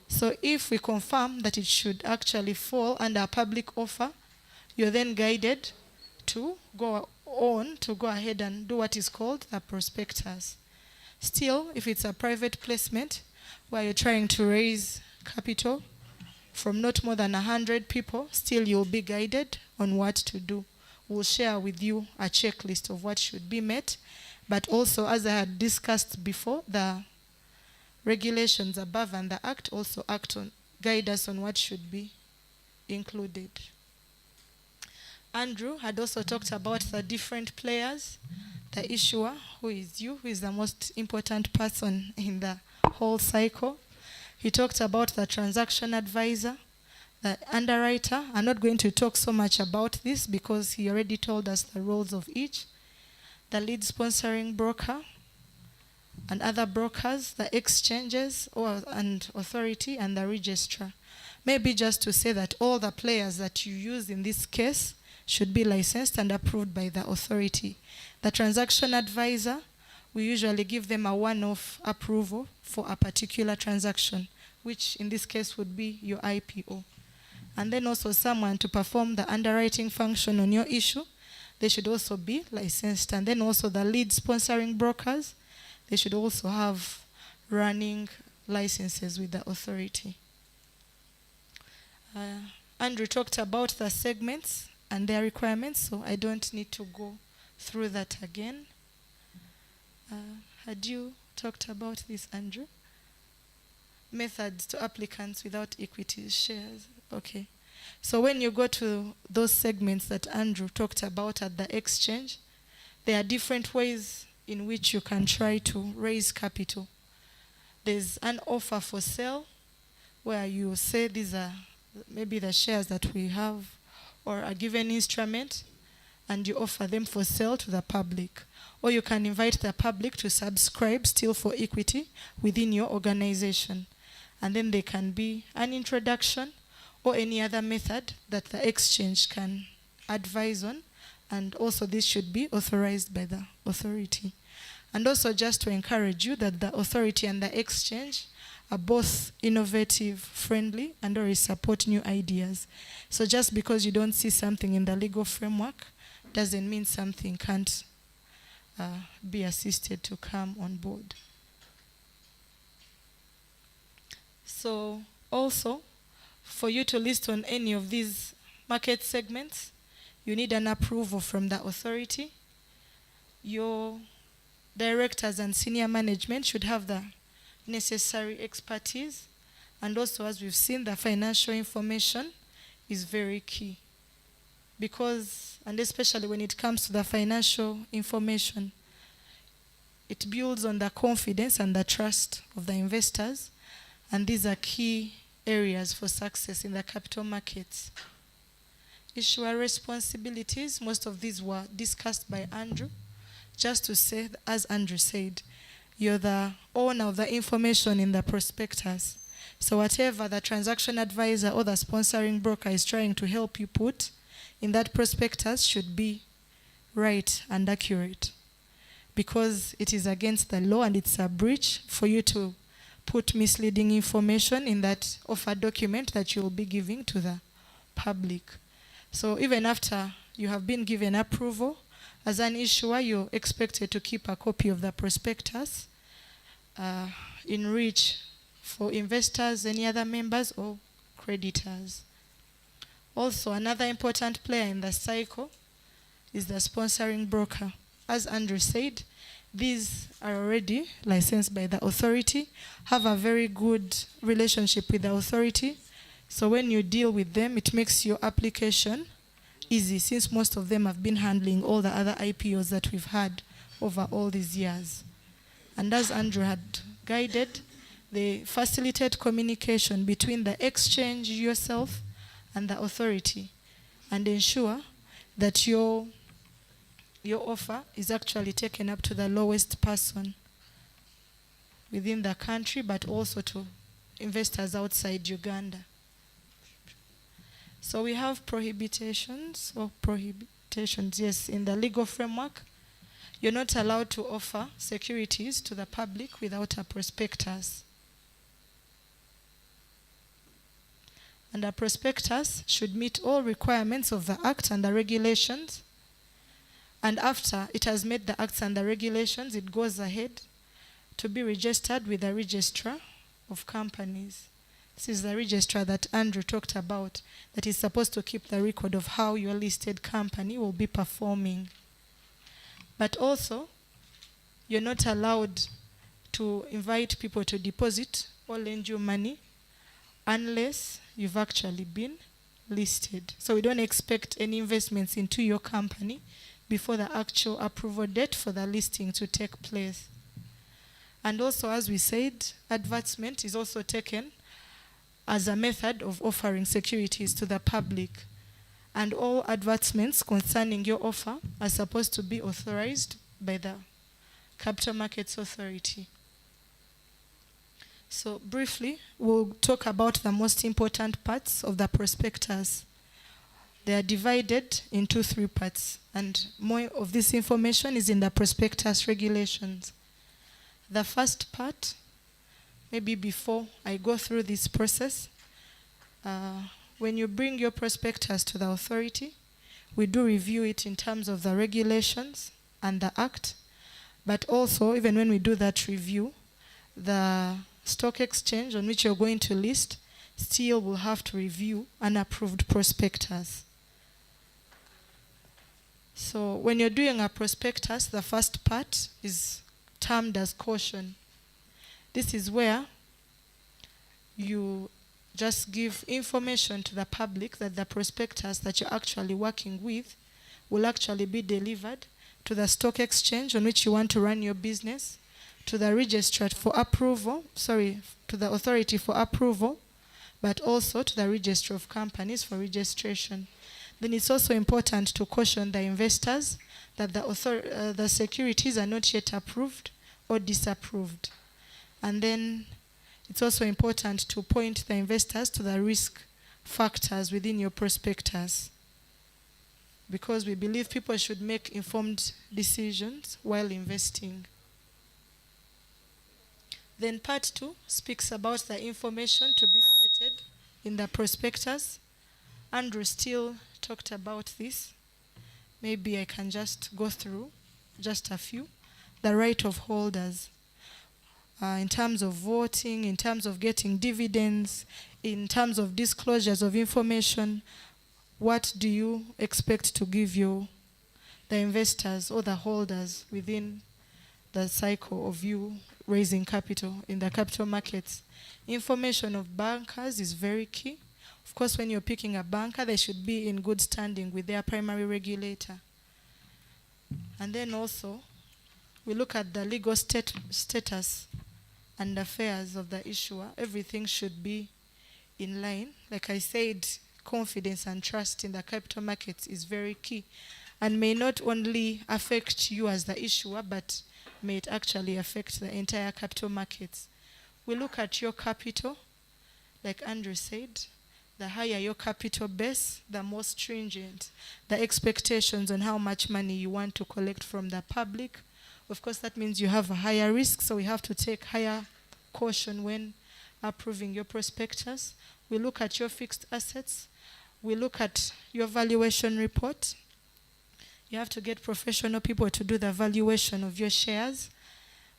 So if we confirm that it should actually fall under a public offer, you're then guided to go ahead and do what is called a prospectus. Still, if it's a private placement where you're trying to raise capital from not more than 100 people, still you'll be guided on what to do. We'll share with you a checklist of what should be met, but also, as I had discussed before, the regulations above and the Act also guide us on what should be included. Andrew had also talked about the different players, the issuer, who is you, who is the most important person in the whole cycle. He talked about the transaction advisor, the underwriter. I'm not going to talk so much about this because he already told us the roles of each. The lead sponsoring broker and other brokers, the exchanges and authority, and the registrar. Maybe just to say that all the players that you use in this case should be licensed and approved by the authority. The transaction advisor, we usually give them a one-off approval for a particular transaction, which in this case would be your IPO. And then also someone to perform the underwriting function on your issue, they should also be licensed. And then also the lead sponsoring brokers, they should also have running licenses with the authority. Andrew talked about the segments and their requirements, so I don't need to go through that again. Had you talked about this, Andrew? Methods to applicants without equity shares. Okay. So when you go to those segments that Andrew talked about at the exchange, there are different ways in which you can try to raise capital. There's an offer for sale where you say these are maybe the shares that we have or a given instrument, and you offer them for sale to the public. Or you can invite the public to subscribe still for equity within your organization. And then there can be an introduction or any other method that the exchange can advise on. And also this should be authorized by the authority. And also just to encourage you that the authority and the exchange are both innovative, friendly, and always support new ideas. So just because you don't see something in the legal framework doesn't mean something can't be assisted to come on board. So also, for you to list on any of these market segments, you need an approval from the authority. Your directors and senior management should have the necessary expertise. And also, as we've seen, the financial information is very key. Because, and especially when it comes to the financial information, it builds on the confidence and the trust of the investors. And these are key areas for success in the capital markets. Issuer responsibilities, most of these were discussed by Andrew. Just to say, as Andrew said, you're the owner of the information in the prospectus. So whatever the transaction advisor or the sponsoring broker is trying to help you put in that prospectus should be right and accurate, because it is against the law and it's a breach for you to put misleading information in that offer document that you will be giving to the public. So even after you have been given approval, as an issuer, you're expected to keep a copy of the prospectus in reach for investors, any other members, or creditors. Also, another important player in the cycle is the sponsoring broker. As Andrew said, these are already licensed by the authority, have a very good relationship with the authority. So when you deal with them, it makes your application easy, since most of them have been handling all the other IPOs that we've had over all these years. And as Andrew had guided, they facilitate communication between the exchange, yourself, and the authority, and ensure that your offer is actually taken up to the lowest person within the country, but also to investors outside Uganda. So we have prohibitions, yes, in the legal framework. You're not allowed to offer securities to the public without a prospectus. And a prospectus should meet all requirements of the Act and the regulations. And after it has met the Acts and the regulations, it goes ahead to be registered with the registrar of companies. This is the registrar that Andrew talked about, that is supposed to keep the record of how your listed company will be performing. But also, you're not allowed to invite people to deposit or lend you money unless you've actually been listed. So we don't expect any investments into your company before the actual approval date for the listing to take place. And also, as we said, advertisement is also taken as a method of offering securities to the public. And all advertisements concerning your offer are supposed to be authorized by the Capital Markets Authority. So briefly, we'll talk about the most important parts of the prospectus. They are divided into 3 parts, and more of this information is in the prospectus regulations. The first part, maybe before I go through this process, when you bring your prospectus to the authority, we do review it in terms of the regulations and the Act, but also, even when we do that review, the stock exchange on which you're going to list still will have to review an approved prospectus. So when you're doing a prospectus, the first part is termed as caution. This is where you just give information to the public that the prospectus that you're actually working with will actually be delivered to the stock exchange on which you want to run your business, to the registrar for approval, to the authority for approval, but also to the registrar of companies for registration. Then it's also important to caution the investors that the securities are not yet approved or disapproved. And then it's also important to point the investors to the risk factors within your prospectus, because we believe people should make informed decisions while investing. Then part 2 speaks about the information to be stated in the prospectus. Andrew still talked about this. Maybe I can just go through just a few. The right of holders. In terms of voting, in terms of getting dividends, in terms of disclosures of information, what do you expect to give the investors or the holders within the cycle of you raising capital in the capital markets? Information of bankers is very key. Of course, when you're picking a banker, they should be in good standing with their primary regulator. And then also, we look at the legal status and affairs of the issuer. Everything should be in line. Like I said, confidence and trust in the capital markets is very key, and may not only affect you as the issuer, but may it actually affect the entire capital markets. We look at your capital. Like Andrew said, the higher your capital base, the more stringent the expectations on how much money you want to collect from the public. Of course, that means you have a higher risk, so we have to take higher caution when approving your prospectus. We look at your fixed assets. We look at your valuation report. You have to get professional people to do the valuation of your shares,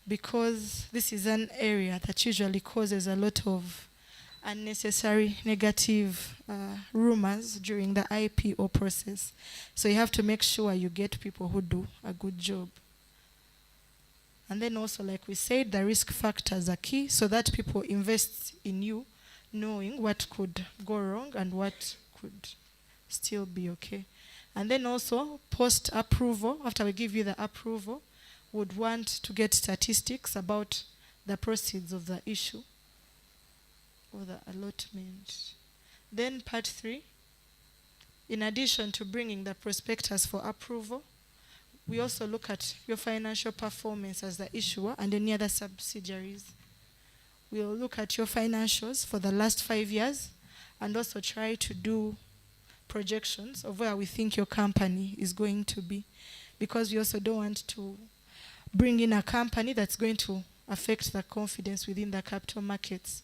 because this is an area that usually causes a lot of unnecessary negative rumors during the IPO process. So you have to make sure you get people who do a good job. And then also, like we said, the risk factors are key, so that people invest in you knowing what could go wrong and what could still be okay. And then also, post-approval, after we give you the approval, would want to get statistics about the proceeds of the issue or the allotment. Then part 3, in addition to bringing the prospectus for approval, we also look at your financial performance as the issuer and any other subsidiaries. We'll look at your financials for the last 5 years and also try to do projections of where we think your company is going to be, because we also don't want to bring in a company that's going to affect the confidence within the capital markets.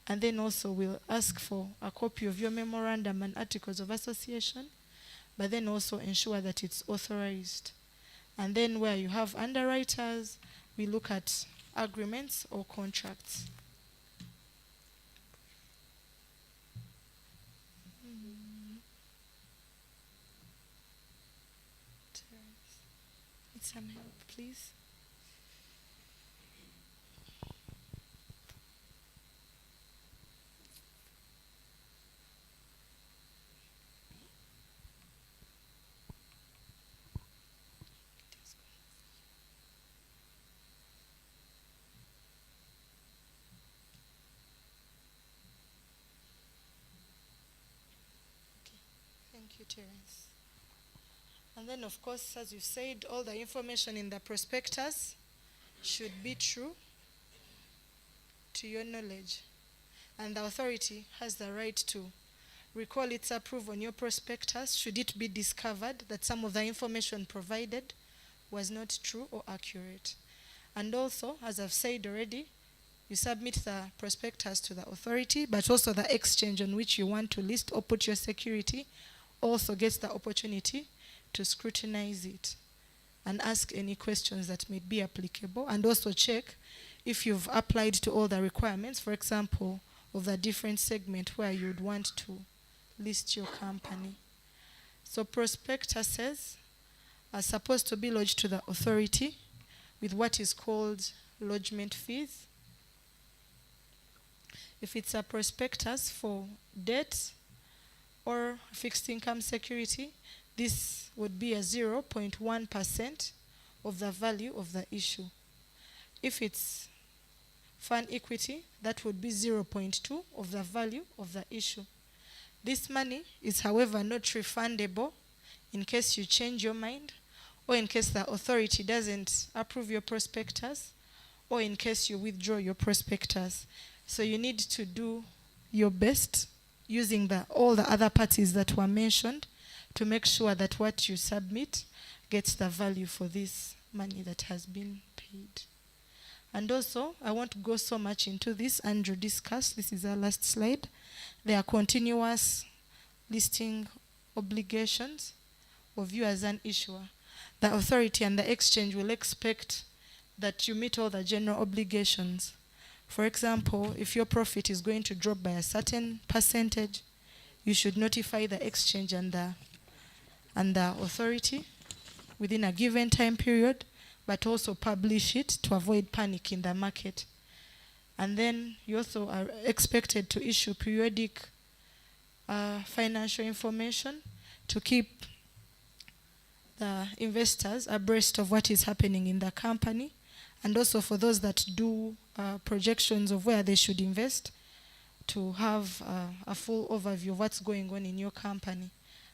And then also we'll ask for a copy of your memorandum and articles of association, but then also ensure that it's authorized. And then where you have underwriters, we look at agreements or contracts. Need some help, please. Thank you, Terence. And then, of course, as you said, all the information in the prospectus should be true to your knowledge. And the authority has the right to recall its approval on your prospectus should it be discovered that some of the information provided was not true or accurate. And also, as I've said already, you submit the prospectus to the authority, but also the exchange on which you want to list or put your security also gets the opportunity to scrutinize it and ask any questions that may be applicable, and also check if you've applied to all the requirements, for example, of the different segment where you would want to list your company. So prospectuses are supposed to be lodged to the authority with what is called lodgement fees. If it's a prospectus for debt or fixed income security, this would be a 0.1% of the value of the issue. If it's fund equity, that would be 0.2 of the value of the issue. This money is, however, not refundable in case you change your mind, or in case the authority doesn't approve your prospectus, or in case you withdraw your prospectus. So you need to do your best using all the other parties that were mentioned to make sure that what you submit gets the value for this money that has been paid. And also, I won't go so much into this. Andrew discussed, this is our last slide. There are continuous listing obligations of you as an issuer. The authority and the exchange will expect that you meet all the general obligations. For example, if your profit is going to drop by a certain percentage, you should notify the exchange and the authority within a given time period, but also publish it to avoid panic in the market. And then you also are expected to issue periodic financial information to keep the investors abreast of what is happening in the company, and also for those that do projections of where they should invest, to have a full overview of what's going on in your company.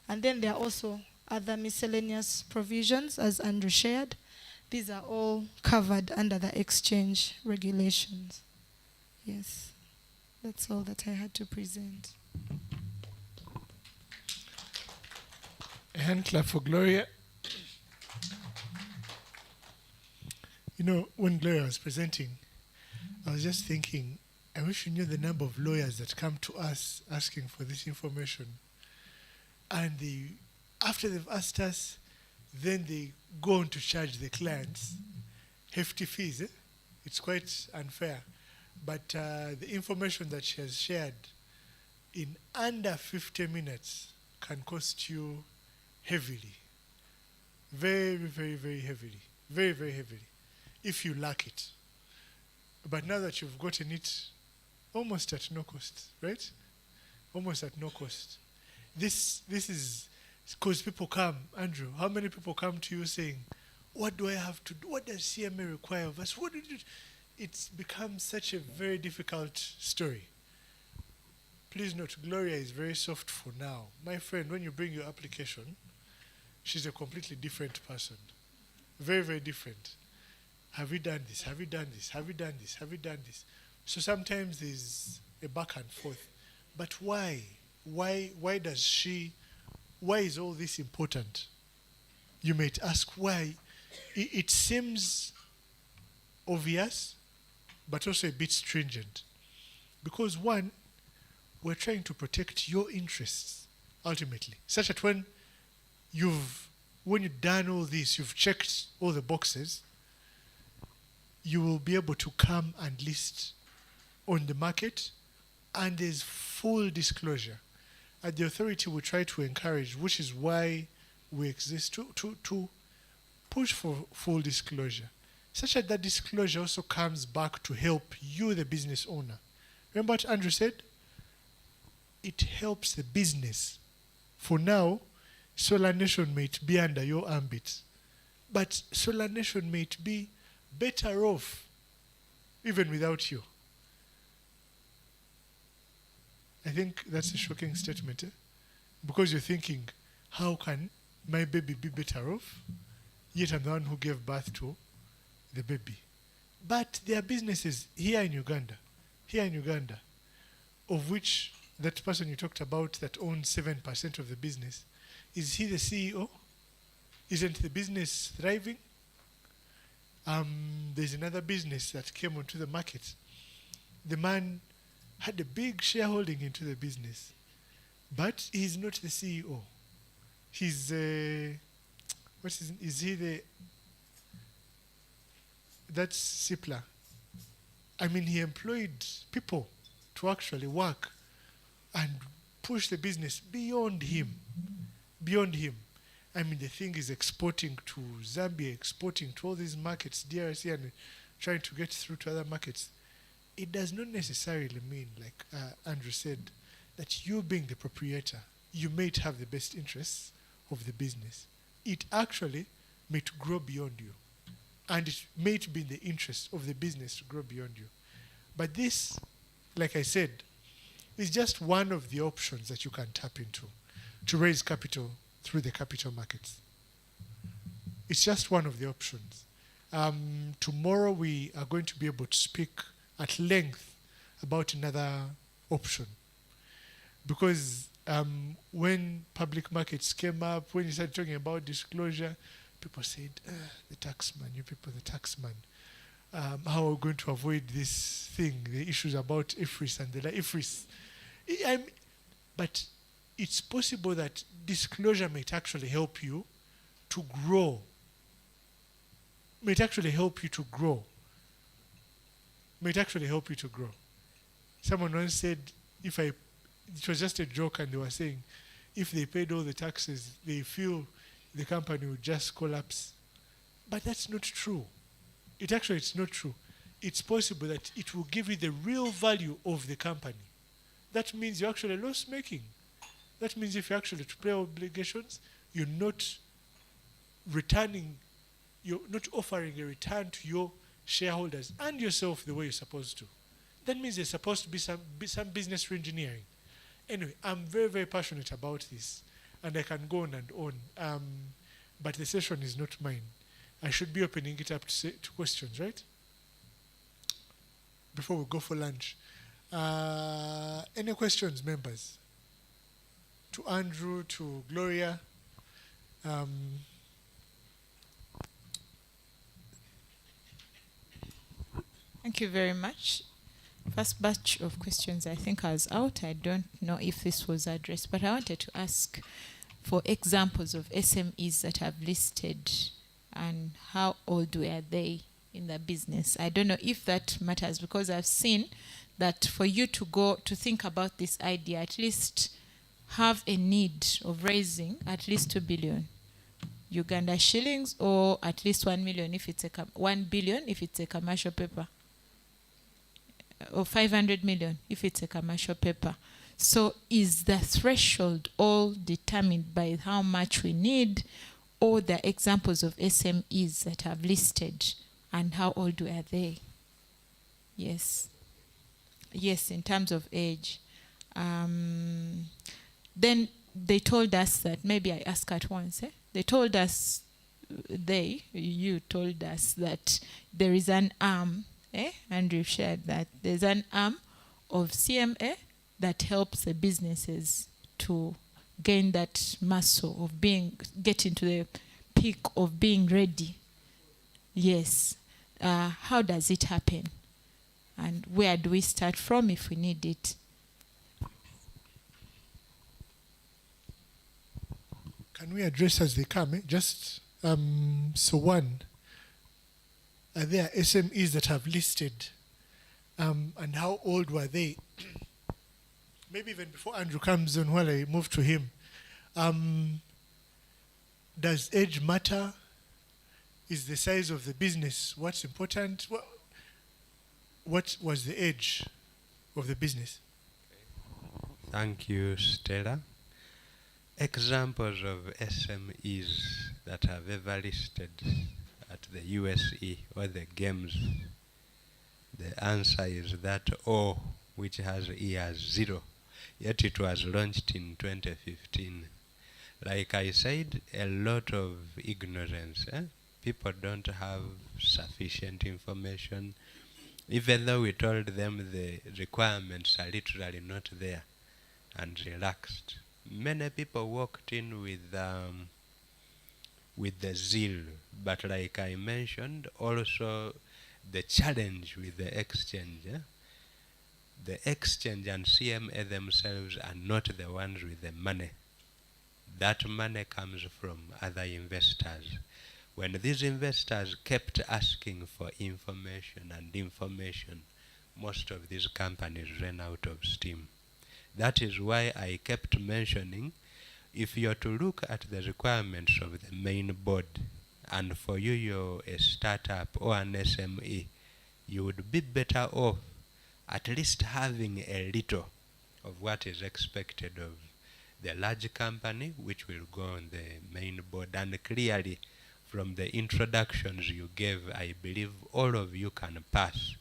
And then there are also other miscellaneous provisions, as Andrew shared. These are all covered under the exchange regulations. Yes, that's all that I had to present. A hand clap for Gloria. You know, when Gloria was presenting, I was just thinking, I wish you knew the number of lawyers that come to us asking for this information. And after they've asked us, then they go on to charge the clients hefty fees. It's quite unfair. But the information that she has shared in under 50 minutes can cost you heavily. Very, very, very heavily. Very, very heavily, if you lack it. But now that you've gotten it almost at no cost, right? Almost at no cost. This is because people come, Andrew, how many people come to you saying, what do I have to do? What does CMA require of us? What did you do? It's become such a very difficult story. Please note, Gloria is very soft for now. My friend, when you bring your application, she's a completely different person. Very, very different. Have you done this? Have you done this? Have you done this? Have you done this? So sometimes there's a back and forth. But why? Why does she why is all this important? You might ask why. It seems obvious, but also a bit stringent. Because one, we're trying to protect your interests, ultimately. Such that when you've done all this, you've checked all the boxes, you will be able to come and list on the market, and there's full disclosure. At the authority, we try to encourage, which is why we exist, to push for full disclosure, such that that disclosure also comes back to help you, the business owner. Remember what Andrew said? It helps the business. For now, Solar Nation might be under your ambit, but Solar Nation might be better off even without you. I think that's a shocking statement, because you're thinking, how can my baby be better off? Yet I'm the one who gave birth to the baby. But there are businesses here in Uganda, of which that person you talked about that owns 7% of the business, is he the CEO? Isn't the business thriving? There's another business that came onto the market. The man had a big shareholding into the business, but he's not the CEO. He's that's Cipla. I mean, he employed people to actually work and push the business beyond him. I mean, the thing is exporting to Zambia, exporting to all these markets, DRC, and trying to get through to other markets. It does not necessarily mean, like Andrew said, that you being the proprietor, you might have the best interests of the business. It actually may to grow beyond you. And it may be in the interest of the business to grow beyond you. But this, like I said, is just one of the options that you can tap into to raise capital through the capital markets. It's just one of the options. Tomorrow we are going to be able to speak at length about another option. Because when public markets came up, when you started talking about disclosure, people said, the taxman, you people, the taxman. How are we going to avoid this thing, the issues about IFRS and the IFRS? But it's possible that disclosure might actually help you to grow. Might actually help you to grow. Someone once said, it was just a joke, and they were saying, if they paid all the taxes, they feel the company would just collapse. But that's not true. It's not true. It's possible that it will give you the real value of the company. That means you're actually loss making. That means if you actually to pay obligations, you're not offering a return to your shareholders and yourself the way you're supposed to. That means there's supposed to be some business re-engineering. Anyway, I'm very, very passionate about this, and I can go on and on. But the session is not mine. I should be opening it up to questions, right? Before we go for lunch. Any questions, members? To Andrew, to Gloria. Thank you very much. First batch of questions I think I was out. I don't know if this was addressed, but I wanted to ask for examples of SMEs that have listed and how old were they in the business. I don't know if that matters, because I've seen that for you to go to think about this idea, at least have a need of raising at least 2 billion Uganda shillings, or at least 1 million if it's 1 billion if it's a commercial paper, or 500 million if it's a commercial paper. So is the threshold all determined by how much we need, or the examples of SMEs that have listed, and how old are they? Yes, in terms of age. Then they told us that, maybe I ask at once, they told us, you told us that there is an arm, Andrew shared that there's an arm of CMA that helps the businesses to gain that muscle of getting to the peak of being ready. Yes. How does it happen? And where do we start from if we need it? Can we address as they come? Just so one, are there SMEs that have listed, and how old were they? Maybe even before Andrew comes on, while I move to him. Does age matter? Is the size of the business what's important? What was the age of the business? Thank you, Stella. Examples of SMEs that have ever listed at the USE or the Games. The answer is that O, which has E as 0, yet it was launched in 2015. Like I said, a lot of ignorance. People don't have sufficient information. Even though we told them the requirements are literally not there, and relaxed. Many people walked in with the zeal, but like I mentioned, also the challenge with the exchange. The exchange and CMA themselves are not the ones with the money. That money comes from other investors. When these investors kept asking for information and information, most of these companies ran out of steam. That is why I kept mentioning, if you're to look at the requirements of the main board, and for you you're a startup or an SME, you would be better off at least having a little of what is expected of the large company, which will go on the main board. And clearly, from the introductions you gave, I believe all of you can pass.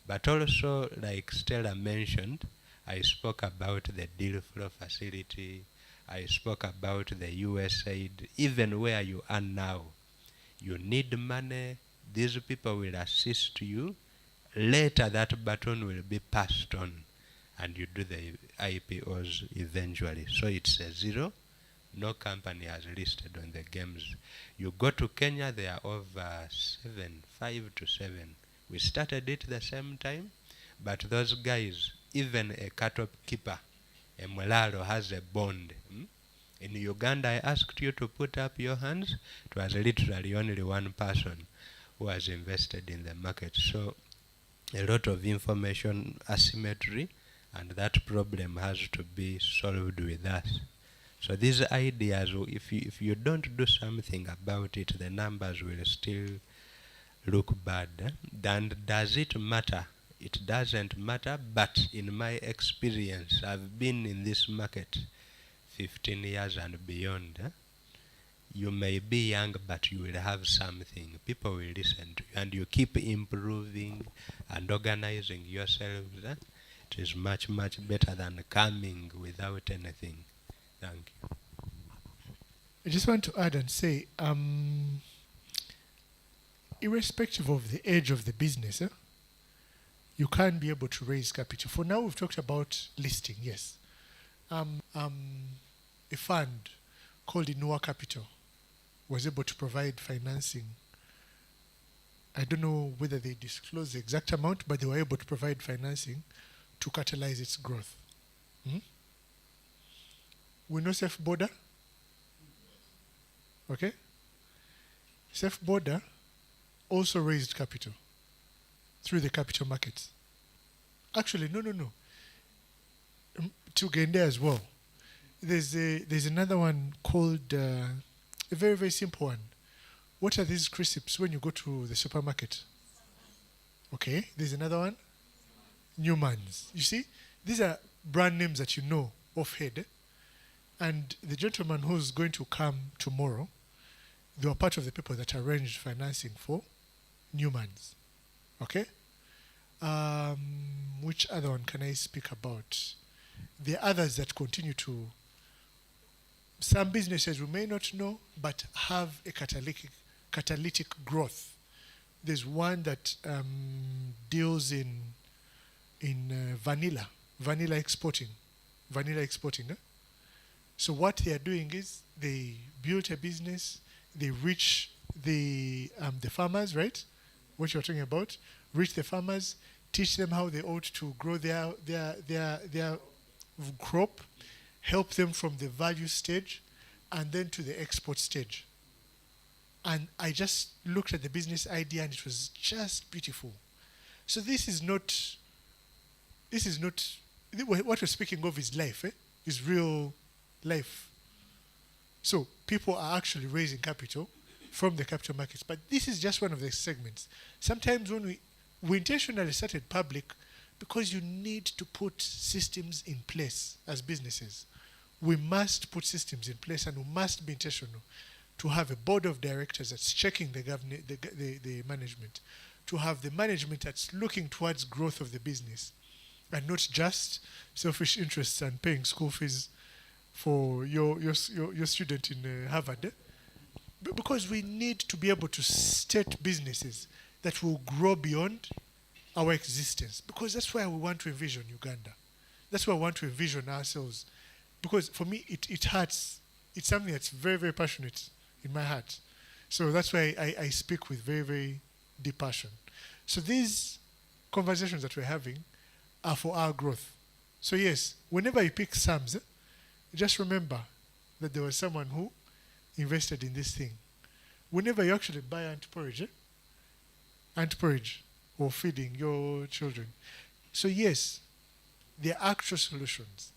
But also, like Stella mentioned, I spoke about the deal flow facility. I spoke about the USAID. Even where you are now, you need money. These people will assist you. Later, that baton will be passed on, and you do the IPOs eventually. So it's a 0. No company has listed on the Games. You go to Kenya, they are over 5 to 7. We started it the same time, but those guys, even a cattle keeper, a Mulalo, has a bond. In Uganda, I asked you to put up your hands. It was literally only one person who has invested in the market. So a lot of information asymmetry, and that problem has to be solved with us. So these ideas, if you don't do something about it, the numbers will still look bad. Then does it matter? It doesn't matter, but in my experience, I've been in this market 15 years and beyond. You may be young, but you will have something. People will listen to you, and you keep improving and organizing yourselves. It is much, much better than coming without anything. Thank you. I just want to add and say, irrespective of the age of the business, you can't be able to raise capital. For now, we've talked about listing, yes. A fund called Inua Capital was able to provide financing. I don't know whether they disclose the exact amount, but they were able to provide financing to catalyze its growth. We know Safe Border. Okay? Safe Border also raised capital through the capital markets. Actually, no. To Gende as well. There's another one called a very, very simple one. What are these crisps when you go to the supermarket? Okay, there's another one. Newman's. You see, these are brand names that you know offhand. And the gentleman who's going to come tomorrow, they were part of the people that arranged financing for Newman's. Okay? Which other one can I speak about? There are others that continue to, some businesses we may not know, but have a catalytic growth. There's one that deals in vanilla exporting. So what they are doing is they build a business, they reach the farmers, right? What you're talking about, reach the farmers, teach them how they ought to grow their crop, help them from the value stage and then to the export stage. And I just looked at the business idea and it was just beautiful. So this is not, what we're speaking of is life, is real life. So people are actually raising capital from the capital markets, but this is just one of the segments. Sometimes when we intentionally started public because you need to put systems in place as businesses. We must put systems in place and we must be intentional to have a board of directors that's checking the management, to have the management that's looking towards growth of the business and not just selfish interests and paying school fees for your student in Harvard. Because we need to be able to state businesses that will grow beyond our existence. Because that's why we want to envision Uganda. That's why I want to envision ourselves. Because for me, it hurts. It's something that's very, very passionate in my heart. So that's why I speak with very, very deep passion. So these conversations that we're having are for our growth. So yes, whenever you pick Psalms, just remember that there was someone who invested in this thing. Whenever you actually buy ant porridge or feeding your children. So yes, there are actual solutions.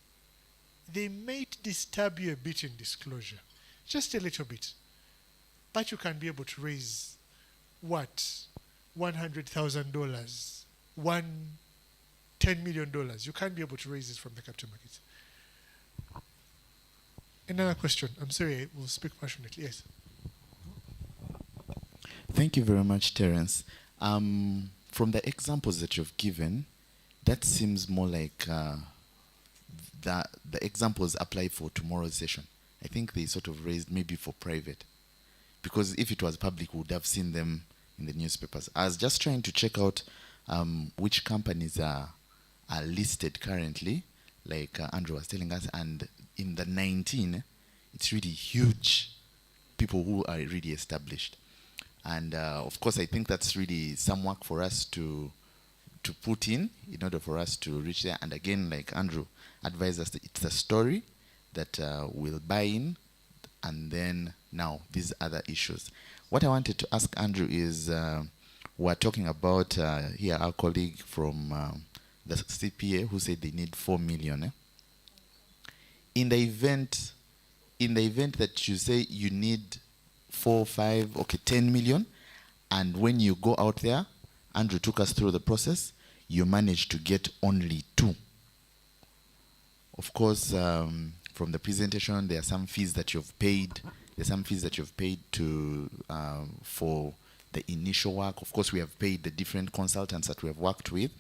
They might disturb you a bit in disclosure, just a little bit. But you can be able to raise, what, $100,000, $10 million. You can't be able to raise it from the capital markets. Another question. I'm sorry, I will speak passionately. Yes. Thank you very much, Terence. From the examples that you've given, that seems more like the examples apply for tomorrow's session. I think they sort of raised maybe for private. Because if it was public, we would have seen them in the newspapers. I was just trying to check out which companies are listed currently, like Andrew was telling us, and in the 19, it's really huge people who are really established. And of course, I think that's really some work for us to put in order for us to reach there. And again, like Andrew advised us, that it's a story that we'll buy in, and then now these other issues. What I wanted to ask Andrew is, we're talking about here our colleague from the CPA who said they need 4 million. In the event that you say you need 4, 5, okay, 10 million, and when you go out there, Andrew took us through the process, you managed to get only 2. Of course, from the presentation, there are some fees that you've paid. There's some fees that you've paid to for the initial work. Of course, we have paid the different consultants that we have worked with.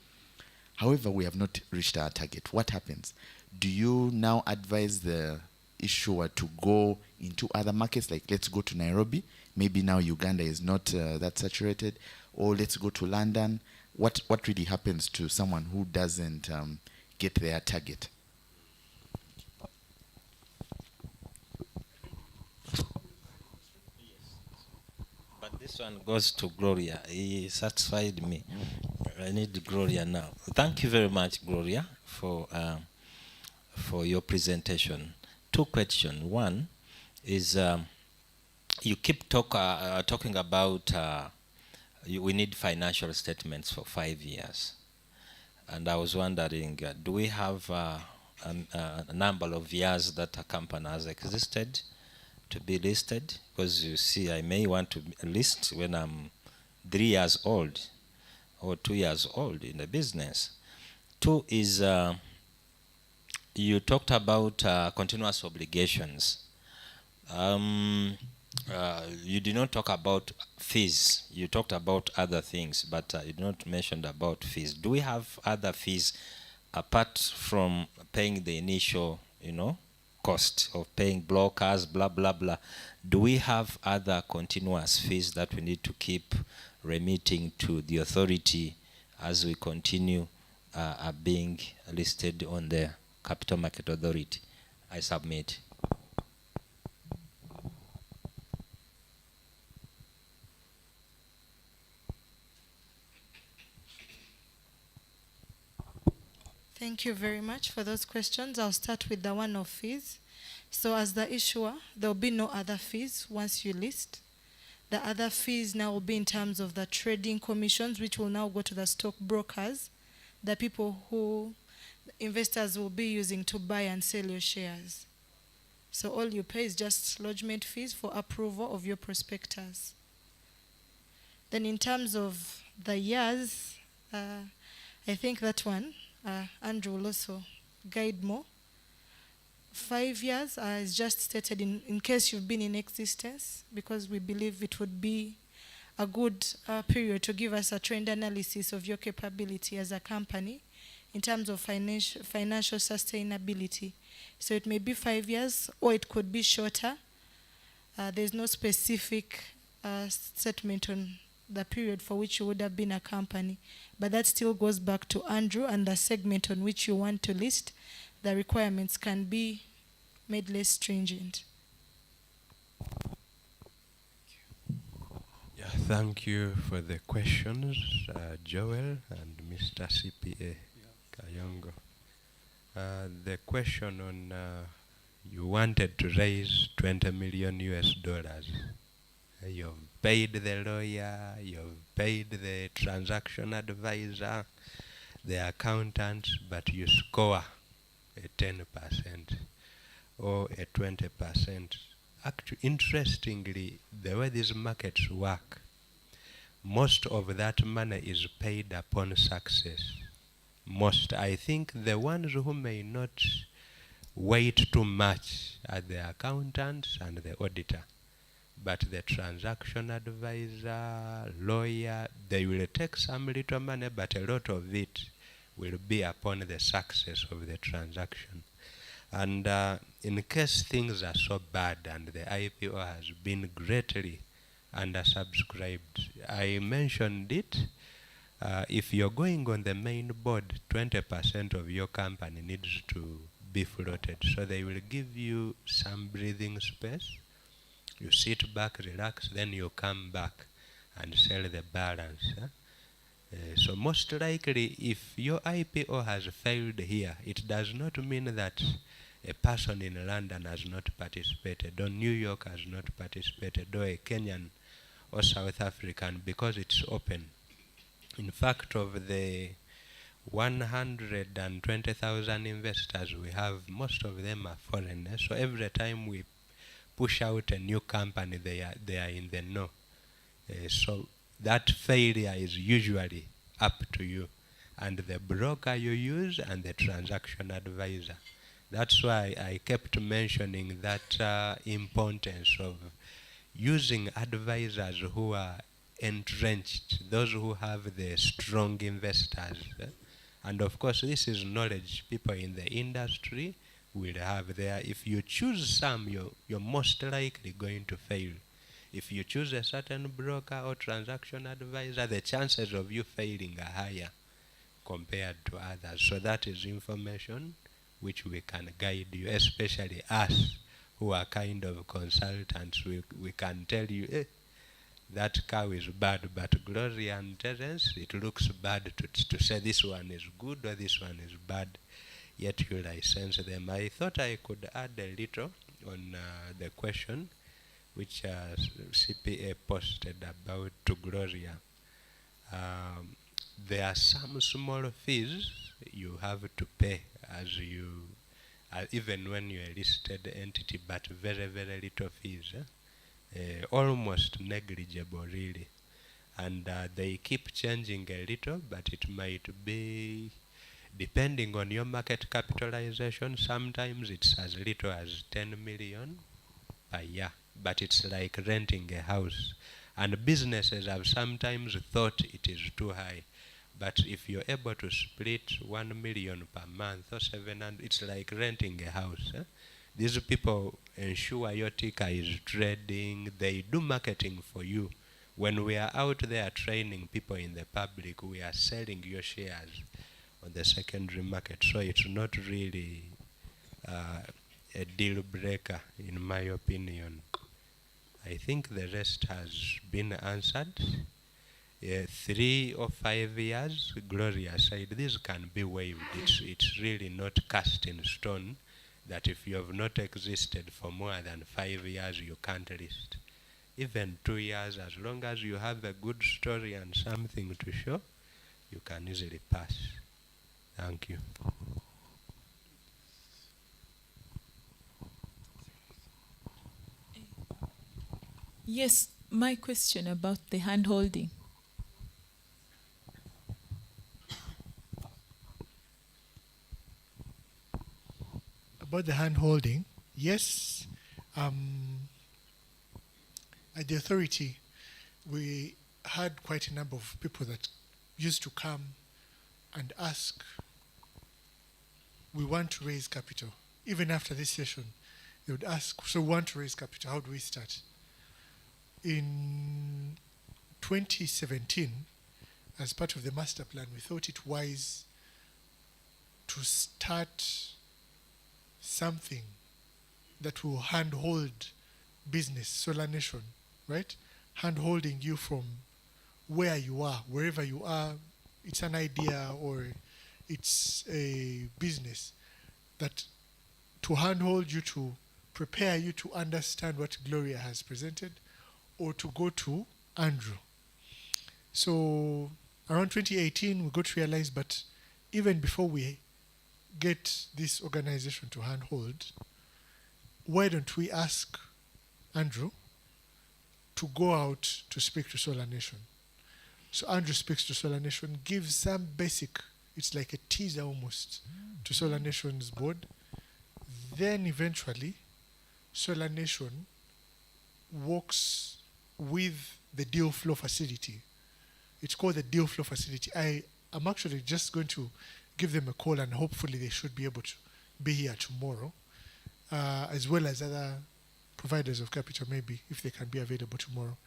However, we have not reached our target. What happens? Do you now advise the issuer to go into other markets, like let's go to Nairobi? Maybe now Uganda is not that saturated, or let's go to London. What really happens to someone who doesn't get their target? But this one goes to Gloria. He satisfied me. I need Gloria now. Thank you very much, Gloria, for your presentation. 2 questions. One is you keep talking about we need financial statements for 5 years. And I was wondering, do we have a number of years that a company has existed to be listed? Because you see, I may want to list when I'm 3 years old or 2 years old in the business. 2 is you talked about continuous obligations. You did not talk about fees. You talked about other things, but you did not mention about fees. Do we have other fees apart from paying the initial, cost of paying blockers, blah, blah, blah? Do we have other continuous fees that we need to keep remitting to the authority as we continue being listed on the Capital Market Authority? I submit. Thank you very much for those questions. I'll start with the one of fees. So as the issuer, there will be no other fees once you list. The other fees now will be in terms of the trading commissions, which will now go to the stockbrokers, the people who investors will be using to buy and sell your shares. So all you pay is just lodgement fees for approval of your prospectus. Then in terms of the years, I think that one, Andrew will also guide more. 5 years is just stated in case you've been in existence, because we believe it would be a good period to give us a trend analysis of your capability as a company in terms of financial sustainability. So it may be 5 years or it could be shorter. There's no specific statement on the period for which you would have been a company, but that still goes back to Andrew and the segment on which you want to list. The requirements can be made less stringent. Yeah, thank you for the questions, Joel and Mr. CPA Kayongo. The question on you wanted to raise 20 million US dollars. You've paid the lawyer, you've paid the transaction advisor, the accountant, but you score a 10% or a 20%. Actually, interestingly, the way these markets work, most of that money is paid upon success. Most, I think the ones who may not wait too much are the accountants and the auditor. But the transaction advisor, lawyer, they will take some little money, but a lot of it will be upon the success of the transaction. And in case things are so bad and the IPO has been greatly undersubscribed, I mentioned it. If you're going on the main board, 20% of your company needs to be floated. So they will give you some breathing space. You sit back, relax, then you come back and sell the balance. So most likely, if your IPO has failed here, it does not mean that a person in London has not participated, or New York has not participated, or a Kenyan or South African, because it's open. In fact, of the 120,000 investors we have, most of them are foreigners. So every time we push out a new company, they are in the know. So that failure is usually up to you and the broker you use and the transaction advisor. That's why I kept mentioning that importance of using advisors who are entrenched, those who have the strong investors. And of course, this is knowledge people in the industry will have there. If you choose some, you're most likely going to fail. If you choose a certain broker or transaction advisor, the chances of you failing are higher compared to others. So that is information which we can guide you, especially us who are kind of consultants. We can tell you, that cow is bad, but Gloria and Terence, it looks bad to say this one is good or this one is bad, yet you license them. I thought I could add a little on the question which CPA posted about to Gloria. There are some small fees you have to pay as you, even when you're a listed entity, but very, very little fees. Almost negligible really, and they keep changing a little, but it might be depending on your market capitalization. Sometimes it's as little as 10 million per year, but it's like renting a house, and businesses have sometimes thought it is too high, but if you're able to split 1 million per month or 700, it's like renting a house. These people ensure your ticker is trading. They do marketing for you. When we are out there training people in the public, we are selling your shares on the secondary market. So it's not really a deal breaker, in my opinion. I think the rest has been answered. 3 or 5 years, Gloria said this can be waived. It's really not cast in stone that if you have not existed for more than 5 years, you can't list. Even 2 years, as long as you have a good story and something to show, you can easily pass. Thank you. Yes, my question about the hand holding. About the hand holding, yes. At the authority, we had quite a number of people that used to come and ask, we want to raise capital. Even after this session, they would ask, so we want to raise capital, how do we start? In 2017, as part of the master plan, we thought it wise to start something that will handhold business, Solar Nation, right? Hand-holding you from where you are, wherever you are. It's an idea or it's a business that to handhold you, to prepare you to understand what Gloria has presented, or to go to Andrew. So around 2018, we got to realize, but even before we get this organization to handhold, why don't we ask Andrew to go out to speak to Solar Nation? So Andrew speaks to Solar Nation, gives some basic, it's like a teaser almost, to Solar Nation's board. Then eventually, Solar Nation works with the deal flow facility. It's called the deal flow facility. I'm actually just going to give them a call, and hopefully they should be able to be here tomorrow, as well as other providers of capital, maybe, if they can be available tomorrow.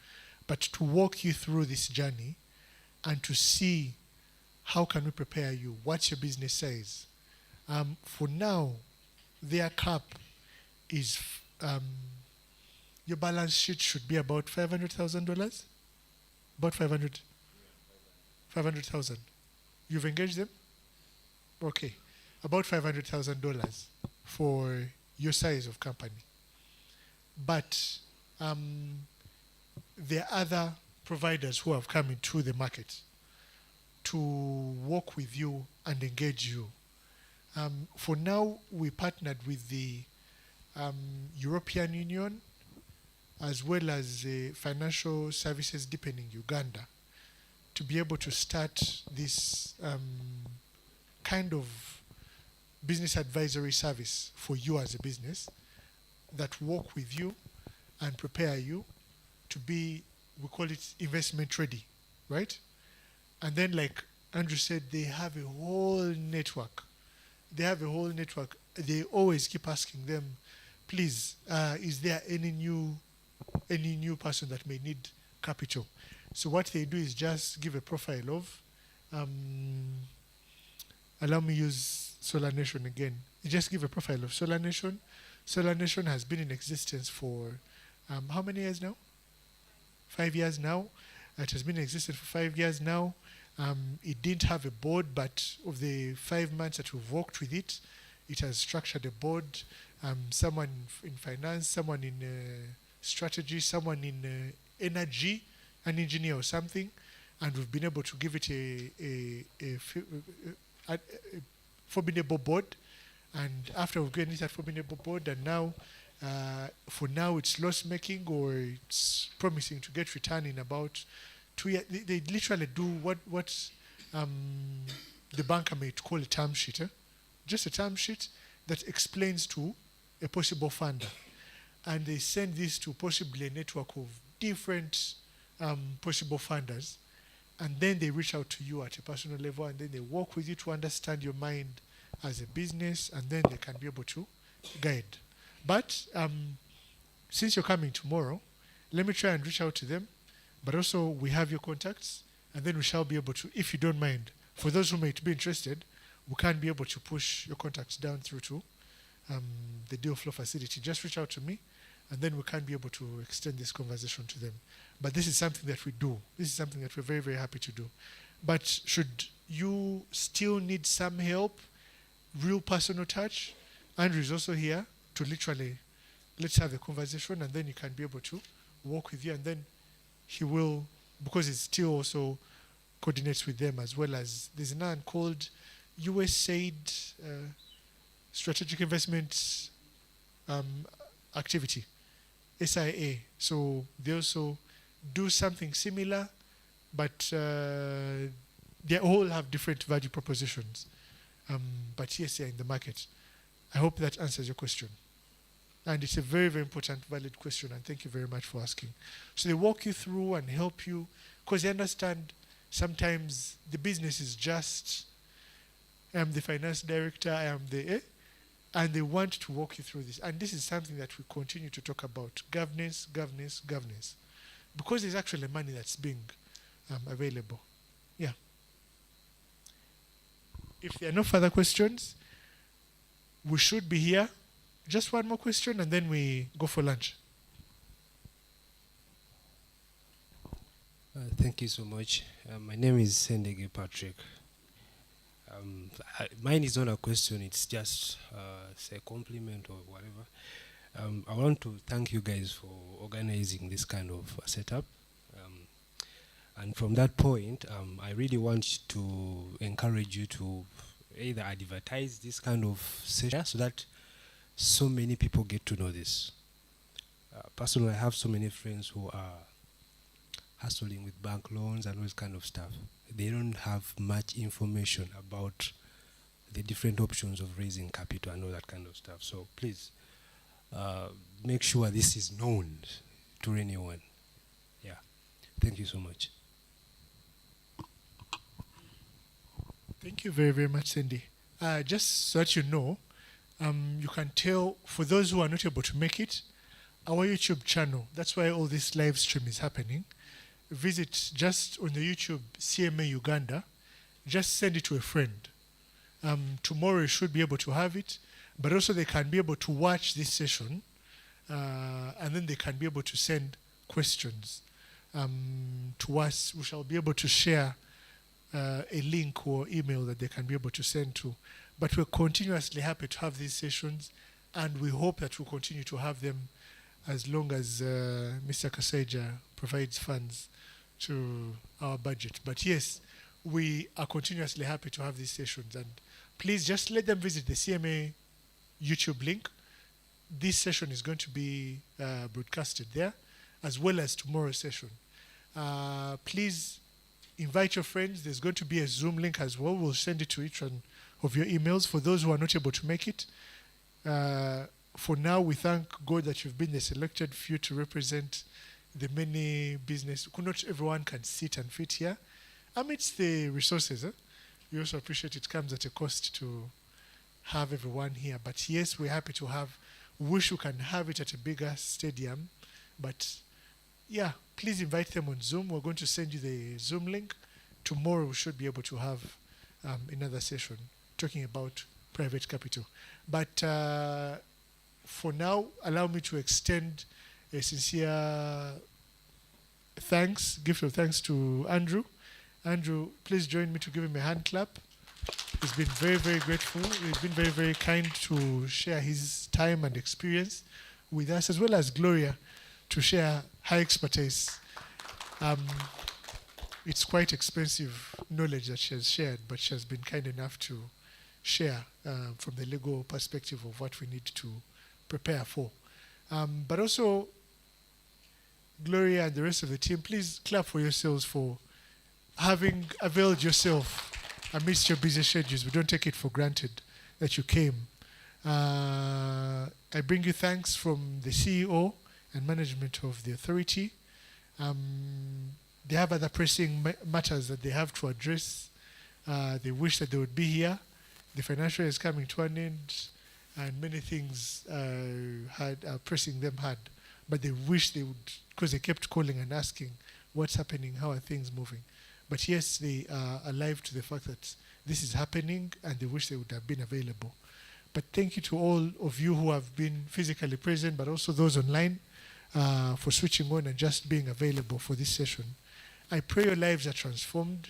But to walk you through this journey and to see how can we prepare you, what's your business size. For now, their cap is, your balance sheet should be about $500,000? About 500,000. You've engaged them? Okay. About $500,000 for your size of company. But there are other providers who have come into the market to work with you and engage you. For now, we partnered with the European Union as well as Financial Services Deepening Uganda to be able to start this kind of business advisory service for you as a business that work with you and prepare you to be, we call it investment ready, right? And then, like Andrew said, they have a whole network. They have a whole network. They always keep asking them, please, is there any new person that may need capital? So what they do is just give a profile of, allow me use Solar Nation again. You just give a profile of Solar Nation. Solar Nation has been in existence for how many years now? 5 years now. It has been in existence for 5 years now. It didn't have a board, but of the 5 months that we've worked with it, it has structured a board. Someone in finance, someone in strategy, someone in energy, an engineer or something, and we've been able to give it a formidable board. And after we've given it a formidable board, and now, for now, it's loss making or it's promising to get return in about 2 years. They literally do what the banker may call a term sheet, just a term sheet that explains to a possible funder, and they send this to possibly a network of different possible funders, and then they reach out to you at a personal level, and then they work with you to understand your mind as a business, and then they can be able to guide. But since you're coming tomorrow, let me try and reach out to them, but also we have your contacts, and then we shall be able to, if you don't mind, for those who might be interested, we can be able to push your contacts down through to the deal flow facility. Just reach out to me, and then we can be able to extend this conversation to them. But this is something that we do. This is something that we're very, very happy to do. But should you still need some help, real personal touch, Andrew is also here to literally, let's have a conversation, and then he can be able to work with you, and then he will, because he still also coordinates with them, as well as there's another one called USAID Strategic Investment Activity, SIA. So they also do something similar, but they all have different value propositions. But yes, they're in the market. I hope that answers your question. And it's a very, very important, valid question, and thank you very much for asking. So they walk you through and help you, because they understand sometimes the business is just, I'm the finance director, I am the, and they want to walk you through this. And this is something that we continue to talk about, governance, governance, governance. Because there's actually money that's being available. Yeah. If there are no further questions, we should be here. Just one more question, and then we go for lunch. Thank you so much. My name is Sendege Patrick. Mine is not a question, it's just say a compliment or whatever. I want to thank you guys for organizing this kind of setup. And from that point, I really want to encourage you to either advertise this kind of session so that so many people get to know this. Personally, I have so many friends who are hustling with bank loans and all this kind of stuff. They don't have much information about the different options of raising capital and all that kind of stuff. So please, make sure this is known to anyone. Yeah. Thank you so much. Thank you very, very much, Cindy. Just so that you know, you can tell, for those who are not able to make it, our YouTube channel, that's why all this live stream is happening. Visit just on the YouTube CMA Uganda, just send it to a friend. Tomorrow you should be able to have it, but also they can be able to watch this session, and then they can be able to send questions to us. We shall be able to share a link or email that they can be able to send to. But we're continuously happy to have these sessions, and we hope that we'll continue to have them as long as Mr. Kasaija provides funds to our budget. But yes, we are continuously happy to have these sessions, and please just let them visit the CMA YouTube link. This session is going to be broadcasted there, as well as tomorrow's session. Please invite your friends. There's going to be a Zoom link as well. We'll send it to each one of your emails for those who are not able to make it. For now, we thank God that you've been the selected few to represent the many business. Not everyone can sit and fit here. Amidst the resources, we also appreciate it comes at a cost to have everyone here. But yes, we're happy to have, wish we can have it at a bigger stadium. But yeah, please invite them on Zoom. We're going to send you the Zoom link. Tomorrow we should be able to have another session talking about private capital. But for now, allow me to extend a sincere gift of thanks to Andrew. Andrew, please join me to give him a hand clap. He's been very, very grateful. He's been very, very kind to share his time and experience with us, as well as Gloria to share her expertise. It's quite expensive knowledge that she has shared, but she has been kind enough to share from the legal perspective of what we need to prepare for. But also, Gloria and the rest of the team, please clap for yourselves for having availed yourself amidst your busy schedules. We don't take it for granted that you came. I bring you thanks from the CEO and management of the authority. They have other pressing matters that they have to address. They wish that they would be here. The financial year is coming to an end, and many things are pressing them hard. But they wish they would, because they kept calling and asking, what's happening, how are things moving? But yes, they are alive to the fact that this is happening, and they wish they would have been available. But thank you to all of you who have been physically present, but also those online. for switching on and just being available for this session. I pray your lives are transformed.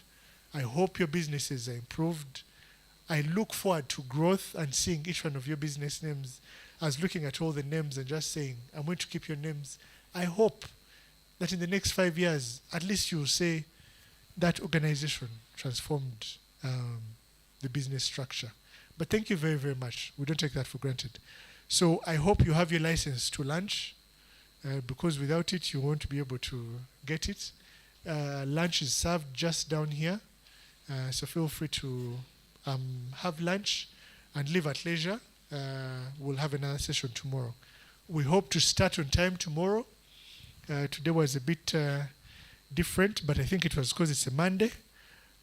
I hope your businesses are improved. I look forward to growth and seeing each one of your business names. I was looking at all the names and just saying, I'm going to keep your names. I hope that in the next 5 years, at least you'll say that organization transformed the business structure. But thank you very, very much. We don't take that for granted. So I hope you have your license to lunch, because without it, you won't be able to get it. Lunch is served just down here. So feel free to have lunch and leave at leisure. We'll have another session tomorrow. We hope to start on time tomorrow. Today was a bit different, but I think it was because it's a Monday.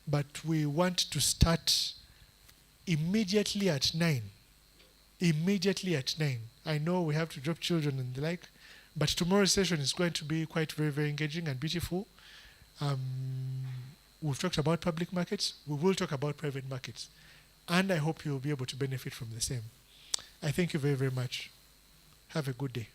But we want to start immediately at 9. Immediately at 9. I know we have to drop children and the like, but tomorrow's session is going to be quite very, very engaging and beautiful. We've talked about public markets. We will talk about private markets. And I hope you'll be able to benefit from the same. I thank you very, very much. Have a good day.